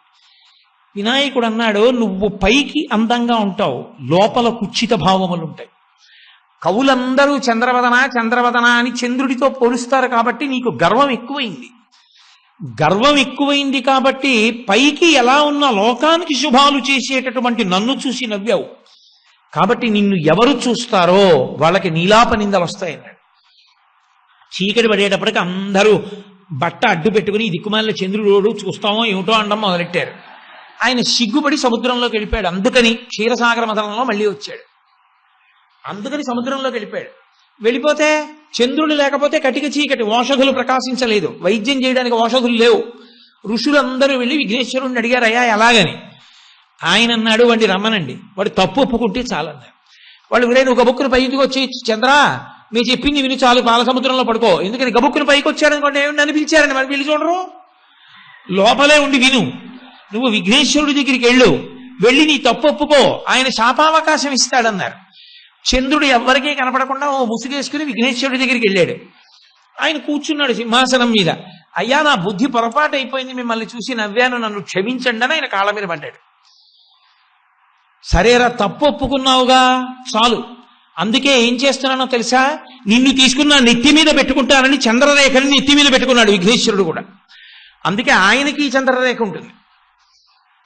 వినాయకుడు అన్నాడు, నువ్వు పైకి అందంగా ఉంటావు, లోపల కుచ్చిత భావములుంటాయి. కవులందరూ చంద్రవదన చంద్రవదన అని చంద్రుడితో పోలుస్తారు కాబట్టి నీకు గర్వం ఎక్కువైంది. గర్వం ఎక్కువైంది కాబట్టి పైకి ఎలా ఉన్న లోకానికి శుభాలు చేసేటటువంటి నన్ను చూసి నవ్వావు. కాబట్టి నిన్ను ఎవరు చూస్తారో వాళ్ళకి నీలాప నిందలు వస్తాయన్నాడు. చీకటి పడేటప్పటికి అందరూ బట్ట అడ్డు పెట్టుకుని దిక్కుమాలిన చంద్రుడు చూస్తామో ఏమిటో అనడం మొదలెట్టారు. ఆయన సిగ్గుపడి సముద్రంలోకి వెళ్ళిపోయాడు. అందుకని క్షీరసాగర మథనంలో మళ్ళీ వచ్చాడు. అందుకని సముద్రంలోకి వెళ్ళిపోయాడు. వెళ్ళిపోతే చంద్రుడు లేకపోతే కటిక చీకటి, ఓషధులు ప్రకాశించలేదు, వైద్యం చేయడానికి ఓషధులు లేవు. ఋషులందరూ వెళ్ళి విఘ్నేశ్వరుణ్ణి అడిగారు, అయ్యా ఎలాగని. ఆయన అన్నాడు, వాడిని రమ్మనండి, వాడు తప్పు ఒప్పుకుంటే చాలన్నారు. వాళ్ళు వీరైనా ఒక గబుక్కుని పైకి వచ్చి, చంద్ర మీరు చెప్పింది విని చాలు, పాల సముద్రంలో పడుకో. ఎందుకని గబుక్కుని పైకి వచ్చారనుకోండి, ఏమిటి నన్ను పిలిచారని మరి వీళ్ళు చూడరు. లోపలే ఉండి విను, నువ్వు విఘ్నేశ్వరుడి దగ్గరికి వెళ్ళు, వెళ్ళి నీ తప్పు ఒప్పుకో, ఆయన శాపావకాశం ఇస్తాడన్నారు. చంద్రుడు ఎవ్వరికీ కనపడకుండా ఓ ముసుగేసుకుని విఘ్నేశ్వరుడి దగ్గరికి వెళ్ళాడు. ఆయన కూర్చున్నాడు సింహాసనం మీద. అయ్యా నా బుద్ధి పొరపాటు అయిపోయింది, మిమ్మల్ని చూసి నవ్వాను, నన్ను క్షమించండి అని ఆయన కాళ్ళ మీద పడ్డాడు. సరేరా తప్పు ఒప్పుకున్నావుగా చాలు, అందుకే ఏం చేస్తున్నానో తెలుసా, నిన్ను తీసుకున్న నెత్తి మీద పెట్టుకుంటానని చంద్రరేఖని నెత్తి మీద పెట్టుకున్నాడు విఘ్నేశ్వరుడు కూడా. అందుకే ఆయనకి చంద్రరేఖ ఉంటుంది.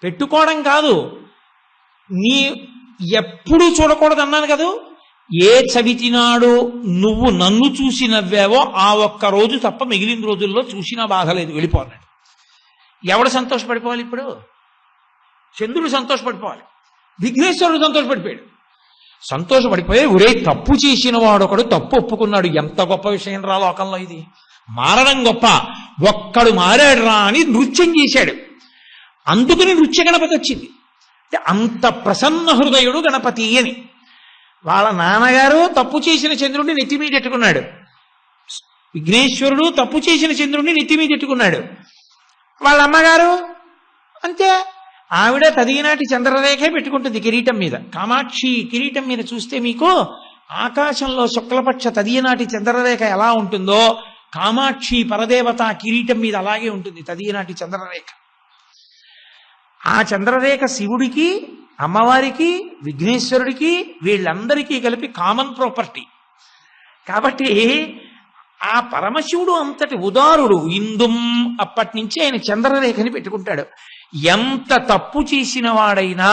పెట్టుకోవడం కాదు, నీ ఎప్పుడూ చూడకూడదు అన్నాను కదా. ఏ చవితి నాడు నువ్వు నన్ను చూసి నవ్వావో ఆ ఒక్క రోజు తప్ప మిగిలిన రోజుల్లో చూసినా బాధ లేదు, వెళ్ళిపోన్నాడు. ఎవడు సంతోషపడిపోవాలి ఇప్పుడు? చంద్రుడు సంతోషపడిపోవాలి, విఘ్నేశ్వరుడు సంతోషపడిపోయాడు. సంతోషపడిపోయి ఒరే తప్పు చేసిన వాడు ఒకడు తప్పు ఒప్పుకున్నాడు, ఎంత గొప్ప విషయం రా లోకంలో ఇది, మారడం గొప్ప, ఒక్కడు మారాడు రా అని నృత్యం చేశాడు. అందుకని నృత్య గణపతి వచ్చింది. అంత ప్రసన్న హృదయుడు గణపతి అని. వాళ్ళ నాన్నగారు తప్పు చేసిన చంద్రుడిని నెత్తి మీద ఎట్టుకున్నాడు, విఘ్నేశ్వరుడు తప్పు చేసిన చంద్రుడిని నెత్తి మీద ఎట్టుకున్నాడు. వాళ్ళ అమ్మగారు అంతే, ఆవిడ తదినాటి చంద్రరేఖే పెట్టుకుంటుంది కిరీటం మీద. కామాక్షి కిరీటం మీద చూస్తే మీకు ఆకాశంలో శుక్లపక్ష తదియనాటి చంద్రరేఖ ఎలా ఉంటుందో కామాక్షి పరదేవత కిరీటం మీద అలాగే ఉంటుంది తదియనాటి చంద్రరేఖ. ఆ చంద్రరేఖ శివుడికి, అమ్మవారికి, విఘ్నేశ్వరుడికి, వీళ్ళందరికీ కలిపి కామన్ ప్రాపర్టీ. కాబట్టి ఆ పరమశివుడు అంతటి ఉదారుడు. ఇందుం అప్పటి నుంచి ఆయన చంద్రరేఖని పెట్టుకుంటాడు. ఎంత తప్పు చేసిన వాడైనా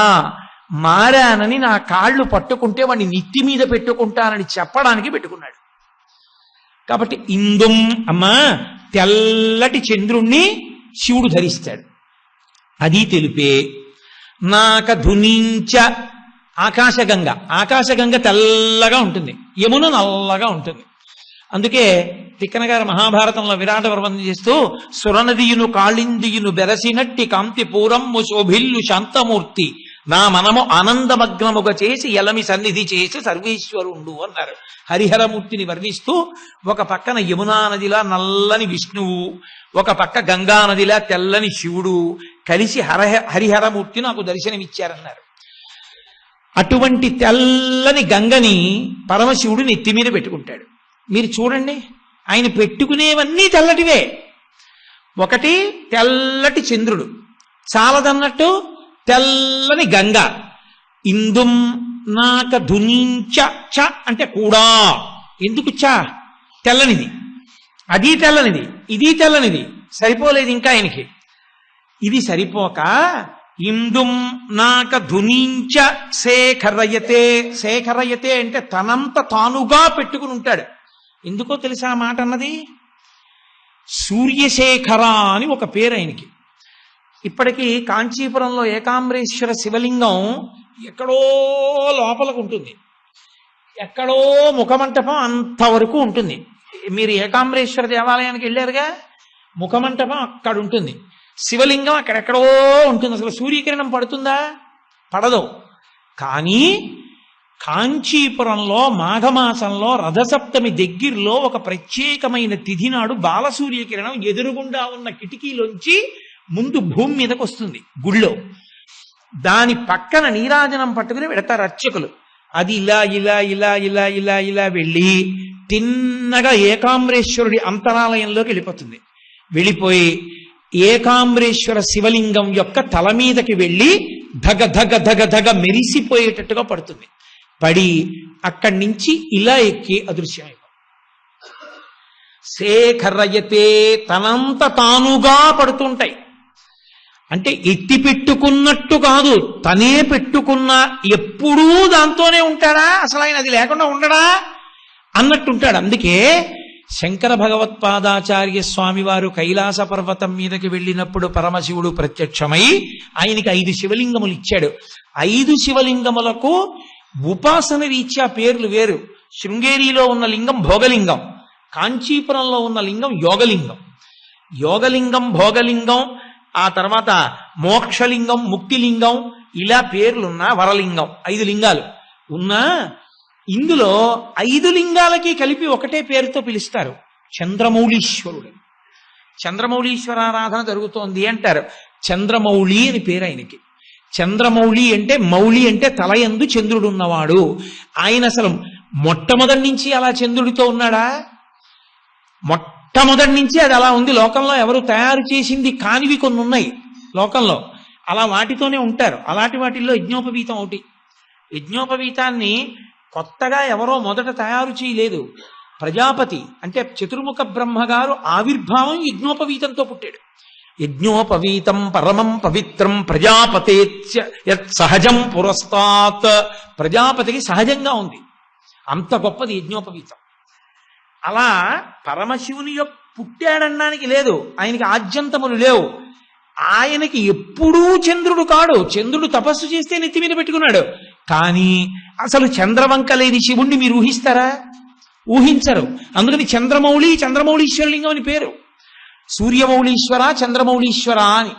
మారానని నా కాళ్ళు పట్టుకుంటే వాడిని నెత్తి మీద పెట్టుకుంటానని చెప్పడానికి పెట్టుకున్నాడు. కాబట్టి ఇందుం అమ్మా తెల్లటి చంద్రుణ్ణి శివుడు ధరిస్తాడు, అది తెలిపే. నాక ధునించ ఆకాశగంగ, ఆకాశగంగ తెల్లగా ఉంటుంది, యమున నల్లగా ఉంటుంది. అందుకే తిక్కన గారు మహాభారతంలో విరాట వర్ణన చేస్తూ సురనదియును కాళిందియును బెరసినట్టి కాంతి పూరమ్ము శోభిల్లు శాంతమూర్తి నా మనము ఆనందమగ్నముగా చేసి ఎలమి సన్నిధి చేసి సర్వేశ్వరుండు అన్నారు. హరిహరమూర్తిని వర్ణిస్తూ ఒక పక్కన యమునా నదిలా నల్లని విష్ణువు, ఒక పక్క గంగా నదిలా తెల్లని శివుడు కలిసి హరిహరమూర్తి నాకు దర్శనమిచ్చారన్నారు. అటువంటి తెల్లని గంగని పరమశివుడు నెత్తి మీద పెట్టుకుంటాడు. మీరు చూడండి, ఆయన పెట్టుకునేవన్నీ తెల్లటివే. ఒకటి తెల్లటి చంద్రుడు, చాలదన్నట్టు తెల్లని గంగ. ఇందుం నాక ధునించ చ అంటే కూడా. ఎందుకు చ? తెల్లనిది, అది తెల్లనిది, ఇది తెల్లనిది, సరిపోలేదు ఇంకా ఆయనకి. ఇది సరిపోక ఇందుం నాక ధునించ శేఖరయతే. శేఖరయతే అంటే తనంత తానుగా పెట్టుకుని ఉంటాడు. ఎందుకో తెలుసా ఆ మాట అన్నది? సూర్యశేఖర అని ఒక పేరు ఆయనకి. ఇప్పటికీ కాంచీపురంలో ఏకాంబరేశ్వర శివలింగం ఎక్కడో లోపలకు ఉంటుంది, ఎక్కడో ముఖమంటపం అంతవరకు ఉంటుంది. మీరు ఏకాంబరేశ్వర దేవాలయానికి వెళ్ళారుగా, ముఖమంటపం అక్కడ ఉంటుంది, శివలింగం అక్కడెక్కడో ఉంటుంది. అసలు సూర్యకిరణం పడుతుందా? పడదు. కానీ కాంచీపురంలో మాఘమాసంలో రథసప్తమి దగ్గరలో ఒక ప్రత్యేకమైన తిథి నాడు బాలసూర్యకిరణం ఎదురుగుండా ఉన్న కిటికీలోంచి ముందు భూమి మీదకి వస్తుంది గుళ్ళో. దాని పక్కన నీరాజనం పట్టుకుని పెడతారు అర్చకులు. అది ఇలా ఇలా ఇలా ఇలా ఇలా ఇలా వెళ్ళి తిన్నగా ఏకాంబరేశ్వరుడి అంతరాలయంలోకి వెళ్ళిపోతుంది. వెళ్ళిపోయి ఏకాంబరేశ్వర శివలింగం యొక్క తల మీదకి వెళ్ళి ధగ ధగ ధగ ధగ మెరిసిపోయేటట్టుగా పడుతుంది. పడి అక్కడి నుంచి ఇలా ఎక్కి అదృశ్యమైపోతుంది. శేఖరయతే తనంత తానుగా పడుతుంటాయి. అంటే ఎత్తి పెట్టుకున్నట్టు కాదు, తనే పెట్టుకున్న, ఎప్పుడూ దాంతోనే ఉంటాడా, అసలు ఆయన అది లేకుండా ఉండడా అన్నట్టుంటాడు. అందుకే శంకర భగవత్పాదాచార్య స్వామి వారు కైలాస పర్వతం మీదకి వెళ్ళినప్పుడు పరమశివుడు ప్రత్యక్షమై ఆయనకి 5 శివలింగములు ఇచ్చాడు. 5 శివలింగములకు ఉపాసన రీత్యా పేర్లు వేరు. శృంగేరిలో ఉన్న లింగం భోగలింగం, కాంచీపురంలో ఉన్న లింగం యోగలింగం. యోగలింగం, భోగలింగం, ఆ తర్వాత మోక్షలింగం, ముక్తిలింగం, ఇలా పేర్లున్న వరలింగం, 5 లింగాలు ఉన్నా ఇందులో 5 లింగాలకి కలిపి ఒకటే పేరుతో పిలుస్తారు, చంద్రమౌళీశ్వరుడు. చంద్రమౌళీశ్వరారాధన జరుగుతోంది అంటారు. చంద్రమౌళి అని పేరు ఆయనకి. చంద్రమౌళి అంటే, మౌళి అంటే తలయందు చంద్రుడు ఉన్నవాడు. ఆయన అసలు మొట్టమొదటి నుంచి అలా చంద్రుడితో ఉన్నాడా? మొట్టమొదటి నుంచి అది అలా ఉంది. లోకంలో ఎవరు తయారు చేసింది కానివి కొన్ని ఉన్నాయి లోకంలో, అలా వాటితోనే ఉంటారు. అలాంటి వాటిల్లో యజ్ఞోపవీతం ఒకటి. యజ్ఞోపవీతాన్ని కొత్తగా ఎవరో మొదట తయారు చేయలేదు. ప్రజాపతి అంటే చతుర్ముఖ బ్రహ్మగారు ఆవిర్భావం యజ్ఞోపవీతంతో పుట్టాడు. యజ్ఞోపవీతం పరమం పవిత్రం ప్రజాపతే సహజం పురస్తాత్. ప్రజాపతికి సహజంగా ఉంది, అంత గొప్పది యజ్ఞోపవీతం. అలా పరమశివుని యొక్క పుట్టాడనడానికి లేదు, ఆయనకి ఆద్యంతములు లేవు. ఆయనకి ఎప్పుడూ చంద్రుడు కాడు. చంద్రుడు తపస్సు చేస్తే నెత్తి మీద పెట్టుకున్నాడు. కానీ అసలు చంద్రవంక లేని శివుణ్ణి మీరు ఊహిస్తారా? ఊహించరు. అందుకని చంద్రమౌళి, చంద్రమౌళీశ్వరలింగం అని పేరు. సూర్యమౌళీశ్వర, చంద్రమౌళీశ్వర అని.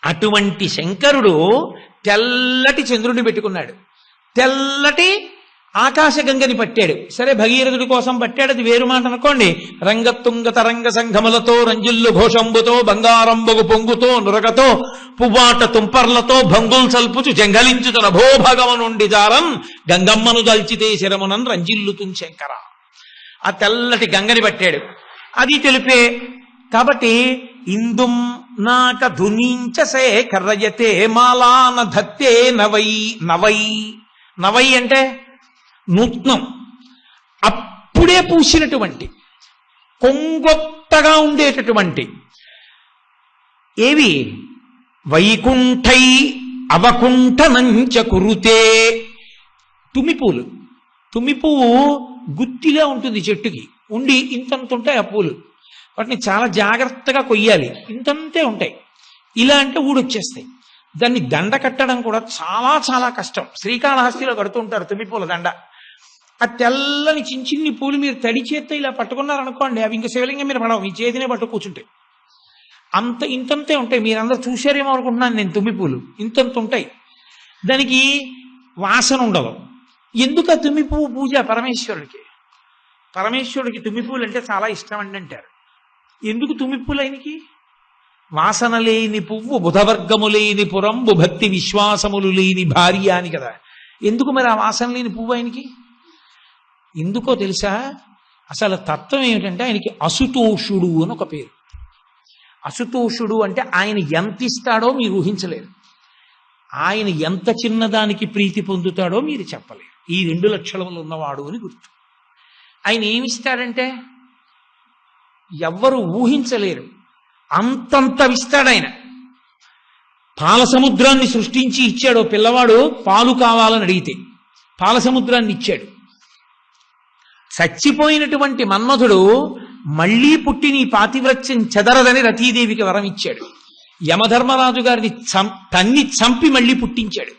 అటువంటి శంకరుడు తెల్లటి చంద్రుడిని పెట్టుకున్నాడు, తెల్లటి ఆకాశగంగని పట్టాడు. సరే, భగీరథుడి కోసం పట్టాడు, అది వేరు మాట అనుకోండి. రంగతుంగ తరంగ సంఘములతో రంజిల్లు ఘోషంబుతో బంగారంబగు పొంగుతో నురగతో పువ్వాట తుంపర్లతో భంగుల్ సల్పుచు జంగలించుత నభోభగమ నుండి జారం గంగమ్మను దల్చితే శరమునన్ రంజిల్లుతున్ శంకర. ఆ తెల్లటి గంగని పట్టాడు, అది తెలిపే. కాబట్టి ఇందుం నాక ధునించ శేఖరయతే మాలాన ధత్తే నవై. నవై, నవై అంటే నూత్నం, అప్పుడే పూసినటువంటి, కొంగొత్తగా ఉండేటటువంటి. ఏవి? వైకుంఠై అవకుంఠనంచ కురుతే. తుమ్మిపూలు. తుమ్మిపువ్వు గుత్తిగా ఉంటుంది, చెట్టుకి ఉండి ఇంతంత ఉంటాయి ఆ పూలు. వాటిని చాలా జాగ్రత్తగా కొయ్యాలి, ఇంతంతే ఉంటాయి. ఇలా అంటే ఊడొచ్చేస్తాయి. దాన్ని దండ కట్టడం కూడా చాలా చాలా కష్టం. శ్రీకాళహస్తిలో కడుతుంటారు తుమ్మిపూల దండ. ఆ తెల్లని చిన్ని పూలు మీరు తడి చేత్తో ఇలా పట్టుకున్నారనుకోండి, అవి ఇంకా శివలింగం మీద పడవు, మీ చేతినే పట్టు కూర్చుంటాయి. అంత ఇంతంతే ఉంటాయి. మీరందరూ చూశారేమో అనుకుంటున్నాను నేను. తుమ్మిపూలు ఇంతంత ఉంటాయి. దానికి వాసన ఉండదు. ఎందుకు ఆ తుమ్మి పువ్వు పూజ పరమేశ్వరుడికి? పరమేశ్వరుడికి తుమ్మి పువ్వులు అంటే చాలా ఇష్టం అండి అంటారు. ఎందుకు తుమ్మి పువ్వులు ఆయనకి? వాసన లేని పువ్వు బుధవర్గము లేని పురంబు భక్తి విశ్వాసములు లేని భార్య అని కదా. ఎందుకు మరి ఆ వాసన లేని పువ్వు ఆయనకి? ఎందుకో తెలుసా? అసలు తత్వం ఏమిటంటే ఆయనకి అసుతోషుడు అని ఒక పేరు. అసుతోషుడు అంటే ఆయన ఎంత ఇస్తాడో మీరు ఊహించలేరు. ఆయన ఎంత చిన్నదానికి ప్రీతి పొందుతాడో మీరు చెప్పలేరు. ఈ 2 లక్షణములు ఉన్నవాడు అని గుర్తు. ఆయన ఏమిస్తాడంటే ఎవ్వరు ఊహించలేరు, అంతంత ఇస్తాడు ఆయన. పాల సముద్రాన్ని సృష్టించి ఇచ్చాడు. పిల్లవాడు పాలు కావాలని అడిగితే పాల సముద్రాన్ని ఇచ్చాడు. చచ్చిపోయినటువంటి మన్మధుడు మళ్లీ పుట్టి నీ పాతివ్రత్యం చెదరదని రతీదేవికి వరం ఇచ్చాడు. యమధర్మరాజు గారిని తన్ని చంపి మళ్లీ పుట్టించాడు.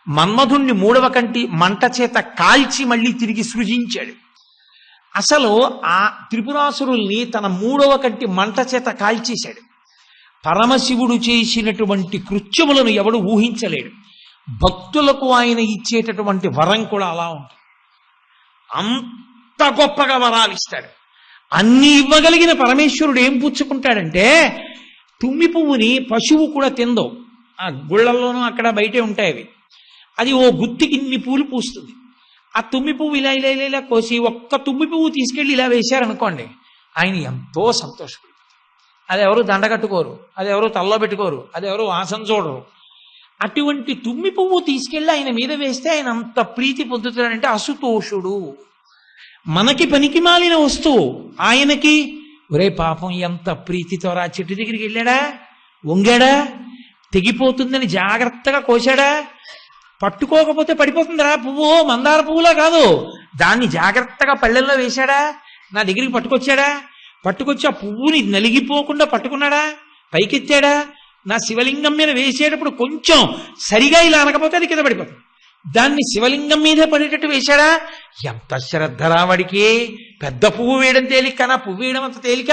మన్మధుణ్ణి 3వ కంటి మంట చేత కాల్చి మళ్లీ తిరిగి సృజించాడు. అసలు ఆ త్రిపురాసురుల్ని తన 3వ కంటి మంట చేత కాల్చేశాడు. పరమశివుడు చేసినటువంటి కృత్యములను ఎవడు ఊహించలేడు. భక్తులకు ఆయన ఇచ్చేటటువంటి వరం కూడా అలా ఉంటుంది. అంత గొప్పగా వరాలు ఇస్తాడు. అన్ని ఇవ్వగలిగిన పరమేశ్వరుడు ఏం పుచ్చుకుంటాడంటే, తుమ్మి పువ్వుని పశువు కూడా తిందో. ఆ గుళ్ళల్లోనూ అక్కడ బయటే ఉంటాయి అవి. అది ఓ గుత్తికి ఇన్ని పూలు పూస్తుంది. ఆ తుమ్మి పువ్వు ఇలా ఇలా ఇలా కోసి ఒక్క తుమ్మి పువ్వు తీసుకెళ్ళి ఇలా వేశారనుకోండి, ఆయన ఎంతో సంతోషపడతారు. అది ఎవరు దండగట్టుకోరు, అది ఎవరు తల్లో పెట్టుకోరు, అది ఎవరు వాసన చూడరు. అటువంటి తుమ్మి పువ్వు తీసుకెళ్ళి ఆయన మీద వేస్తే ఆయన అంత ప్రీతి పొందుతాడంటే అసుతోషుడు. మనకి పనికి మాలిన వస్తువు ఆయనకి, ఒరే పాపం ఎంత ప్రీతితో రా చెట్టు దగ్గరికి వెళ్ళాడా, వంగాడా, తెగిపోతుందని జాగ్రత్తగా కోశాడా, పట్టుకోకపోతే పడిపోతుందిరా పువ్వు, మందార పువ్వులా కాదు, దాన్ని జాగ్రత్తగా పళ్ళెల్లో వేశాడా, నా దగ్గరికి పట్టుకొచ్చి ఆ పువ్వుని నలిగిపోకుండా పట్టుకున్నాడా, పైకెత్తాడా, నా శివలింగం మీద వేసేటప్పుడు కొంచెం సరిగా ఇలా అనకపోతే అది కింద పడిపోతుంది, దాన్ని శివలింగం మీదే పడేటట్టు వేశాడా. ఎంత శ్రద్ధ రావడికి. పెద్ద పువ్వు వేయడం తేలిక, నా పువ్వు వేయడం అంత తేలిక,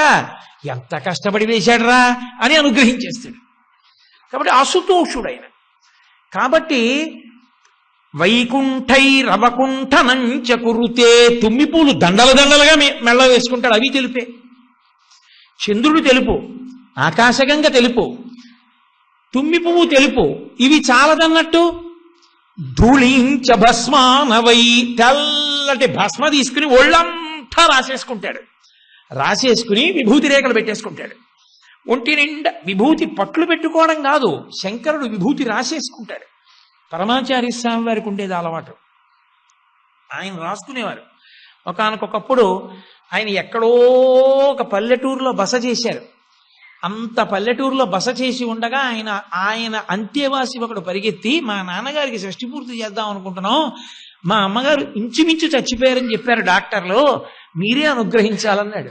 ఎంత కష్టపడి వేశాడరా అని అనుగ్రహించేస్తాడు. కాబట్టి అసుతోషుడైన. కాబట్టి వైకుంఠై రవకుంఠనంచ కురుతే, తుమ్మి పూలు దండలుగా మెళ్ళ వేసుకుంటాడు. అవి తెలుపే. చంద్రుడు తెలుపు, ఆకాశగంగ తెలుపు, తుమ్మి పువ్వు తెలుపు. ఇవి చాలదన్నట్టు ధూళించ భస్మానవై, తెల్లటి భస్మ తీసుకుని ఒళ్ళంతా రాసేసుకుంటాడు. రాసేసుకుని విభూతి రేఖలు పెట్టేసుకుంటాడు. ఒంటి నిండా విభూతి పట్లు పెట్టుకోవడం కాదు, శంకరుడు విభూతి రాసేసుకుంటాడు. పరమాచార్య స్వామి వారికి ఉండేది అలవాటు, ఆయన రాసుకునేవారు. ఒకానొకప్పుడు ఆయన ఎక్కడో ఒక పల్లెటూరులో బస చేశారు. అంత పల్లెటూరులో బస చేసి ఉండగా ఆయన అంత్యవాసి ఒకడు పరిగెత్తి, మా నాన్నగారికి షష్ఠి పూర్తి చేద్దాం అనుకుంటున్నాం, మా అమ్మగారు ఇంచుమించు చచ్చిపోయారని చెప్పారు డాక్టర్లు, మీరే అనుగ్రహించాలన్నాడు.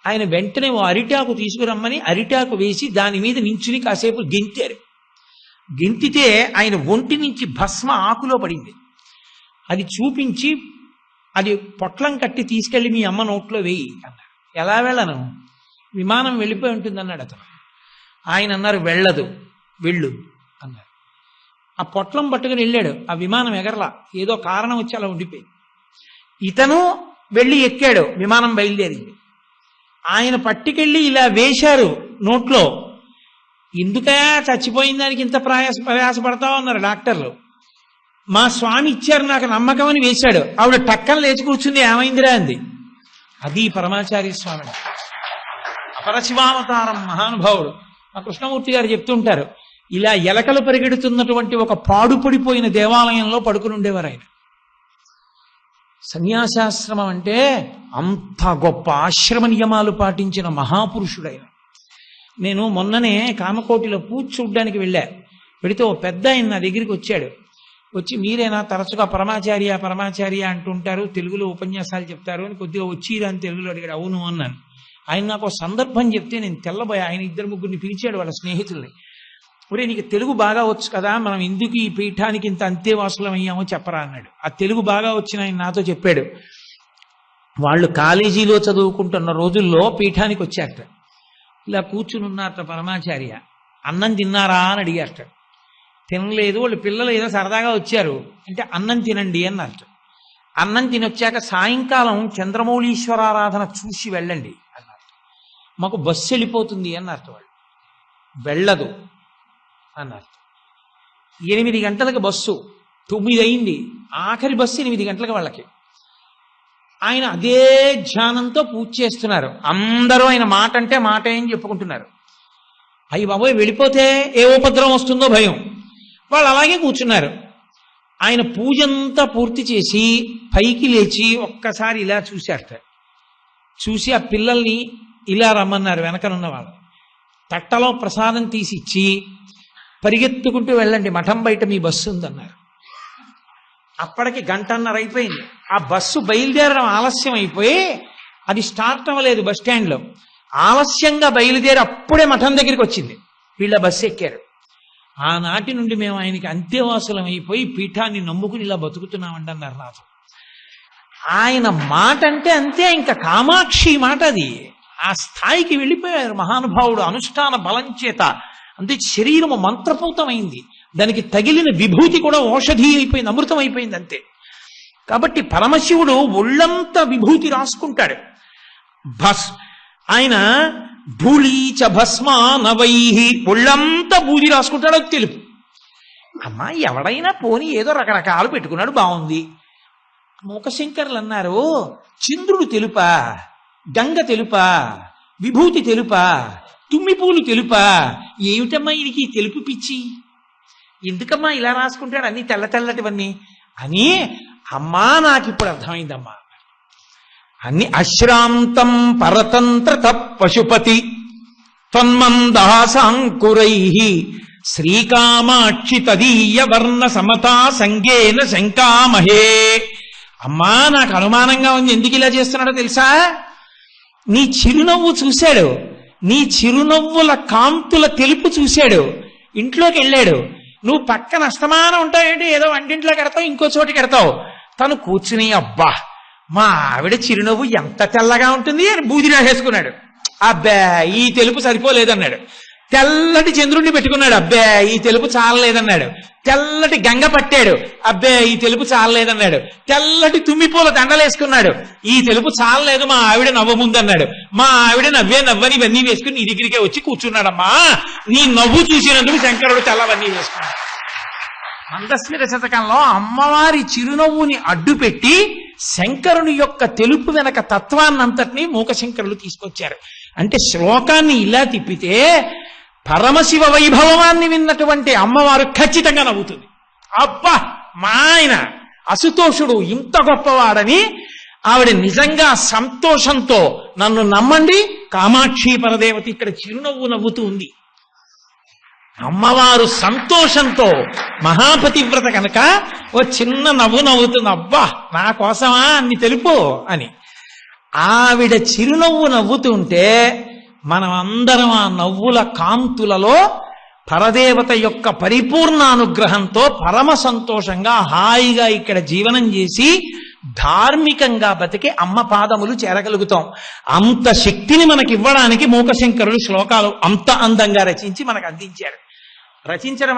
ఆయన వెంటనే ఓ అరిటాకు తీసుకురమ్మని అరిటాకు వేసి దాని మీద నించుని కాసేపు గెంతారు. గెంతితే ఆయన ఒంటి నుంచి భస్మ ఆకులో పడింది. అది చూపించి, అది పొట్లం కట్టి తీసుకెళ్ళి మీ అమ్మ నోట్లో వేయి అన్నారు. ఎలా వెళ్ళను, విమానం వెళ్ళిపోయి ఉంటుంది అన్నాడు అతను. ఆయన అన్నారు, వెళ్ళదు, వెళ్ళు అన్నారు. ఆ పొట్లం పట్టుకుని వెళ్ళాడు. ఆ విమానం ఎగరలా, ఏదో కారణం వచ్చి అలా ఉండిపోయింది. ఇతను వెళ్ళి ఎక్కాడు, విమానం బయలుదేరింది. ఆయన పట్టుకెళ్ళి ఇలా వేశారు నోట్లో. ఎందుకయా చచ్చిపోయిన దానికి ఇంత ప్రయాసపడతావు అన్నారు డాక్టర్లు. మా స్వామి ఇచ్చారు నాకు నమ్మకం అని వేశాడు. ఆవిడ టక్కన లేచి కూర్చుంది, ఏమైందిరా అంది. అది పరమాచార్య స్వామి, అపరశివావతారం మహానుభావుడు. మా కృష్ణమూర్తి గారు చెప్తుంటారు, ఇలా ఎలకలు పరిగెడుతున్నటువంటి ఒక పాడుపడిపోయిన దేవాలయంలో పడుకుని ఉండేవారు ఆయన. సన్యాసాశ్రమం అంటే అంత గొప్ప ఆశ్రమ నియమాలు పాటించిన మహాపురుషుడైన. నేను మొన్ననే కామకోటిలో పూజ చూడ్డానికి వెళితే ఓ పెద్ద ఆయన నా దగ్గరికి వచ్చాడు. వచ్చి, మీరేనా తరచుగా పరమాచార్య అంటుంటారు, తెలుగులో ఉపన్యాసాలు చెప్తారు అని కొద్దిగా వచ్చిరా అని తెలుగులో అడిగాడు. అవును అన్నాను. ఆయన నాకు సందర్భం చెప్తే నేను తెల్లబోయా. ఆయన 2-3 పిలిచాడు వాళ్ళ స్నేహితుల్ని. ఒరే, నీకు తెలుగు బాగా వచ్చు కదా, మనం ఎందుకు ఈ పీఠానికి ఇంత అంతేవాసులం అయ్యామో చెప్పరా అన్నాడు. ఆ తెలుగు బాగా వచ్చిన ఆయన నాతో చెప్పాడు, వాళ్ళు కాలేజీలో చదువుకుంటున్న రోజుల్లో పీఠానికి వచ్చారట. ఇలా కూర్చుని ఉన్నారట పరమాచార్య. అన్నం తిన్నారా అని అడిగారట. తినలేదు, వాళ్ళు పిల్లలు ఏదో సరదాగా వచ్చారు అంటే అన్నం తినండి అన్నారు. అన్నం తినొచ్చాక సాయంకాలం చంద్రమౌళీశ్వరారాధన చూసి వెళ్ళండి అన్నారు. మాకు బస్సు వెళ్ళిపోతుంది అన్నారు వాళ్ళు. వెళ్ళదు అన్నారు. 8 గంటలకు బస్సు, 9 అయింది, ఆఖరి బస్సు 8 గంటలకు వాళ్ళకి. ఆయన అదే ధ్యానంతో పూజ చేస్తున్నారు. అందరూ ఆయన మాట అంటే మాట ఏం చెప్పుకుంటున్నారు. అయ్యి బాబోయ్ వెళ్ళిపోతే ఏ ఉపద్రవం వస్తుందో భయం. వాళ్ళు అలాగే కూర్చున్నారు. ఆయన పూజంతా పూర్తి చేసి పైకి లేచి ఒక్కసారి ఇలా చూశారట. చూసి ఆ పిల్లల్ని ఇలా రమ్మన్నారు వెనకనున్న వాళ్ళు. తట్టలో ప్రసాదం తీసి ఇచ్చి పరిగెత్తుకుంటూ వెళ్ళండి, మఠం బయట మీ బస్సు ఉందన్నారు. అప్పటికి 1.5 గంట అయిపోయింది. ఆ బస్సు బయలుదేరడం ఆలస్యం అయిపోయి అది స్టార్ట్ అవ్వలేదు బస్ స్టాండ్లో. ఆలస్యంగా బయలుదేరి అప్పుడే మఠం దగ్గరికి వచ్చింది. వీళ్ళ బస్సు ఎక్కారు. ఆనాటి నుండి మేము ఆయనకి అంత్యవాసులం అయిపోయి పీఠాన్ని నమ్ముకుని ఇలా బతుకుతున్నామండి అన్నారు నాతో. ఆయన మాట అంటే అంతే, ఇంకా కామాక్షి మాట అది. ఆ స్థాయికి వెళ్ళిపోయారు మహానుభావుడు అనుష్ఠాన బలం చేత. అంటే శరీరము మంత్రపూతమైంది, దానికి తగిలిన విభూతి కూడా ఔషధి అయిపోయింది, అమృతం అయిపోయింది అంతే. కాబట్టి పరమశివుడు ఒళ్ళంతా విభూతి రాసుకుంటాడు. ఆయన ధూళీచ భస్మానవై, ఒళ్ళంతా బూది రాసుకుంటాడు, అది తెలుపు. అమ్మా ఎవడైనా పోని ఏదో రకరకాలు పెట్టుకున్నాడు, బాగుంది. మూకశంకరులు అన్నారు, చంద్రుడు తెలుపా, గంగ తెలుపా, విభూతి తెలుపా, తుమ్మిపూలు తెలుపా, ఏమిటమ్మా ఈయనకి తెలుపు పిచ్చి, ఎందుకమ్మా ఇలా రాసుకుంటాడు అన్ని తెల్ల తెల్లటివన్నీ అని. అమ్మా నాకు ఇప్పుడు అర్థమైందమ్మా అన్ని. అశ్రాంతం పరతంత్ర పశుపతి తన్మందాసాంకురై శ్రీకామాక్షి తదీయ వర్ణ సమతా సంగేన శంకామహే. అమ్మా నాకు అనుమానంగా ఉంది, ఎందుకు ఇలా చేస్తున్నాడో తెలుసా? నీ చిరునవ్వు చూశాడు, నీ చిరునవ్వుల కాంతుల తెలుపు చూశాడు, ఇంట్లోకి వెళ్ళాడు. నువ్వు పక్కన అస్తమానం ఉంటావేంటి, ఏదో వంటింట్లో కడతావు, ఇంకో చోటు కడతావు. తను కూర్చుని అబ్బా మా ఆవిడ చిరునవ్వు ఎంత తెల్లగా ఉంటుంది అని బూది రాసేసుకున్నాడు. అబ్బా ఈ తెలుపు సరిపోలేదన్నాడు. తెల్లటి చంద్రుడిని పెట్టుకున్నాడు. అబ్బే ఈ తెలుపు చాలలేదన్నాడు. తెల్లటి గంగ పట్టాడు. అబ్బే ఈ తెలుపు చాలలేదన్నాడు. తెల్లటి తుమ్మిపూల దండలేసుకున్నాడు. ఈ తెలుపు చాలలేదు, మా ఆవిడ నవ్వముందన్నాడు. మా ఆవిడ నవ్వని ఇవన్నీ వేసుకుని నీ దగ్గరికే వచ్చి కూర్చున్నాడమ్మా. నీ నవ్వు చూసినందుకు శంకరుడు తెల్లవన్నీ వేసుకున్నాడు. మందస్మిత శతకంలో అమ్మవారి చిరునవ్వుని అడ్డుపెట్టి శంకరుని యొక్క తెలుపు వెనక తత్వాన్నంతటినీ మూకశంకరులు తీసుకొచ్చారు. అంటే శ్లోకాన్ని ఇలా తిప్పితే పరమశివ వైభవాన్ని విన్నటువంటి అమ్మవారు ఖచ్చితంగా నవ్వుతుంది. అబ్బా మా ఆయన అసుతోషుడు ఇంత గొప్పవాడని ఆవిడ నిజంగా సంతోషంతో నన్ను నమ్మండి, కామాక్షి పరదేవత ఇక్కడ చిరునవ్వు నవ్వుతూ ఉంది. అమ్మవారు సంతోషంతో మహాపతివ్రత కనుక ఓ చిన్న నవ్వు నవ్వుతుంది. అబ్బా నా కోసమా అన్ని తెలుపు అని. ఆవిడ చిరునవ్వు నవ్వుతుంటే మనం అందరం ఆ నవ్వుల కాంతులలో పరదేవత యొక్క పరిపూర్ణ అనుగ్రహంతో పరమ సంతోషంగా హాయిగా ఇక్కడ జీవనం చేసి ధార్మికంగా బతికి అమ్మ పాదములు చేరగలుగుతాం. అంత శక్తిని మనకి ఇవ్వడానికి మూకశంకరుడు శ్లోకాలు అంత అందంగా రచించి మనకు అందించారు. రచించడం